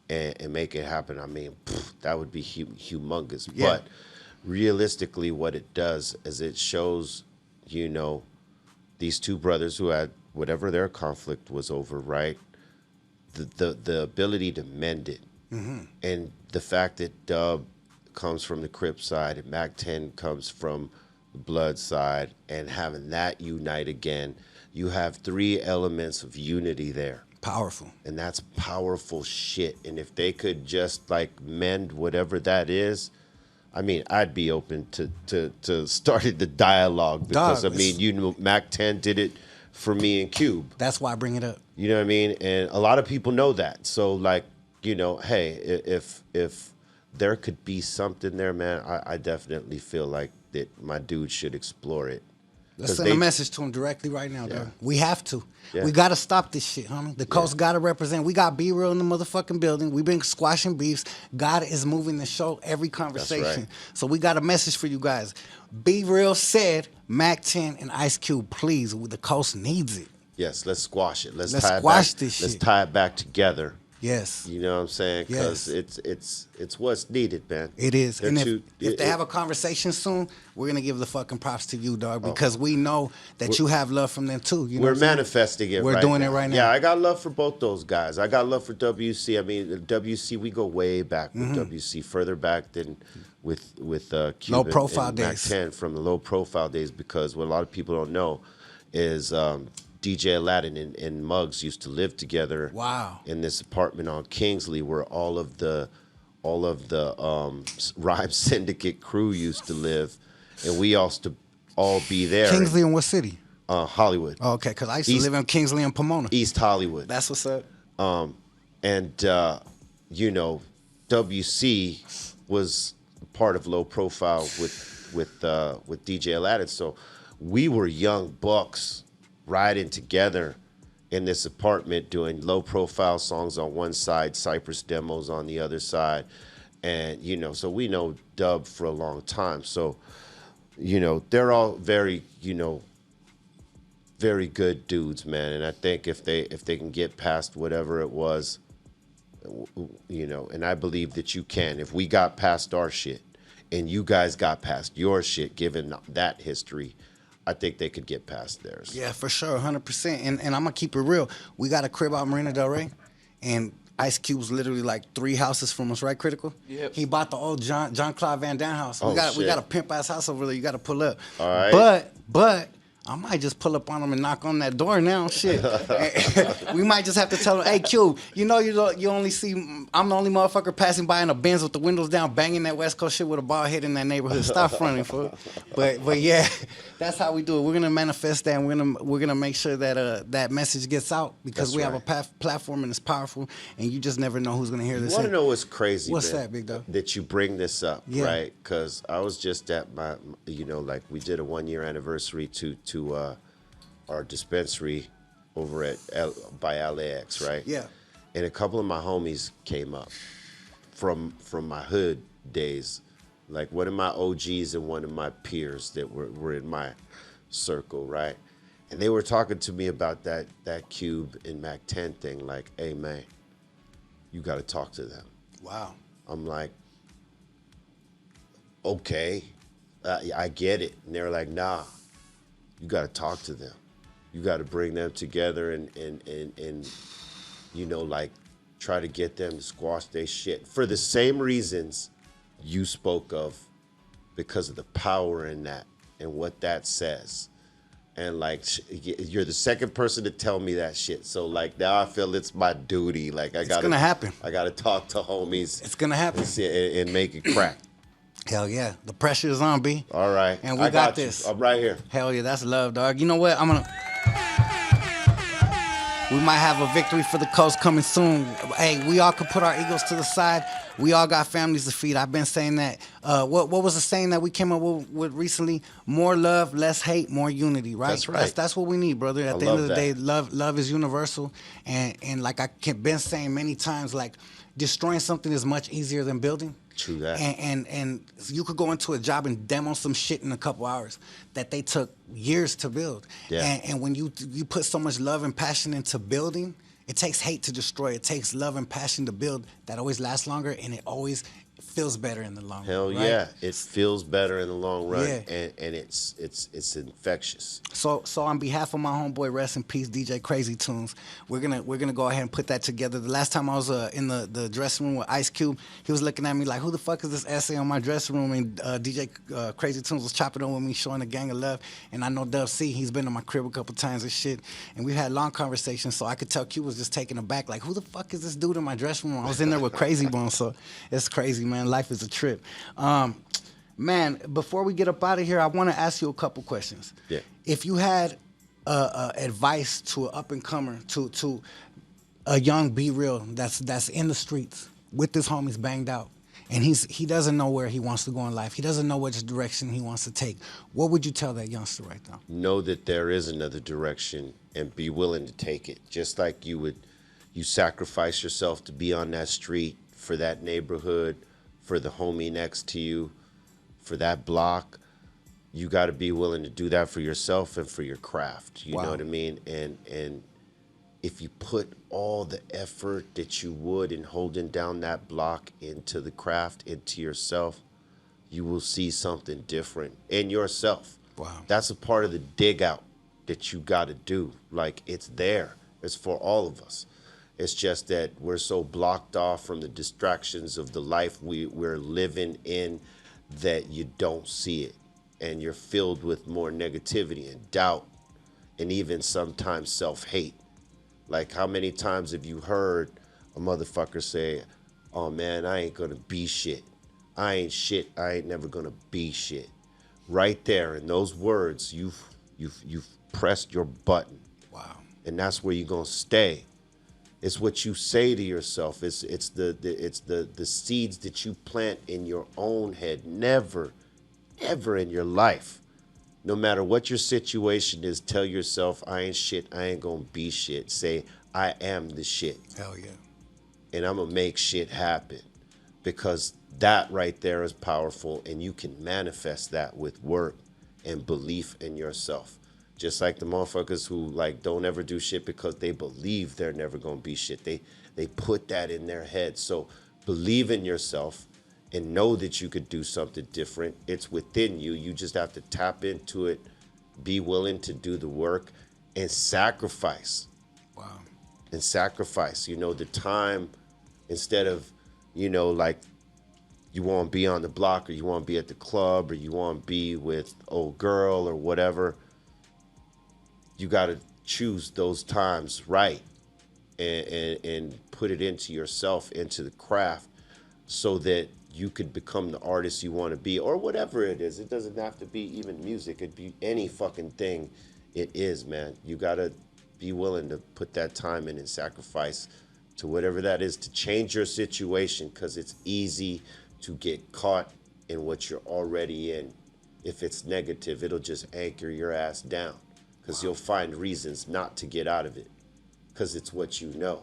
and make it happen, I mean, that would be humongous. Yeah. But realistically, what it does is it shows, you know, these two brothers who had whatever their conflict was over, right? The ability to mend it. Mm-hmm. And the fact that Dub comes from the Crip side and Mac 10 comes from the Blood side, and having that unite again, you have three elements of unity there. Powerful. And that's powerful shit. And if they could just like mend whatever that is, I mean, I'd be open to starting the dialogue because, Dog, I mean, you know, Mac 10 did it for me and Cube. That's why I bring it up. You know what I mean? And a lot of people know that. So, like, you know, hey, if there could be something there, man, I definitely feel like that my dude should explore it. Let's 'Cause send they- a message to him directly right now, Yeah. dog. We have to. Yeah. We got to stop this shit, homie. The coast got to represent. We got Be Real in the motherfucking building. We've been squashing beefs. God is moving the show every conversation. right. So we got a message for you guys. Be Real said, Mac 10 and Ice Cube, please. The coast needs it. Yes, let's squash it. Let's Let's tie squash it back. this Let's shit. tie it back together. Yes. You know what I'm saying? Because it's what's needed, man. It is. They're And too- if they it- have a conversation soon, we're gonna give the fucking props to you, dog, Oh. because we know that you have love from them too. You know We're what I'm saying? manifesting it. We're right doing now. it right now. Yeah, I got love for both those guys. I got love for WC. I mean, WC, we go way back with WC, further back than with Cuban Low profile and Mac days. 10 from the low profile days. Because what a lot of people don't know is DJ Aladdin and Muggs used to live together. Wow. In this apartment on Kingsley, where all of the Rhyme Syndicate crew used to live, and we used to all be there. Kingsley in what city? Hollywood. Oh, okay, because I used to East- live in Kingsley and Pomona. East Hollywood. That's what's up. And you know, WC was part of low profile with DJ Aladdin. So we were young bucks riding together in this apartment doing low profile songs on one side, Cypress demos on the other side. And, you know, so we know Dub for a long time. So, you know, they're all very, you know, very good dudes, man. And I think if they can get past whatever it was, you know, and I believe that you can. If we got past our shit and you guys got past your shit, given that history, I think they could get past theirs. Yeah, for sure, 100%. And I'm gonna keep it real. We got a crib out in Marina Del Rey, and Ice Cube's literally like 3 houses from us, right? Critical. Yep. He bought the old John Claude Van Damme house. Oh, we got shit. a pimp ass house over there. You got to pull up. All right. But I might just pull up on him and knock on that door now. Shit. We might just have to tell him, hey, Q, you know you only see, I'm the only motherfucker passing by in a Benz with the windows down, banging that West Coast shit with a bald head in that neighborhood. Stop fronting, fool. But yeah, that's how we do it. We're gonna manifest that, and we're gonna make sure that that message gets out, because That's we have right. a platform and it's powerful, and you just never know who's gonna hear You this. want to know what's crazy? What's man? that, big dog? That you bring this up, Yeah. right? Because I was just at my, you know, like we did a 1-year anniversary to our dispensary over at by LAX, right? Yeah. And a couple of my homies came up from my hood days, like one of my OGs and one of my peers that were in my circle, right? And they were talking to me about that Cube and Mac 10 thing, like, hey man, you got to talk to them. Wow. I'm like, okay, I get it. And they're like, nah, you got to talk to them. You got to bring them together and you know, like, try to get them to squash their shit for the same reasons you spoke of, because of the power in that and what that says. And like, you're the second person to tell me that shit. So like, now I feel it's my duty. Like it's gonna happen. I gotta talk to homies. It's gonna happen. And make it crack. Hell yeah. The pressure is on, B. All right. And we I got you. this. I'm right here. Hell yeah, that's love, dog. You know what? We might have a victory for the coast coming soon. Hey, we all could put our egos to the side. We all got families to feed. I've been saying that. What was the saying that we came up with recently? More love, less hate, more unity, right? That's right. That's what we need, brother. At the end of the day, love is universal. And like I've been saying many times, like, destroying something is much easier than building. True that. And you could go into a job and demo some shit in a couple hours that they took years to build. Yeah. And when you put so much love and passion into building, it takes hate to destroy. It takes love and passion to build. That always lasts longer, and it always feels better in the long run. Hell right? yeah, it feels better in the long run, Yeah. and it's infectious. So on behalf of my homeboy, rest in peace, DJ Crazy Tunes, we're gonna go ahead and put that together. The last time I was in the dressing room with Ice Cube, he was looking at me like, who the fuck is this essay on my dressing room? And DJ Crazy Tunes was chopping on with me, showing a gang of love. And I know Dub C, he's been to my crib a couple times and shit. And we've had long conversations, so I could tell Q was just taken aback, like, who the fuck is this dude in my dressing room? I was in there with Crazy Bone, so it's crazy, man. Life is a trip. Man, before we get up out of here, I want to ask you a couple questions. Yeah. If you had advice to an up-and-comer, to a young Be Real that's in the streets with his homies banged out, and he doesn't know where he wants to go in life, he doesn't know which direction he wants to take, what would you tell that youngster right now? Know that there is another direction and be willing to take it. Just like you sacrifice yourself to be on that street for that neighborhood, for the homie next to you, for that block. you got to be willing to do that for yourself and for your craft. You know Wow. what I mean? And if you put all the effort that you would in holding down that block into the craft, into yourself, you will see something different in yourself. Wow. That's a part of the dig out that you got to do. Like, it's there. It's for all of us. It's just that we're so blocked off from the distractions of the life we're living in that you don't see it. And you're filled with more negativity and doubt and even sometimes self-hate. Like, how many times have you heard a motherfucker say, oh man, I ain't gonna be shit. I ain't shit. I ain't never gonna be shit. Right there in those words, you've pressed your button. Wow. And that's where you're gonna stay. It's what you say to yourself. It's the seeds that you plant in your own head. Never, ever in your life, no matter what your situation is, tell yourself, I ain't shit. I ain't gonna be shit. Say, I am the shit. Hell yeah. And I'm gonna make shit happen, because that right there is powerful, and you can manifest that with work and belief in yourself. Just like the motherfuckers who like don't ever do shit because they believe they're never gonna be shit. They put that in their head. So believe in yourself and know that you could do something different. It's within you. You just have to tap into it, be willing to do the work, and sacrifice. Wow. And sacrifice, you know, the time, instead of, you know, like, you want to be on the block, or you want to be at the club, or you want to be with old girl or whatever. You got to choose those times right, and put it into yourself, into the craft, so that you could become the artist you want to be, or whatever it is. It doesn't have to be even music. It could be any fucking thing it is, man. You got to be willing to put that time in and sacrifice to whatever that is to change your situation, because it's easy to get caught in what you're already in. If it's negative, it'll just anchor your ass down, because you'll find reasons not to get out of it, because it's what you know.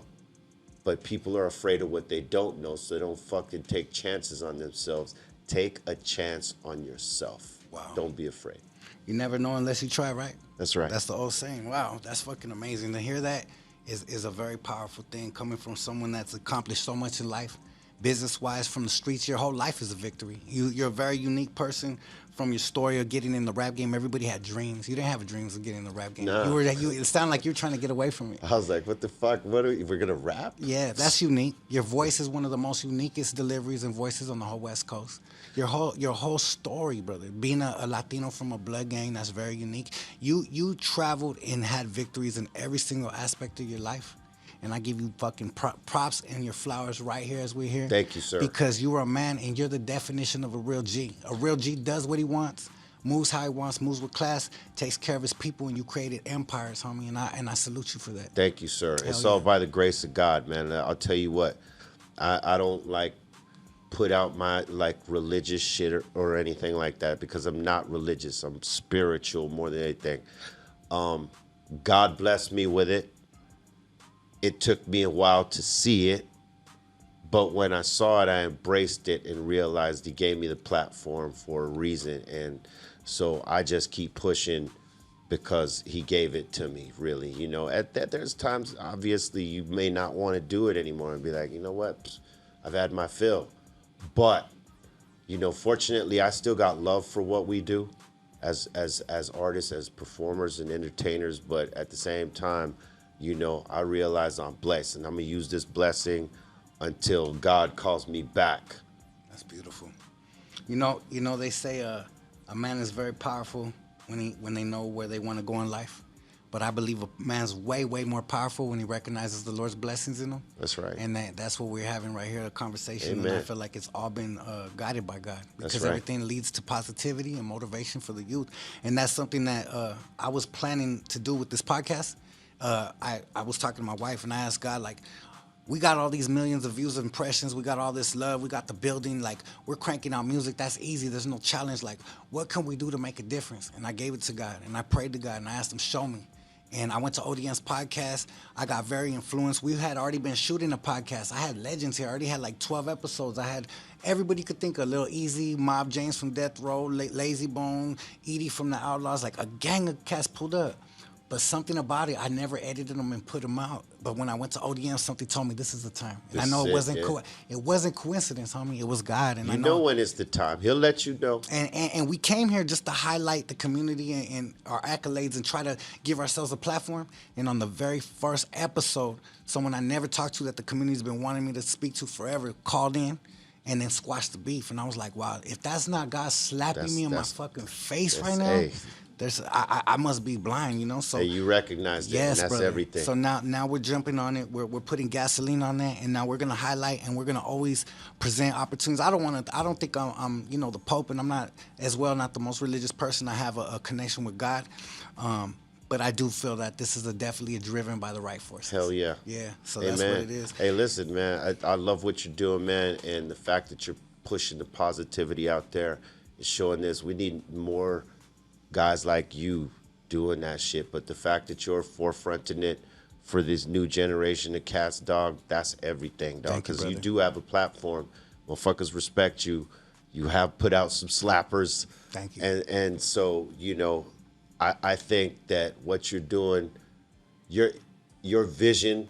But people are afraid of what they don't know, so they don't fucking take chances on themselves. Take a chance on yourself. Wow. Don't be afraid. You never know unless you try, right? That's right. That's the old saying. Wow, that's fucking amazing. To hear that is a very powerful thing, coming from someone that's accomplished so much in life. Business-wise, from the streets, your whole life is a victory. You're a very unique person. From your story of getting in the rap game, everybody had dreams. You didn't have dreams of getting in the rap game. No. It sounded like you're trying to get away from it. I was like, what the fuck? We're gonna rap? Yeah, that's unique. Your voice is one of the most uniquest deliveries and voices on the whole West Coast. Your whole story, brother. Being a Latino from a blood gang, that's very unique. You traveled and had victories in every single aspect of your life. And I give you fucking props and your flowers right here as we're here. Thank you, sir. Because you are a man and you're the definition of a real G. A real G does what he wants, moves how he wants, moves with class, takes care of his people, and you created empires, homie. And I salute you for that. Thank you, sir. It's yeah. all by the grace of God, man. I'll tell you what, I don't like put out my like religious shit or anything like that, because I'm not religious. I'm spiritual more than anything. God blessed me with it. It took me a while to see it, but when I saw it, I embraced it and realized he gave me the platform for a reason. And so I just keep pushing because he gave it to me, really. You know, there's times, obviously, you may not want to do it anymore and be like, you know what, I've had my fill. But, you know, fortunately, I still got love for what we do as artists, as performers and entertainers. But at the same time, you know, I realize I'm blessed, and I'm gonna use this blessing until God calls me back. That's beautiful. You know, they say a man is very powerful when they know where they want to go in life. But I believe a man's way more powerful when he recognizes the Lord's blessings in him. That's right. And that's what we're having right here, a conversation. Amen. And I feel like it's all been guided by God, because That's right. everything leads to positivity and motivation for the youth. And that's something that I was planning to do with this podcast. I was talking to my wife, and I asked God, like, we got all these millions of views, impressions, we got all this love, we got the building, like, we're cranking out music, that's easy, there's no challenge, like, what can we do to make a difference? And I gave it to God, and I prayed to God, and I asked him, show me. And I went to ODM's podcast. I got very influenced. We had already been shooting a podcast. I had legends here. I already had like 12 episodes. I had everybody you could think of. Lil Easy, Mob James from Death Row, Lazy Bone, Edie from the Outlaws. Like a gang of cats pulled up. But something about it, I never edited them and put them out. But when I went to ODM, something told me this is the time. And I know it wasn't it wasn't coincidence, homie. It was God. And You I know when it's the time. He'll let you know. And we came here just to highlight the community and our accolades and try to give ourselves a platform. And on the very first episode, someone I never talked to that the community's been wanting me to speak to forever called in and then squashed the beef. And I was like, wow, if that's not God slapping me in my fucking face right now, hey. I must be blind, you know. So hey, you recognize that, yes, and that's brother. everything. So now we're jumping on it. We're putting gasoline on that, and now we're gonna highlight and we're gonna always present opportunities. I don't think I'm you know, the Pope, and I'm not as well not the most religious person. I have a connection with God, but I do feel that this is definitely driven by the right forces. Hell yeah. Yeah. So hey, that's man. what it is. Hey, listen, man. I love what you're doing, man, and the fact that you're pushing the positivity out there is showing this. We need more guys like you doing that shit, but the fact that you're forefronting it for this new generation of cats, dog, that's everything, dog. Because you do have a platform. Motherfuckers respect you. You have put out some slappers. Thank you. And so, you know, I think that what you're doing, your vision,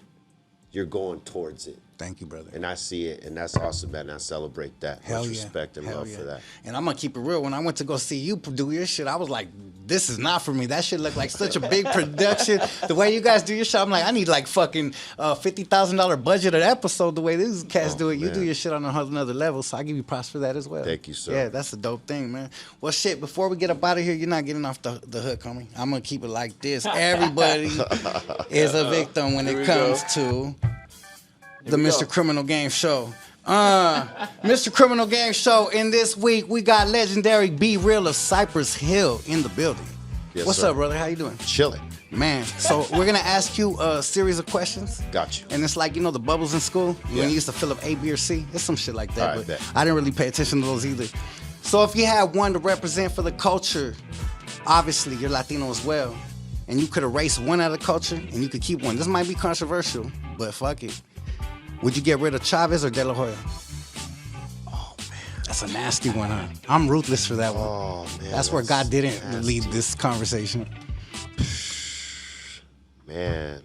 you're going towards it. Thank you, brother. And I see it, and that's awesome, man. I celebrate that. Hell Much yeah. respect and Hell love yeah. for that. And I'm gonna keep it real. When I went to go see you do your shit, I was like, this is not for me. That shit looked like such a big production. The way you guys do your shit, I'm like, I need like fucking $50,000 budget an episode the way these cats do it. You do your shit on another level, so I give you props for that as well. Thank you, sir. Yeah, that's a dope thing, man. Well, shit, before we get up out of here, you're not getting off the hook, homie. I'm gonna keep it like this. Everybody is a victim when it comes to the Mr. Criminal Game Show. Mr. Criminal Game Show. In this week, we got legendary Be Real of Cypress Hill in the building. Yes, What's sir. up, brother? How you doing? Chilling. Man, so we're going to ask you a series of questions. Got you. And it's like, you know, the bubbles in school? Yeah. When you used to fill up A, B, or C? It's some shit like that. All right, but bet. I didn't really pay attention to those either. So if you had one to represent for the culture, obviously you're Latino as well, and you could erase one out of the culture, and you could keep one. This might be controversial, but fuck it. Would you get rid of Chavez or De La Hoya? Oh, man. That's a nasty one, huh? I'm ruthless for that one. Oh, man. That's where God didn't nasty. lead this conversation. Man,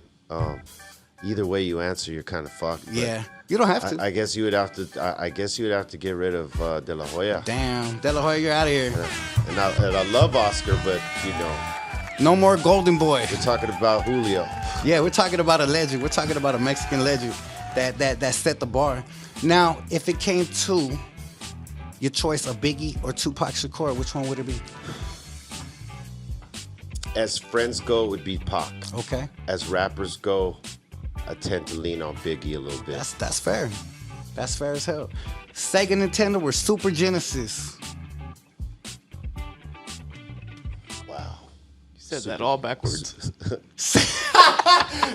either way you answer, you're kind of fucked. but Yeah. You don't have to. I guess you would have to. I guess you would have to get rid of De La Hoya. Damn. De La Hoya, you're out of here. And I love Oscar, but you know, No more Golden Boy. we're talking about Julio. Yeah, we're talking about a legend. We're talking about a Mexican legend that set the bar. Now, if it came to your choice of Biggie or Tupac Shakur, which one would it be? As friends go, it would be Pac. Okay, As rappers go, I tend to lean on Biggie a little bit. that's fair. That's fair as hell. Sega Nintendo or Super Genesis? Wow. You said that all backwards.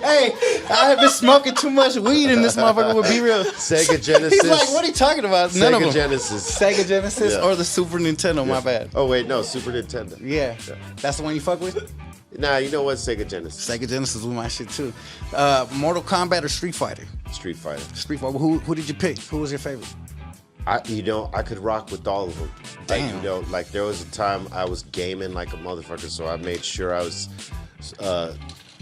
Hey, I have been smoking too much weed in this motherfucker with Be Real. Sega Genesis. He's like, what are you talking about? None of Sega them. Genesis. Sega Genesis Yeah. or the Super Nintendo, my bad. Oh wait, no, Super Nintendo. Yeah, that's the one you fuck with? Nah, you know what? Sega Genesis. Sega Genesis was my shit too. Mortal Kombat or Street Fighter? Street Fighter. Street Fighter. Who did you pick? Who was your favorite? I could rock with all of them. Damn. Like, like there was a time I was gaming like a motherfucker, so I made sure I was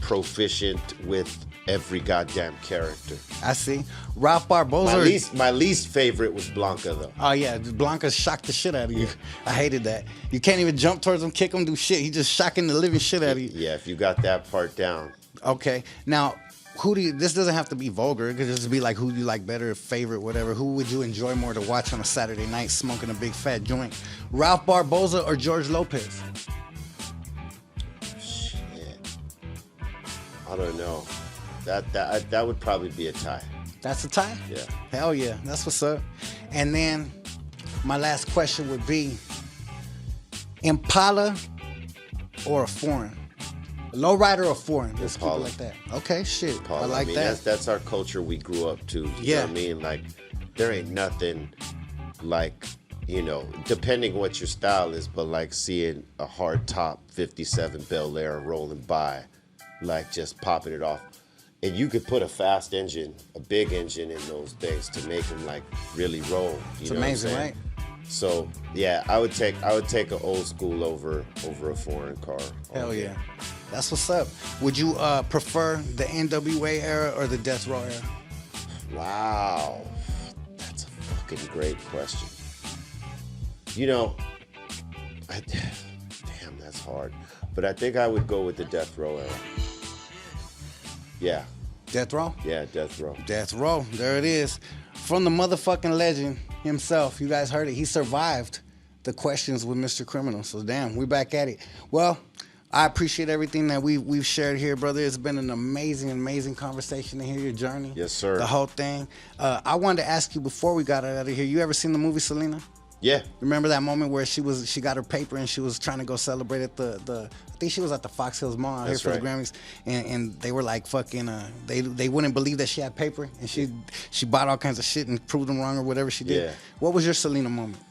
proficient with every goddamn character. I see. Ralph Barboza. My least favorite was Blanca though. Oh yeah, Blanca shocked the shit out of you. I hated that. You can't even jump towards him, kick him, do shit. He just shocking the living shit out of you. Yeah, if you got that part down. Okay, now who do you? This doesn't have to be vulgar. It could just be like who you like better, favorite, whatever. Who would you enjoy more to watch on a Saturday night smoking a big fat joint? Ralph Barboza or George Lopez? Shit. I don't know. That would probably be a tie. That's a tie? Yeah. Hell yeah. That's what's up. And then my last question would be Impala or a foreign? A lowrider or foreign? Let's keep it Impala. like that. Okay, shit. Impala. I like mean, that. That's our culture we grew up to. You Yeah. know what I mean? Like, there ain't nothing like, depending what your style is, but like seeing a hard top 57 Bel Air rolling by like just popping it off. And you could put a fast engine, a big engine in those things to make them like really roll. It's amazing, right? So yeah, I would take an old school over a foreign car. Hell yeah, that's what's up. Would you prefer the NWA era or the Death Row era? Wow, that's a fucking great question. You know, damn, that's hard. But I think I would go with the Death Row era. Yeah. Death Row? Yeah, Death Row. Death Row. There it is. From the motherfucking legend himself. You guys heard it. He survived the questions with Mr. Criminal. So damn, we back at it. Well, I appreciate everything that we've shared here, brother. It's been an amazing conversation to hear your journey. Yes, sir. The whole thing. I wanted to ask you before we got out of here. You ever seen the movie Selena? Yeah. Remember that moment where she got her paper and she was trying to go celebrate at the I think she was at the Fox Hills Mall out here for the Grammys, and they were like fucking they wouldn't believe that she had paper, and she bought all kinds of shit and proved them wrong or whatever she did. Yeah. What was your Selena moment?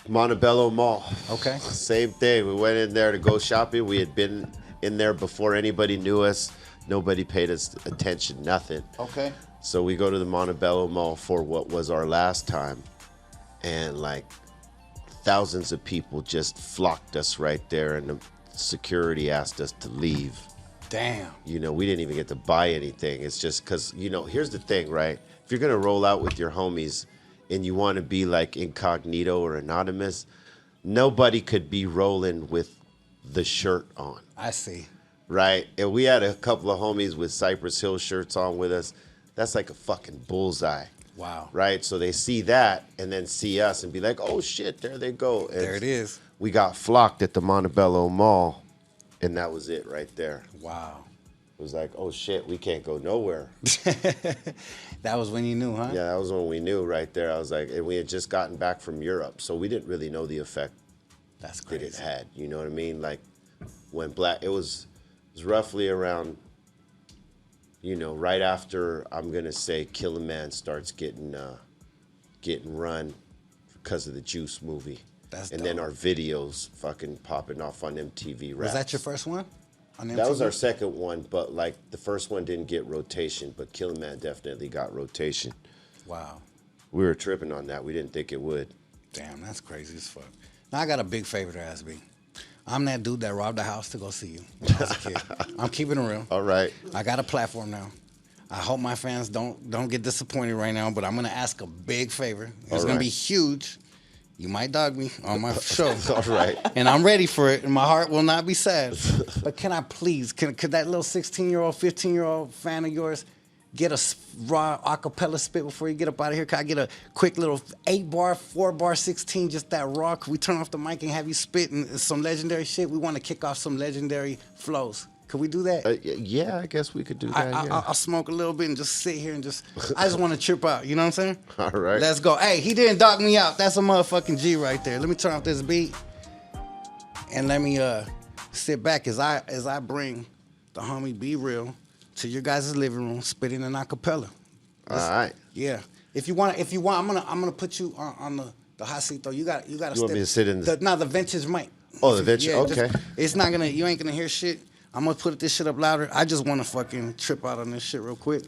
Montebello Mall. Okay. Same thing. We went in there to go shopping. We had been in there before anybody knew us. Nobody paid us attention, nothing. Okay. So we go to the Montebello Mall for what was our last time. And like thousands of people just flocked us right there, and the security asked us to leave. Damn. You know, we didn't even get to buy anything. It's just because, you know, here's the thing, right? If you're going to roll out with your homies and you want to be like incognito or anonymous, nobody could be rolling with the shirt on. I see. Right? And we had a couple of homies with Cypress Hill shirts on with us. That's like a fucking bullseye. Wow. Right? So they see that and then see us and be like, oh shit, there they go. And there it is. We got flocked at the Montebello Mall, and that was it right there. Wow. It was like, oh shit, we can't go nowhere. That was when you knew, huh? Yeah, that was when we knew right there. I was like, and we had just gotten back from Europe, so we didn't really know the effect That's crazy. that it had. You know what I mean? Like when it was roughly around, you know, right after, I'm gonna say, Killer Man starts getting run because of the Juice movie. That's and dope. then our videos fucking popping off on MTV Raps. Was that your first one? On MTV? That was our second one, but like the first one didn't get rotation, but Killer Man definitely got rotation. Wow. We were tripping on that. We didn't think it would. Damn, that's crazy as fuck. Now I got a big favor to ask, B. I'm that dude that robbed a house to go see you when I was a kid. I'm keeping it real. All right. I got a platform now. I hope my fans don't get disappointed right now, but I'm gonna ask a big favor. It's gonna be huge. You might dog me on my show. All right. And I'm ready for it, and my heart will not be sad. But can I please, could that little 16-year-old, 15-year-old fan of yours get a raw acapella spit before you get up out of here? Could I get a quick little 8-bar, 4-bar, 16, just that raw? Could we turn off the mic and have you spit and some legendary shit? We want to kick off some legendary flows. Could we do that? Yeah, I guess we could do that. I'll smoke a little bit and just sit here and I just want to trip out. You know what I'm saying? All right. Let's go. Hey, he didn't dog me out. That's a motherfucking G right there. Let me turn off this beat and let me sit back as I bring the homie Be Real to your guys' living room, spitting an acapella. All right. Yeah. If you want, I'm gonna put you on the hot seat though. You got to. You want me to sit in the vintage mic. Oh, the vintage. Yeah, okay. It's not gonna. You ain't gonna hear shit. I'm gonna put this shit up louder. I just want to fucking trip out on this shit real quick.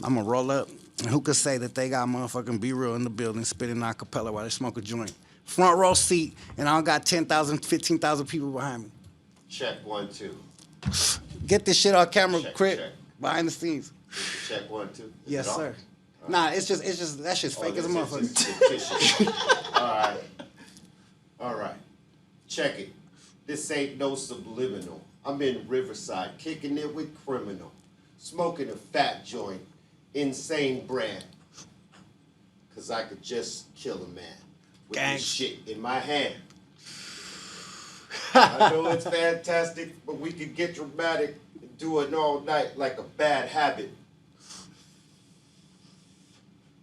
I'm gonna roll up. And who could say that they got motherfucking Be Real in the building spitting acapella while they smoke a joint? Front row seat, and I don't got 10,000, 15,000 people behind me. Check 1, 2. Get this shit on camera, Check, quick, check. behind the scenes. Check 1, 2. Yes, sir. Nah, it's just that shit's fake as a motherfucker. All right. Check it. This ain't no subliminal. I'm in Riverside, kicking it with Criminal, smoking a fat joint, insane brand. Cause I could just kill a man with this shit in my hand. I know it's fantastic, but we could get dramatic and do it all night like a bad habit.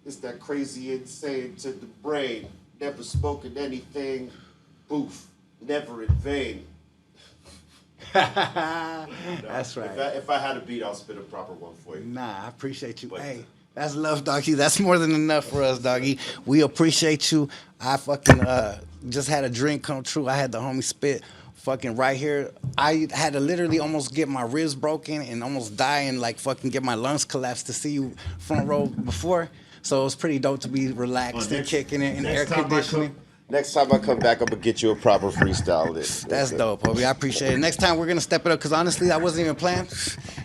It's that crazy insane to the brain, never spoken anything, boof, never in vain. That's right. If I had a beat, I'll spit a proper one for you. Nah, I appreciate you. Hey, that's love, doggy. That's more than enough for us, doggy. We appreciate you. I fucking just had a dream come true. I had the homie spit fucking right here. I had to literally almost get my ribs broken and almost die and like fucking get my lungs collapsed to see you front row before. So it was pretty dope to be relaxed and kicking it in air conditioning. Next time I come back, I'm gonna get you a proper freestyle list. That's dope, Hobie. I appreciate it. Next time we're gonna step it up because honestly, I wasn't even playing.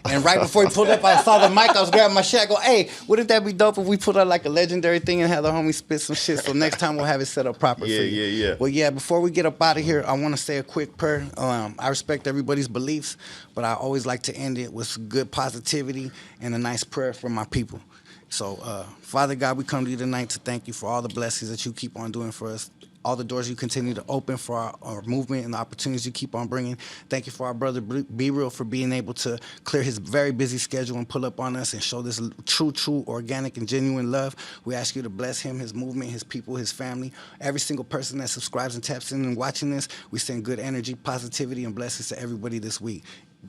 And right before he pulled up, I saw the mic. I was grabbing my shit. I go, "Hey, wouldn't that be dope if we put out like a legendary thing and have the homie spit some shit?" So next time we'll have it set up proper. Yeah, for you. yeah. Well, yeah. Before we get up out of here, I want to say a quick prayer. I respect everybody's beliefs, but I always like to end it with good positivity and a nice prayer for my people. So, Father God, we come to you tonight to thank you for all the blessings that you keep on doing for us. All the doors you continue to open for our movement and the opportunities you keep on bringing. Thank you for our brother Be Real for being able to clear his very busy schedule and pull up on us and show this true, organic, and genuine love. We ask you to bless him, his movement, his people, his family. Every single person that subscribes and taps in and watching this, we send good energy, positivity, and blessings to everybody this week.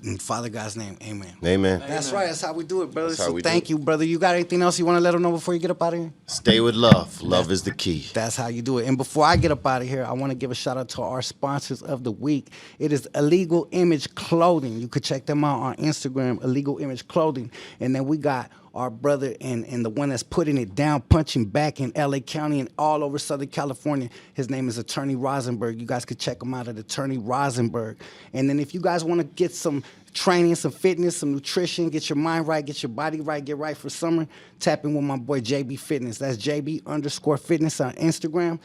In Father God's name, amen. Amen. That's right. That's how we do it, brother. That's how So we thank do you, brother. You got anything else you want to let them know before you get up out of here? Stay with love. Love is the key. That's how you do it. And before I get up out of here, I want to give a shout out to our sponsors of the week. It is Illegal Image Clothing. You could check them out on Instagram, Illegal Image Clothing. And then we got our brother and the one that's putting it down, punching back in LA County and all over Southern California. His name is Attorney Rosenberg. You guys could check him out at Attorney Rosenberg. And then if you guys want to get some training, some fitness, some nutrition, get your mind right, get your body right, get right for summer, tap in with my boy JB Fitness. That's JB_Fitness on Instagram.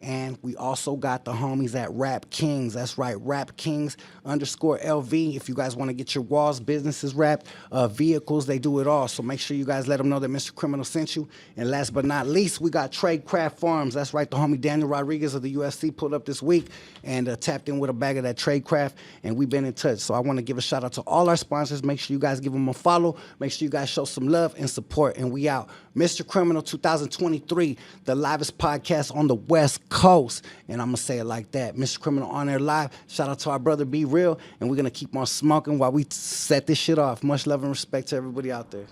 And we also got the homies at Rap Kings. That's right, Rap Kings_LV. If you guys want to get your walls, businesses wrapped, vehicles, they do it all. So make sure you guys let them know that Mr. Criminal sent you. And last but not least, we got Tradecraft Farms. That's right, the homie Daniel Rodriguez of the UFC pulled up this week and tapped in with a bag of that Tradecraft, and we've been in touch. So I want to give a shout out to all our sponsors. Make sure you guys give them a follow. Make sure you guys show some love and support. And we out. Mr. Criminal 2023, the livest podcast on the West Coast. And I'm going to say it like that. Mr. Criminal on air live. Shout out to our brother Be Real. And we're going to keep on smoking while we set this shit off. Much love and respect to everybody out there.